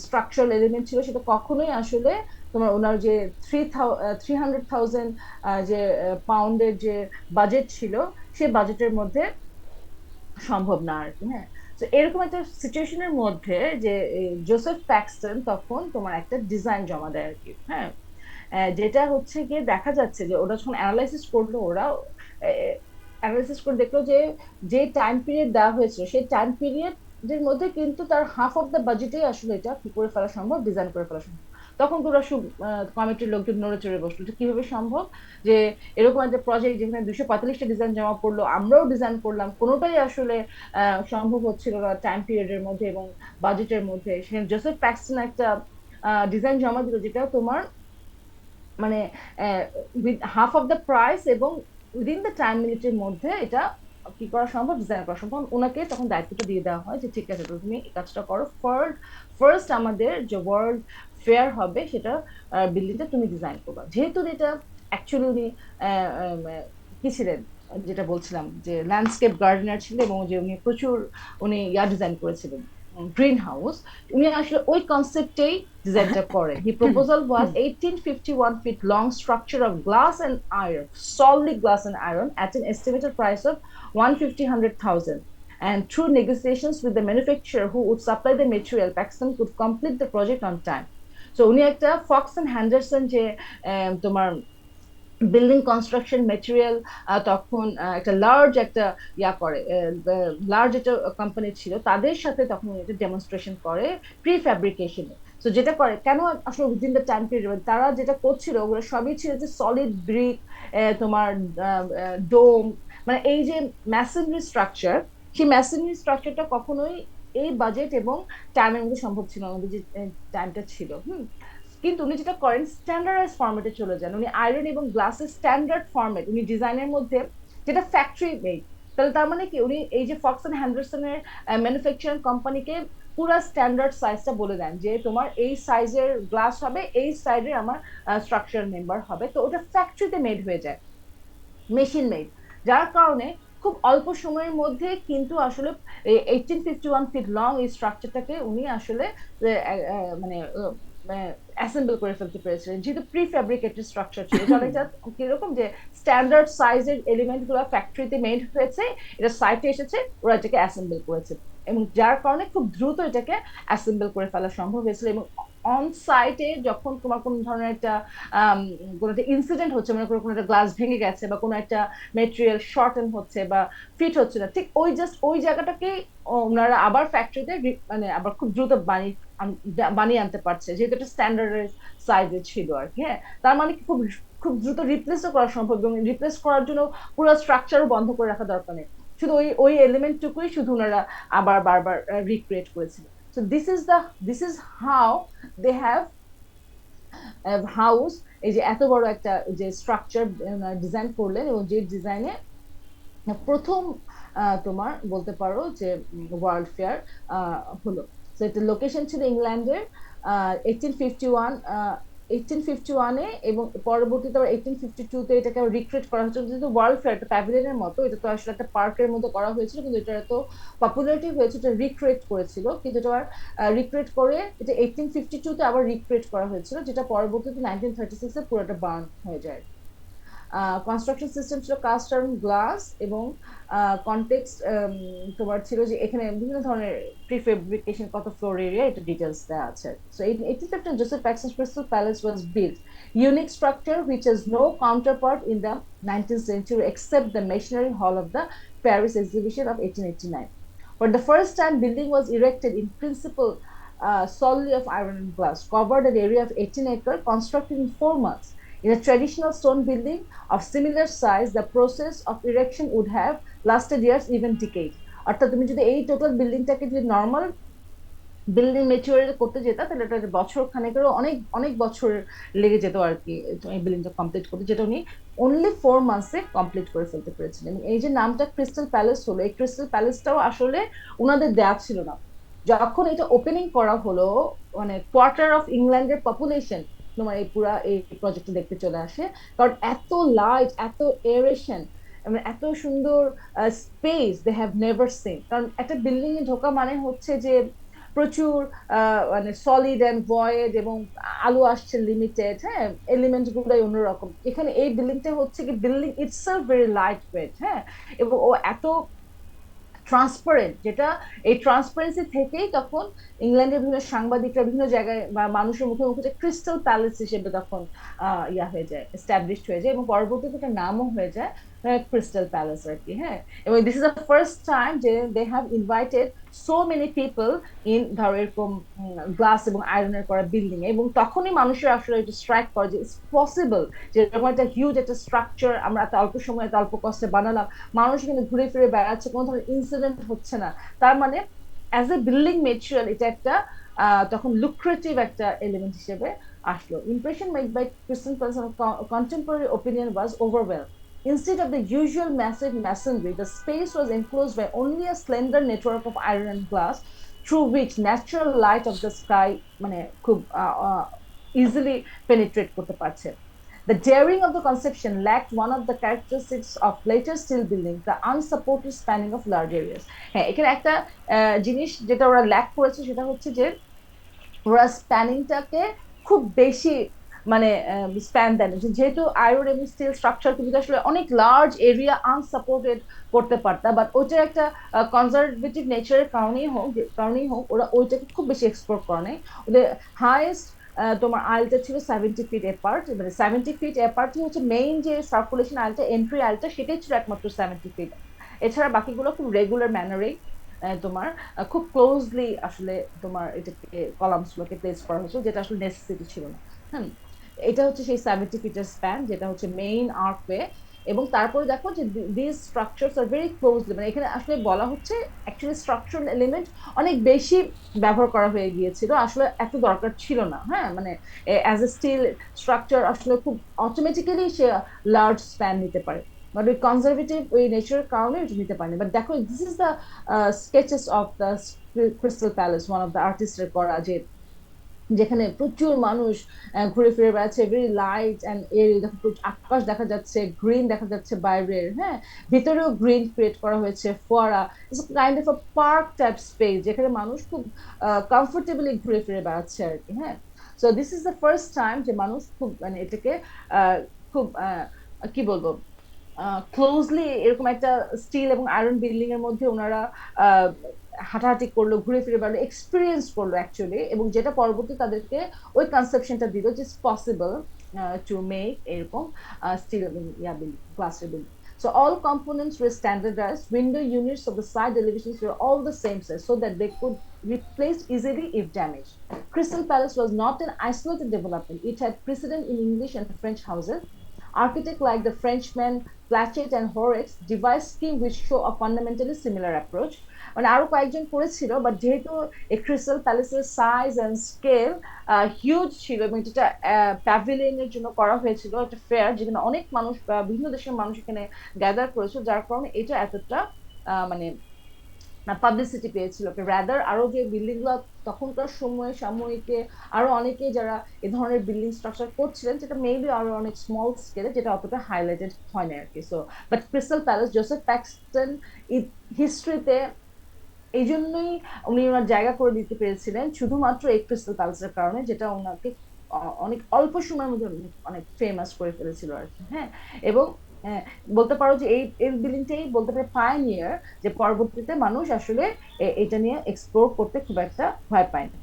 স্ট্রাকচারাল এলিমেন্ট ছিল, সেটা কখনোই আসলে তোমার ওনার যে 300,000 যে পাউন্ডের যে বাজেট ছিল, সেই বাজেটের মধ্যে সম্ভব না আর কি। হ্যাঁ, তো এরকম একটা সিচুয়েশনের মধ্যে যে জোসেফ প্যাক্সটন তখন তোমার একটা ডিজাইন জমা দেয় আর কি। হ্যাঁ, যেটা হচ্ছে গিয়ে দেখা যাচ্ছে যে ওরা যখন অ্যানালাইসিস করলো, ওরা অ্যানালাইসিস করে দেখলো যে যে টাইম পিরিয়ড দেওয়া হয়েছিল, সেই টাইম পিরিয়ডের মধ্যে কিন্তু তার হাফ অফ দ্য বাজেটেই আসলে এটা কি করে ফেলা সম্ভব, ডিজাইন করে ফেলা সম্ভব। তখন তো ওরা কমিটির লোকজন নড়ে চড়ে বসলো যে কিভাবে সম্ভব, যে এরকম একটা প্রজেক্ট যেখানে 245টা ডিজাইন জমা পড়লো, আমরাও ডিজাইন করলাম, কোনোটাই আসলে সম্ভব হচ্ছিল না টাইম পিরিয়ডের মধ্যে এবং বাজেটের মধ্যে। সেখানে জোসেফ প্যাক্সটন একটা ডিজাইন জমা দিল, যেটা তোমার মানে with half of the price এবং উইদিন দ্য টাইম মিনিটের মধ্যে এটা কি করা সম্ভব, ডিজাইন করা সম্ভব। ওনাকে তখন দায়িত্বটা দিয়ে দেওয়া হয় যে ঠিক আছে, তো তুমি এই কাজটা করো, ফার্স্ট আমাদের যে ওয়ার্ল্ড ফেয়ার হবে সেটা বিল্ডিংটা তুমি ডিজাইন করবা। যেহেতু এটা অ্যাকচুয়ালি উনি কি ছিলেন, যেটা বলছিলাম যে ল্যান্ডস্কেপ গার্ডেনার ছিলেন, এবং যে উনি প্রচুর উনি ডিজাইন করেছিলেন গ্রিন হাউস, উনি আসলে ওই কনসেপ্টেই ডিজাইনটা করে। হি proposal was 1851 feet long structure of glass and iron, solid glass and iron, at an estimated price of 150,000. And through negotiations with the manufacturer who would supply the material, Paxton could complete the project on time. So উনি একটা ফক্স অ্যান্ড হ্যান্ডারসন যে তোমার বিল্ডিং কনস্ট্রাকশন মেটেরিয়াল তখন একটা লার্জ একটা করে, লার্জ একটা কোম্পানি ছিল, তাদের সাথে তখন এটা ডেমনস্ট্রেশন করে প্রি ফ্যাব্রিকেশনে। তো যেটা করে কেন আসলে উইদিন দ্য টাইম পিরিয়ড, তারা যেটা করছিল ওগুলো সবই ছিল যে সলিড ব্রিক, তোমার ডোম, মানে এই যে ম্যাসনরি স্ট্রাকচার, সেই ম্যাসনরি স্ট্রাকচারটা কখনোই এই বাজেট এবং টাইমের মধ্যে সম্ভব ছিল না, আমাদের যে টাইমটা ছিল। কিন্তু উনি যেটা করেন স্ট্যান্ডার্ডাইজ ফরম্যাটে চলে যান, উনি আয়রন এবং গ্লাসের স্ট্যান্ডার্ড ফরম্যাট উনি ডিজাইনের মধ্যে, যেটা ফ্যাক্টরি মেড। তাহলে তার মানে কি উনি এই যে ফক্স অ্যান্ড হ্যান্ডারসনের ম্যানুফ্যাকচারিং কোম্পানিকে পুরা স্ট্যান্ডার্ড সাইজটা বলে দেন যে তোমার এই সাইজের গ্লাস হবে, এই সাইজের আমার স্ট্রাকচার মেম্বার হবে, তো ওটা ফ্যাক্টরিতে মেড হয়ে যায়, মেশিন মেড। যার কারণে খুব অল্প সময়ের মধ্যে কিন্তু আসলে 1851 ফিট লং এই স্ট্রাকচারটাকে উনি আসলে মানে অ্যাসেম্বল করে ফেলতে পেরেছিলেন, যেহেতু প্রি ফ্যাব্রিকেটেড স্ট্রাকচার ছিল। এটা অনেকটা কিরকম যে স্ট্যান্ডার্ড সাইজের এলিমেন্ট গুলো ফ্যাক্টরিতে মেড হয়েছে, এটা সাইটে এসেছে, ওরা এটাকে অ্যাসেম্বল করেছে, এবং যার কারণে খুব দ্রুত এটাকে অ্যাসেম্বল করে ফেলা সম্ভব হয়েছিল। এবং অন সাইটে যখন তোমার কোন ধরনের একটা আম, কোনো একটা ইনসিডেন্ট হচ্ছে, মনে করো কোনো একটা গ্লাস ভেঙে গেছে বা কোনো একটা মেটেরিয়াল শর্টেন হচ্ছে বা ফিট হচ্ছে না, ঠিক ওই জাস্ট ওই জায়গাটাকে ওনারা আবার ফ্যাক্টরিতে মানে আবার খুব দ্রুত বানিয়ে আনতে পারছে, যেহেতু এটা স্ট্যান্ডার্ড সাইজে ছিল আর কি। হ্যাঁ, তার মানে কি খুব খুব দ্রুত রিপ্লেসও করা সম্ভব, এবং রিপ্লেস করার জন্য পুরো স্ট্রাকচারও বন্ধ করে রাখা দরকার নেই, শুধু ওই ওই এলিমেন্টটুকুই শুধু ওনারা আবার বারবার রিক্রিয়েট করেছিল। So this is how they have house, এই যে এত বড় একটা যে স্ট্রাকচার ডিজাইন করলেন, এবং যে ডিজাইনে প্রথম তোমার বলতে পারো যে ওয়ার্ল্ড ফেয়ার হলো। তো এটা লোকেশন ছিল ইংল্যান্ডের 1851, 1851-এ, এবং পরবর্তীতে আবার 1852-তে এটাকে রিক্রিয়েট করা হয়েছিল, যেহেতু ওয়ার্ল্ড ফেয়ার একটা প্যাভিলিয়নের মতো, এটা তো আসলে একটা পার্কের মতো করা হয়েছিল, কিন্তু এটা এত পপুলারিটি হয়েছে এটা রিক্রিয়েট করেছিল, কিন্তু এটা আবার রিক্রিয়েট করে এটা 1852-তে আবার রিক্রিয়েট করা হয়েছিল, যেটা পরবর্তীতে 1936-এ পুরোটা বার্ন হয়ে যায়। কনস্ট্রাকশন সিস্টেম ছিল কাস্ট আয়রন গ্লাস, এবং কনটেক্সট তোমার ছিল যে এখানে বিভিন্ন ধরনের প্রিফেব্রিকেশন, কত ফ্লোর এরিয়া, এটা ডিটেলস দেওয়া আছে। So 1815 Joseph Paxton's Crystal Palace was built, unique structure which has no counterpart in the 19th century except the machinery hall of the Paris exhibition of 1889. For the first time, building was erected in principle solely of iron and glass, covered an area of 18 acres, constructed in 4 months. In a traditional stone building of similar size, the process of erection would have lasted years, even decades. অর্থাৎ তুমি যদি এই টোটাল বিল্ডিংটাকে যদি নর্মাল বিল্ডিং মেটেরিয়াল করতে যেত, তাহলে এটা বছর খানেকেরও অনেক অনেক বছর লেগে যেত আর কি এই বিল্ডিংটা কমপ্লিট করতে, যেটা উনি অনলি 4 মান্থসে কমপ্লিট করে ফেলতে পেরেছিলেন। এই যে নামটা ক্রিস্টাল প্যালেস হলো, এই ক্রিস্টাল প্যালেসটাও আসলে ওনাদের দেয়া ছিল না। যখন এটা ওপেনিং করা হলো, মানে কোয়ার্টার অফ ইংল্যান্ডের পপুলেশন তোমার এই পুরা এই প্রজেক্টটা দেখতে চলে আসে, কারণ এত লাইট, এত এরেশন, মানে এত সুন্দর space they have never seen. কারণ একটা বিল্ডিং এ ঢোকা মানে হচ্ছে যে প্রচুর মানে সলিড অ্যান্ড ভয়েড, এবং আলো আসছে লিমিটেড, হ্যাঁ, এলিমেন্ট গুলাই অন্যরকম। এখানে এই বিল্ডিংটা হচ্ছে কি building itself very light weight, হ্যাঁ, এবং ও এত ট্রান্সপারেন্ট, যেটা এই ট্রান্সপারেন্সি থেকেই তখন ইংল্যান্ডের বিভিন্ন সাংবাদিকরা বিভিন্ন জায়গায় বা মানুষের মুখে মুখে ক্রিস্টাল প্যালেস হিসেবে তখন ইয়া হয়ে যায়, এস্টাবলিশড হয়ে যায়, এবং পরবর্তীতে একটা নামও হয়ে যায় ক্রিস্টাল প্যালেস আর কি। হ্যাঁ, এবং this is the first time যে they have invited so many people in, ধরো এরকম গ্লাস এবং আয়রনের করা বিল্ডিং, এবং তখনই মানুষের আসলে এটা স্ট্রাইক করে যে ইটস পসিবল যে এরকম একটা হিউজ একটা স্ট্রাকচার আমরা এত অল্প সময়ে এত অল্প কষ্টে বানালাম, মানুষ কিন্তু ঘুরে ফিরে বেড়াচ্ছে, কোনো ধরনের ইনসিডেন্ট হচ্ছে না। তার মানে অ্যাজ এ বিল্ডিং মেটেরিয়াল এটা একটা তখন লুক্রেটিভ একটা এলিমেন্ট হিসেবে আসলো। Impression made by crystal palace contemporary opinion was overwhelmed. Instead of the usual massive masonry, the space was enclosed by only a slender network of iron and glass, through which natural light of the sky মানে খুব easily penetrate করতে পারছে. The daring of the conception lacked one of the characteristics of later steel buildings, the unsupported spanning of large areas. হ্যাঁ, এখানে একটা জিনিস যেটা ওরা ল্যাক করেছে সেটা হচ্ছে যে ওরা স্প্যানিংটাকে খুব বেশি মানে স্প্যান দেন, যেহেতু আয়রন এবং স্টিল স্ট্রাকচার তুমি তো আসলে অনেক লার্জ এরিয়া আনসাপোর্টেড করতে পারতা, বাট ওইটার একটা কনজারভেটিভ নেচারের কারণেই হোক ওরা ওইটাকে খুব বেশি এক্সপ্লোর করে নাই। ওদের হাইয়েস্ট তোমার আইলটা ছিল 70 ফিট অ্যাপার্ট, মানে 70 ফিট অ্যাপার্টই হচ্ছে মেইন যে সার্কুলেশন আইলটা, এন্ট্রি আইলটা, সেটাই ছিল একমাত্র 70 ফিট। এছাড়া বাকিগুলো খুব রেগুলার ম্যানারেই তোমার খুব ক্লোজলি আসলে তোমার এটাকে কলামস গুলোকে প্লেস করা হয়েছিল, যেটা আসলে নেসেসিটি ছিল না। হ্যাঁ, এটা হচ্ছে সেই 70 ফিটের স্প্যান, যেটা হচ্ছে মেইন আর্কওয়ে। এবং তারপরে দেখো যে this structures are very closely, মানে এখানে আসলে বলা হচ্ছে অ্যাকচুয়ালি স্ট্রাকচারাল এলিমেন্ট অনেক বেশি ব্যবহার করা হয়ে গিয়েছিল, আসলে এত দরকার ছিল না। হ্যাঁ, মানে অ্যাজ এ স্টিল স্ট্রাকচার আসলে খুব অটোমেটিক্যালি সে লার্জ স্প্যান নিতে পারে, বাট ওই কনজারভেটিভ ওই নেচারের কারণে এটা নিতে পারেনি। বাট দেখো this is the sketches of the crystal palace, one of the আর্টিস্টের করা, যে যেখানে প্রচুর মানুষ ঘুরে ফিরে বেড়াচ্ছে, ভেরি লাইট অ্যান্ড এর, দেখো আকাশ দেখা যাচ্ছে, গ্রিন দেখা যাচ্ছে বাইরের, হ্যাঁ, ভিতরেও গ্রিন ক্রিয়েট করা হয়েছে, ফোয়ারা, it's kind of a park type space যেখানে মানুষ খুব কমফোর্টেবলি ঘুরে ফিরে বেড়াচ্ছে আর কি। হ্যাঁ, so this is the first time যে মানুষ খুব মানে এটাকে খুব কি বলবো ক্লোজলি এরকম একটা স্টিল এবং আয়রন বিল্ডিং এর মধ্যে ওনারা আহ, হাঁটাহাঁটি করলো, ঘুরে ফিরে বেড়ালো, এক্সপিরিয়েন্স করলো অ্যাকচুয়ালি, এবং যেটা পরবর্তী তাদেরকে ওই কনসেপশনটা দিল যে পসিবল টু মেক এরকম স্টিল এবং ইয়া বিল্ডিং, গ্লাসের building. So all components were standardized. Window units of the side elevations were all the same size so that they could replace easily if damaged. Crystal Palace was not an isolated development. It had precedent in English and French houses. Architects like the Frenchmen Plachet and Horace devised schemes which show a fundamentally similar approach. মানে আরো কয়েকজন করেছিল, বাট যেহেতু এই ক্রিস্টাল প্যালেসের সাইজ এন্ড স্কেল হিউজ ছিল এবং এটা প্যাভিলিয়নের জন্য করা হয়েছিল, একটা ফেয়ার যেখানে অনেক মানুষ বিভিন্ন দেশের মানুষ এখানে গ্যাদার করেছিল, যার কারণে এটা এতটা মানে পাবলিসিটি পেয়েছিল। রাদার আরো যে বিল্ডিং গুলো তখনকার সময়ে সাময়িকে আরো অনেকে যারা এ ধরনের বিল্ডিং স্ট্রাকচার করছিলেন, যেটা মেবি আরো অনেক স্মল স্কেলে, যেটা অতটা হাইলাইটেড হয় না আর কি। So but Crystal Palace, Joseph Paxton হিস্ট্রিতে এই জন্যই উনি ওনার জায়গা করে দিতে পেরেছিলেন শুধুমাত্র এই ক্রিস্টাল প্যালেসের কারণে, যেটা ওনাকে অনেক অল্প সময়ের মধ্যে অনেক ফেমাস করে ফেলেছিল আর কি। হ্যাঁ, এবং বলতে পারো যে এই বিল্ডিংটাই বলতে পারো পায়োনিয়ার, যে পরবর্তীতে মানুষ আসলে এটা নিয়ে এক্সপ্লোর করতে খুব একটা ভয় পায় না।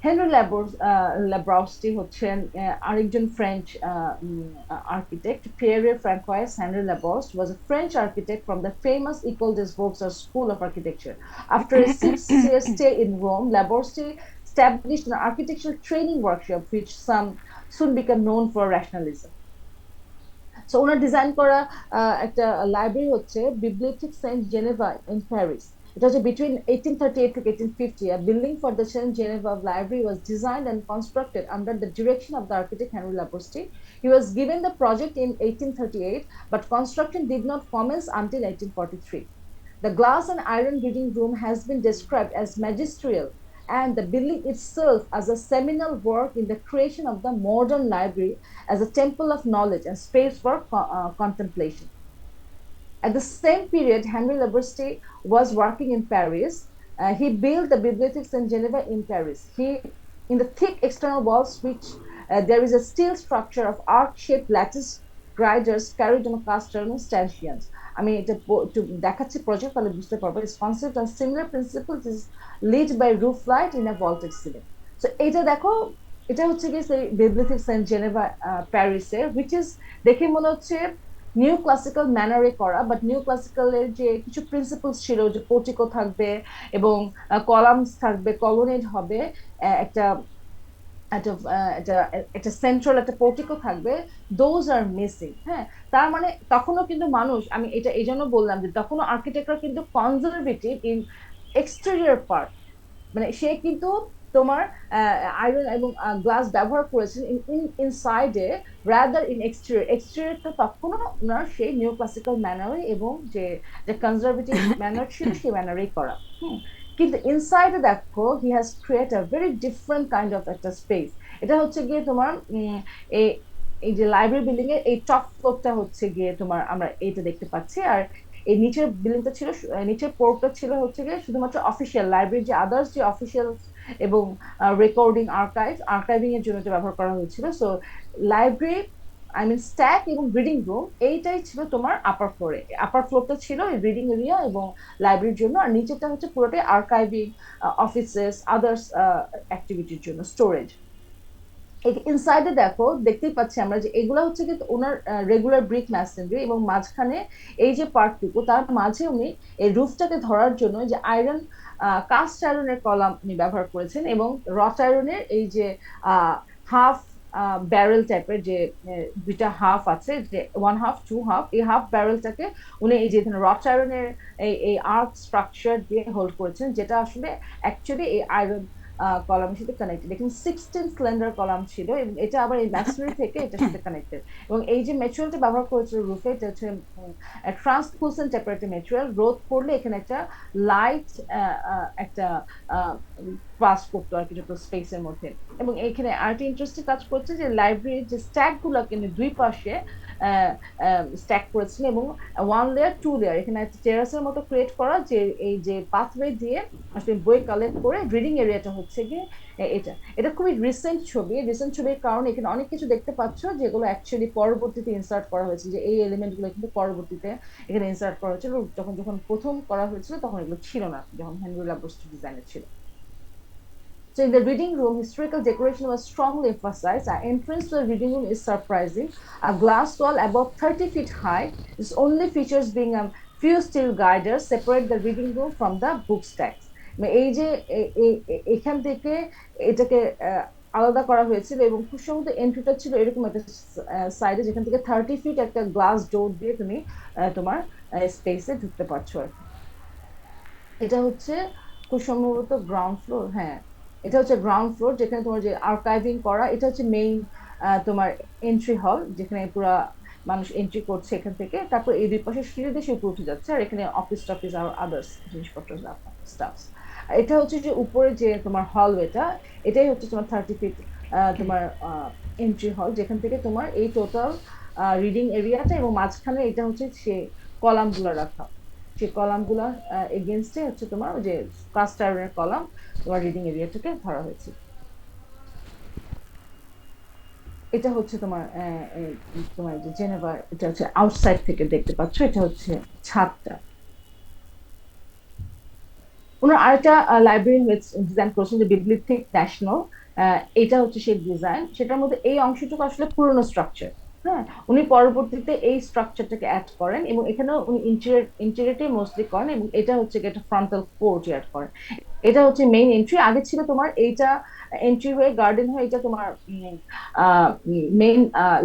হেনরি ল্যাব্রাউস্কি হচ্ছেন আরেকজন French architect. Pierre Francois Henri Laboust was a French architect from the famous École des Beaux-Arts School of Architecture. After a 6-year stay in Rome, Laboust established an architectural training workshop which some soon became known for rationalism. So owner design করা একটা লাইব্রেরি হচ্ছে বিবলিওথেক সেন্ট জেনেভা ইন প্যারিস। এটা হচ্ছে between 1838 to 1850. A building for the Saint Geneva Library was designed and constructed under the direction of the architect Henri Labousty. He was given the project in 1838, but construction did not commence until 1843. The glass and iron reading room has been described as magisterial, and the building itself as a seminal work in the creation of the modern library as a temple of knowledge and space for contemplation. At the same period, Henri Labousty was working in Paris. He built the Bibliothèque Saint Geneva in Paris. In the thick external walls, which there is a steel structure of arc-shaped lattice girders carried on cast iron stanchions. আমি এটা একটু দেখাচ্ছি প্রজেক্ট, তাহলে বুঝতে পারবো। Its concept and similar principles is lit by roof light in a vaulted ceiling. So এটা দেখো, এটা হচ্ছে কি সেই বিবলিওথেক সেন্ট জেনেভা প্যারিসের, which is দেখে মনে হচ্ছে নিউ ক্লাসিক্যাল ম্যানারে করা, বাট নিউ ক্লাসিক্যালের যে কিছু প্রিন্সিপলস ছিল, যে পোর্টিকো থাকবে এবং কলামস থাকবে, কলোনেড হবে, একটা একটা একটা একটা সেন্ট্রাল একটা পোর্টিকো থাকবে, দোজ আর মিসিং। হ্যাঁ, তার মানে তখনও কিন্তু মানুষ, আমি এটা এই জন্য বললাম যে তখনও আর্কিটেক্টরা কিন্তু কনজারভেটিভ ইন এক্সটেরিয়র পার্ট, মানে সে কিন্তু তোমার আয়রন এবং গ্লাস ব্যবহার করেছেন ইনসাইডে রাদার ইন এক্সটেরিয়র। এক্সটেরিয়রটা তখনও ওনার সেই নিউ ক্লাসিক্যাল ম্যানারে এবং যে যে কনজারভেটিভ ম্যানার ছিল সেই ম্যানারেই করা। কিন্তু ইনসাইডে দেখো he has create a very different kind of একটা স্পেস। এটা হচ্ছে গিয়ে তোমার এই এই যে লাইব্রেরি বিল্ডিং এর এই টপ ফ্লোরটা হচ্ছে গিয়ে তোমার আমরা এইটা দেখতে পাচ্ছি, আর এই নিচের বিল্ডিংটা ছিল, নিচের পোর্টটা ছিল হচ্ছে গিয়ে শুধুমাত্র অফিসিয়াল লাইব্রেরি, যে আদার্স যে অফিসিয়াল এবং রেকর্ডিং আর্কাইভিং এর জন্য এটা ব্যবহার করা হয়েছিল। সো লাইব্রেরি, আই মিন স্ট্যাক এবং রিডিং রুম, এইটাই ছিল তোমার আপার ফ্লোরে। আপার ফ্লোরটা ছিল রিডিং এরিয়া এবং লাইব্রেরির জন্য, আর নিচেরটা হচ্ছে পুরোটাই আর্কাইভিং, অফিসেস, আদার্স অ্যাক্টিভিটির জন্য, স্টোরেজ। ইনসাইডে দেখো, দেখতেই পাচ্ছি আমরা যে এগুলা হচ্ছে কিন্তু ওনার রেগুলার ব্রিক ম্যাসেনরি, এবং মাঝখানে এই যে পার্টটুকু তার মাঝে উনি এই রুফটাকে ধরার জন্য যে আয়রন, কাস্ট আয়রনের কলাম উনি ব্যবহার করেছেন, এবং রট আয়রনের এই যে হাফ ব্যারেল টাইপের, যে দুইটা হাফ আছে, যে ওয়ান হাফ টু হাফ, এই হাফ ব্যারেলটাকে উনি এই যে রড আয়রনের এই আর্ক স্ট্রাকচার দিয়ে হোল্ড করেছেন, যেটা আসলে অ্যাকচুয়ালি এই আয়রন কলামের সাথে কানেক্টেড। এখানে 16 সিলিন্ডার কলাম ছিল এবং এটা আবার এই ম্যাসনারি থেকে এটার সাথে কানেক্টেড। এবং এই যে ম্যাটেরিয়ালটা ব্যবহার করেছিল রুফে, এটা হচ্ছে ট্রান্সলুসেন্ট টাইপের একটা ম্যাটেরিয়াল। রোদ পড়লে এখানে একটা লাইট একটা পাস করতো আর কি, যত স্পেসের মধ্যে। এবং এখানে আরেকটা ইন্টারেস্টিং কাজ করছে যে লাইব্রেরির যে স্ট্যাক গুলো কিন্তু দুই পাশে স্ট্যাক করেছিল, এবং ওয়ান লেয়ার টু লেয়ার এখানে একটা টেরাসের মতো ক্রিয়েট করা, যে এই যে পাথওয়ে দিয়ে আসলে বই কালেক্ট করে রিডিং এরিয়াটা হচ্ছে গিয়ে এটা। এটা খুবই রিসেন্ট ছবি। রিসেন্ট ছবির কারণে এখানে অনেক কিছু দেখতে পাচ্ছ যেগুলো অ্যাকচুয়ালি পরবর্তীতে ইনসার্ট করা হয়েছে, যে এই এলিমেন্ট গুলো কিন্তু পরবর্তীতে এখানে ইনসার্ট করা হয়েছিল। যখন যখন প্রথম করা হয়েছিল তখন এগুলো ছিল না, যখন হেনরি লাবোরস্কি ডিজাইনের ছিল। So in the reading room, historical decoration was strongly emphasized. Our entrance to the reading room is surprising. A glass wall above 30 feet high, its only features being a few steel girders separate the reading room from the book stacks. এই যে এখান থেকে এটাকে আলাদা করা হয়েছিল, এবং খুব সম্ভবত এন্ট্রিটা ছিল এরকম একটা সাইডে, যেখান থেকে 30 ফিট একটা গ্লাস ডোর দিয়ে তুমি তোমার স্পেসে ঢুকতে পারছো আর কি। এটা হচ্ছে খুব সম্ভবত গ্রাউন্ড ফ্লোর, হ্যাঁ এটা হচ্ছে গ্রাউন্ড ফ্লোর, যেখানে তোমার যে আর্কাইভিং করা, এটা হচ্ছে মেইন তোমার এন্ট্রি হল, যেখানে পুরা মানুষ এন্ট্রি করছে এখান থেকে। তারপর এই দুই পাশে সিঁড়ি দিয়ে সে উপরে উঠে যাচ্ছে, আর এখানে অফিস টফিস আর আদার্স জিনিসপত্র স্টাফ। এটা হচ্ছে যে উপরে যে তোমার হলওয়েটা, এটাই হচ্ছে তোমার 30 ফিট তোমার এন্ট্রি হল, যেখান থেকে তোমার এই টোটাল রিডিং এরিয়াটা, এবং মাঝখানে এটা হচ্ছে সে কলামগুলো রাখা, যে কলামগুলো এগেনস্টে হচ্ছে তোমার যে কাস্ট আয়রনের কলাম তোমার রিডিং এরিয়াটাকে ধরা হয়েছে। এটা হচ্ছে তোমার তোমার যে জেনেভার, এটা হচ্ছে আউটসাইড থেকে দেখতে পাচ্ছ, এটা হচ্ছে ছাদটা। ওনার আরেকটা লাইব্রেরি ডিজাইন করেছেন, যে বিবলিথিক ন্যাশনাল। এটা হচ্ছে সেই ডিজাইন, সেটার মধ্যে এই অংশটুকু আসলে পুরনো স্ট্রাকচার। হ্যাঁ, উনি পরবর্তীতে এই স্ট্রাকচারটাকে অ্যাড করেন, এবং এখানে উনি ইন্টেরিয়রটাই মোস্টলি করেন, এবং এটা হচ্ছে একটা ফ্রন্টাল কোর্ট অ্যাড করেন। এটা হচ্ছে মেইন এন্ট্রি। আগে ছিল তোমার এইটা এন্ট্রি হয়ে গার্ডেন হয়ে এটা তোমার মেইন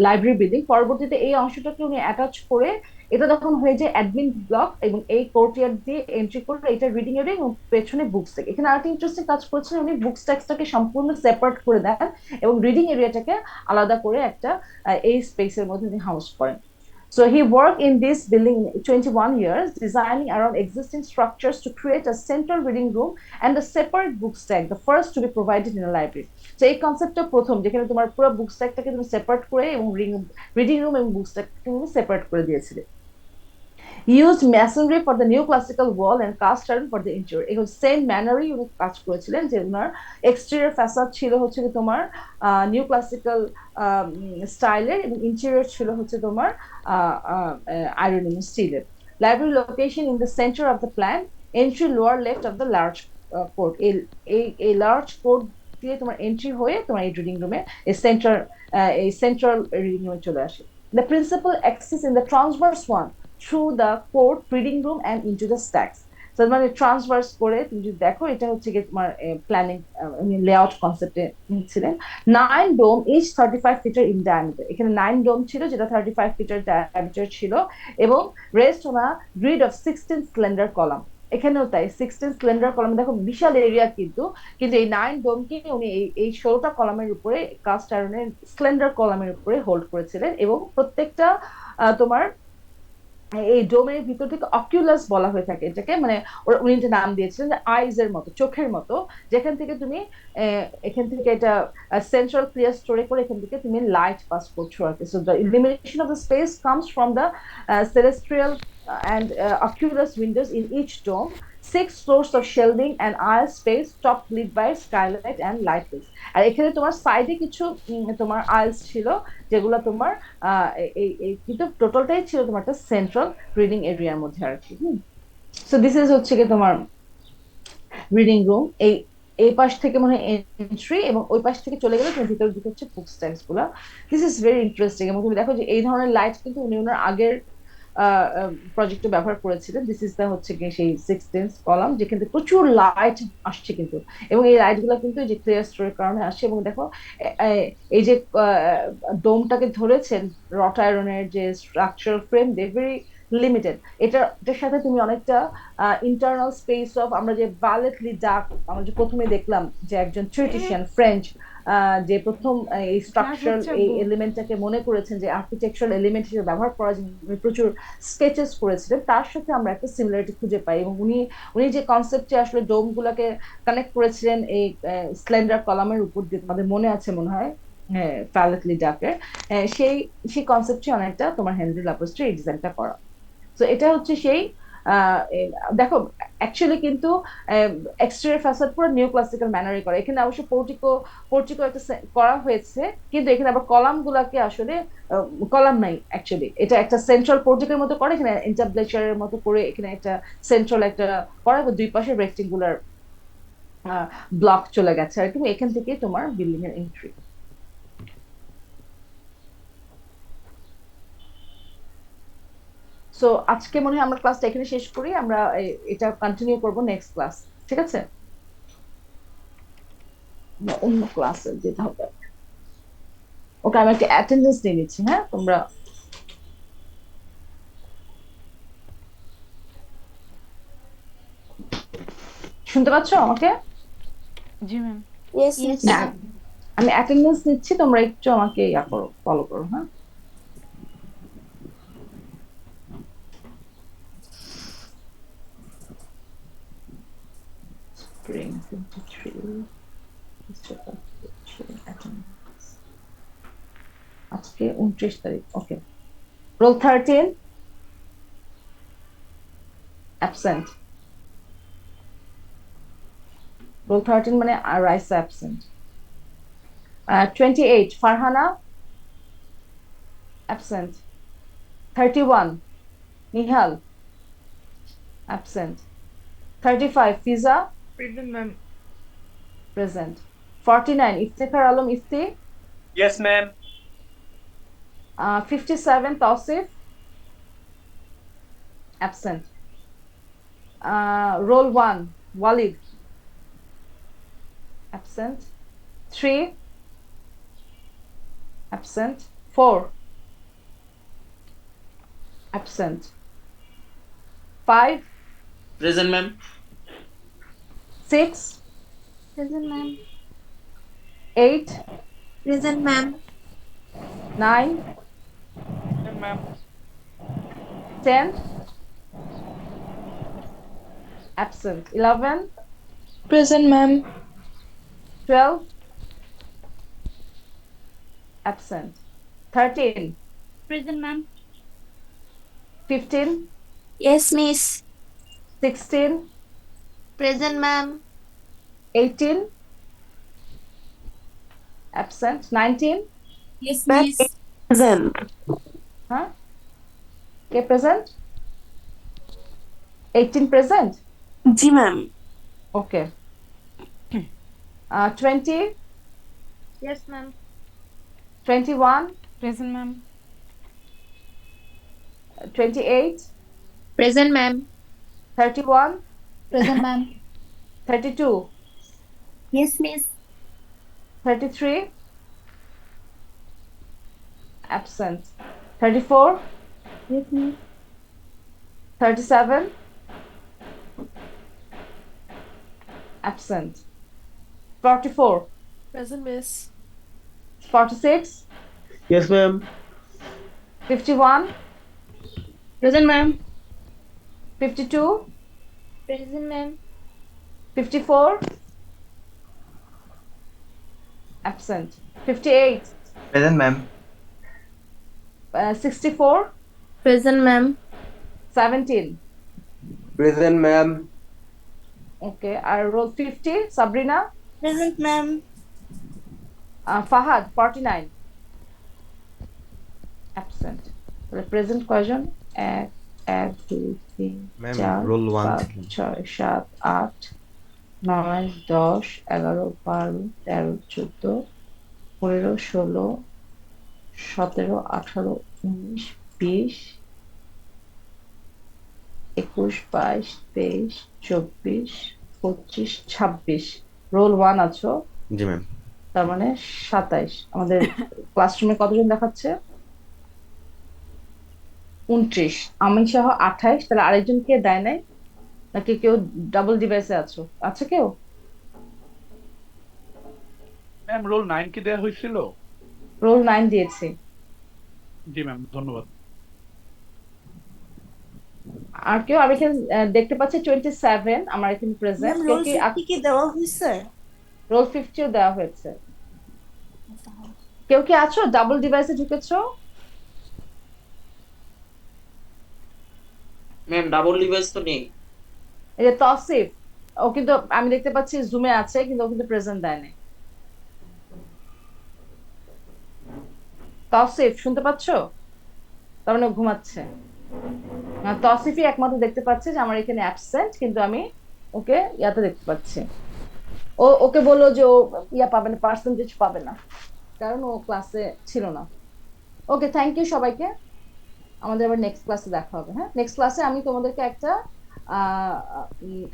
লাইব্রেরি বিল্ডিং। পরবর্তীতে এই অংশটাকে উনি অ্যাটাচ করে এটা তখন হয়ে যায় অ্যাডমিন ব্লক, এবং এই কোর্টইয়ার্ড দিয়ে এন্ট্রি করলে এটা রিডিং এরিয়া, এবং পেছনে বুকস থেকে। এখানে আরেকটা ইন্টারেস্টিং কাজ করছেন, উনি বুকস ট্যাক্সটাকে সম্পূর্ণ সেপারেট করে দেন, এবং রিডিং এরিয়াটাকে আলাদা করে একটা এই স্পেসের মধ্যে উনি হাউস করেন। So he worked in this building 21 years, designing around existing structures to create a central reading room and a separate book stack, the first to be provided in a library. So এই কনসেপ্টটা প্রথম, যেখানে তোমার পুরো বুক স্ট্যাকটাকে তুমি সেপারেট করে, এবং রিডিং রুম এবং বুক স্ট্যাকটাকে তুমি সেপারেট করে দিয়েছিলে। He used masonry for the neoclassical wall and cast iron for the interior. এই সেম ম্যানারই উনি কাজ করেছিলেন, যে ওনার এক্সটেরিয়র ফ্যাসাদ ছিল হচ্ছে তোমার নিউ ক্লাসিক্যাল স্টাইলের, এবং ইন্টেরিয়র ছিল হচ্ছে তোমার আয়রন এবং স্টিলের। Library location in the center of the plan, entry lower left of the large court. এই লার্জ কোর্ট দিয়ে তোমার এন্ট্রি হয়ে তোমার এই রিডিং রুমে এই সেন্ট্রাল রিডিং রুমে চলে আসে। The principal access in the transverse one through the court, reading room and into the stacks. So মানে ট্রান্সভার্স করে তুমি যদি দেখো, এটা হচ্ছে কি তোমার প্ল্যানিং লেআউট কনসেপ্টে ছিলেন। 9 ডোম ইচ 35 ফিটার ইন ডায়ামিটার। এখানে 9 ডোম ছিল, যেটা 35 ফিটার ডায়ামিটার ছিল, এবং rest on a grid of 16 cylinder column. এখানেও তাই, 16 সিলিন্ডার কলাম, দেখো বিশাল এরিয়া, কিন্তু কিন্তু এই 9 ডোমকে উনি এই 16টা কলামের উপরে কাস্ট আয়রনের সিলিন্ডার কলামের উপরে হোল্ড করেছিলেন, এবং প্রত্যেকটা তোমার এই ডোমের ভিতর থেকে অকিউলাস বলা হয়ে থাকে এটাকে, মানে উনি যে নাম দিয়েছিলেন যে আইজ এর মতো, চোখের মতো, যেখান থেকে তুমি এখান থেকে এটা সেন্ট্রাল ক্লিয়ার স্টোরে করে এখান থেকে তুমি লাইট পাস করছো আর কি। So the elimination of the space comes from the celestial and oculus windows in each dome, 6 floors of shelving and aisle space topped lit by skylight and lightless. আর এখানে তোমার সাইডে কিছু তোমার আইলস ছিল, যেগুলো তোমার কিন্তু টোটালটাই ছিল তোমার একটা সেন্ট্রাল রিডিং এরিয়ার মধ্যে আর কি। সো দিস ইজ হচ্ছে কি তোমার রিডিং রুম। এই পাশ থেকে মনে হয় এন্ট্রি, এবং ওই পাশ থেকে চলে গেলে তুমি ভিতরে হচ্ছে বুক স্ট্যাকস গুলা। This is very interesting. এবং তুমি দেখো যে এই ধরনের লাইট কিন্তু উনি ওনার আগের প্রজেক্টে ব্যবহার করেছিলেন। দিস ইজ দা হচ্ছে গিয়ে সেই 16 কলাম, যেখানে প্রচুর লাইট আসছে কিন্তু, এবং এই লাইট গুলা কিন্তু এই যে ক্লিয়ার স্টোরের কারণে আসছে। এবং দেখো এই যে ডোমটাকে ধরেছেন রট আয়রনের যে structural frame, they very limited. এটার সাথে তুমি অনেকটা ইন্টারনাল স্পেস অফ, আমরা যে বালেটলি ডাক, আমরা যে প্রথমে দেখলাম যে একজন থিওরিটিশিয়ান ফ্রেঞ্চ যে প্রথম এই ক্লাস স্ট্রাকচারাল হচ্ছে এই আব্বু। এলিমেন্টটাকে মনে করেছেন যে আর্কিটেকচারাল এলিমেন্ট হিসেবে ব্যবহার করার জন্য উনি প্রচুর স্কেচেস করেছিলেন, তার সাথে আমরা একটা সিমিলারিটি খুঁজে পাই। এবং উনি উনি যে কনসেপ্টে আসলে ডোম গুলাকে কানেক্ট করেছিলেন এই স্লেন্ডার কলামের উপর দিয়ে, তোমাদের মনে আছে মনে হয়, হ্যাঁ, ফ্যালেটলি ডাকের, সেই সেই কনসেপ্টে অনেকটা তোমার হেনরি লাপোস্টের এই ডিজাইনটা করা। তো এটা হচ্ছে সেই দেখো, অ্যাকচুয়ালি কিন্তু এক্সটেরিয়র ফ্যাসাড পুরো নিউ ক্লাসিক্যাল ম্যানারে করে। এখানে অবশ্য পোর্টিকো পোর্টিকো একটা করা হয়েছে, কিন্তু এখানে আবার কলাম গুলাকে আসলে কলাম নাই অ্যাকচুয়ালি, এটা একটা সেন্ট্রাল পোর্টিকের মতো করে, এখানে এন্টারব্লেচারের মতো করে এখানে একটা সেন্ট্রাল একটা করা, এবং দুই পাশে রেক্টেঙ্গুলার ব্লক চলে গেছে আর কি। এখান থেকে তোমার বিল্ডিং এর এন্ট্রি। সো আজকে মনে হয় আমরা ক্লাসটা এখানে শেষ করি, আমরা এটা কন্টিনিউ করব নেক্সট ক্লাস। ঠিক আছে, না, অন্য ক্লাসে যেতে হবে। ওকে, আমি একটা অ্যাটেন্ডেন্স নিয়ে নিচ্ছি, হ্যাঁ তোমরা শুনতে পাচ্ছ আমাকে? জি ম্যাম। Yes, Yes, miss. না, আমি অ্যাটেন্ডেন্স নিচ্ছি, তোমরা একটু আমাকে ইয়া করো, ফলো করো, হ্যাঁ। Spring 23 attendance। আজকে 29 তারিখ। ওকে, রোল 13 অ্যাবসেন্ট। রোল 13 মানে Raisa absent. 28 Farhana absent. 31 Nihal absent. 35 Fiza present, ma'am. Present. 49 Iftekhar Alam Ifti. Yes, ma'am. 57 Tousif absent. Roll 1 Walid absent. 3 absent. 4 absent. 5 Present, ma'am. 6 Present, ma'am. 8 Present, ma'am. 9 Present, ma'am. 10 absent। 11 Present, ma'am. 12 absent। 13 Present, ma'am. 15 Yes, miss. 16 Present, ma'am. 18 absent। 19 Yes, miss. Present. হ্যাঁ, কে প্রেজেন্ট? 18 প্রেজেন্ট। Ji, ma'am. ওকে। 20 Yes, ma'am. 21 present ma'am. 28 Present, ma'am. 31 Present, ma'am. 32 Yes, miss. 33 absent। 34 Yes, miss. 37 absent। 44 Present, miss. 46 Yes, ma'am. 51 Present, ma'am. 52 Present, ma'am. 54 absent। 58 Present, ma'am. 64 Present, ma'am. 17 Present, ma'am. okay, আর roll 50 Sabrina. Present, ma'am. Fahad 49 absent। Present কয়জন? 1 1 2 3 Ma'am, 4 roll 1 5 6 7 8 9 10 11 12 13 14 15 16 17 18 19 20 21, 22, 23, 24, 25, 26। রোল 1 আছো, জি ম্যাম। তার মানে 27। আমাদের ক্লাসরুমে কতজন দেখাচ্ছে? 29, আমি সহ 28। তাহলে আরেকজন কে দেয় নাই? নাকি কেউ ডাবল ডিভাইসে আছো? আছে কেউ? ম্যাম রোল 9 কি দেওয়া হয়েছিল? রোল 9 দিয়েছি। জি ম্যাম, ধন্যবাদ। আর কেউ? আমি এখানে দেখতে পাচ্ছি 27 আমার এখানে প্রেজেন্ট। কেউ রোল কি? 50 কি দেওয়া হয়েছে? রোল 50ও দেওয়া হয়েছে। কেউ কি আছো ডাবল ডিভাইসে ঢুকেছো? ম্যাম ডাবল ডিভাইস তো নেই। এই যে তসিফ, ও কিন্তু আমি দেখতে পাচ্ছি জুমে আছে, কিন্তু ও কিন্তু প্রেজেন্ট দেয় নাই। তসিফ শুনতে পাচ্ছো? তার মানে ও ঘুমাচ্ছে। তসিফই একমাত্র দেখতে পাচ্ছে যে আমার এখানে অ্যাবসেন্ট, কিন্তু আমি ওকে ইয়াতে দেখতে পাচ্ছি। ওকে বললো যে ও ইয়া পাবে না, পার্সেন্টেজ পাবে না, কারণ ও ক্লাসে ছিল না। ওকে, থ্যাংক ইউ সবাইকে। আমাদের আবার নেক্সট ক্লাসে দেখা হবে। হ্যাঁ, নেক্সট ক্লাসে আমি তোমাদেরকে একটা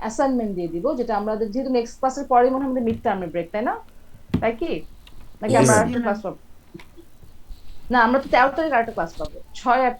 অ্যাসাইনমেন্ট দিয়ে দিব, যেটা আমাদের যেহেতু নেক্সট ক্লাসের পরে মনে হয় আমাদের মিড টার্মের ব্রেক, তাই না? তাই কি? নাকি Yes, আমরা ma'am. আরেকটা ক্লাস পাবো? না, আমরা তো 13 তারিখ আরেকটা ক্লাস পাবো, 6 আর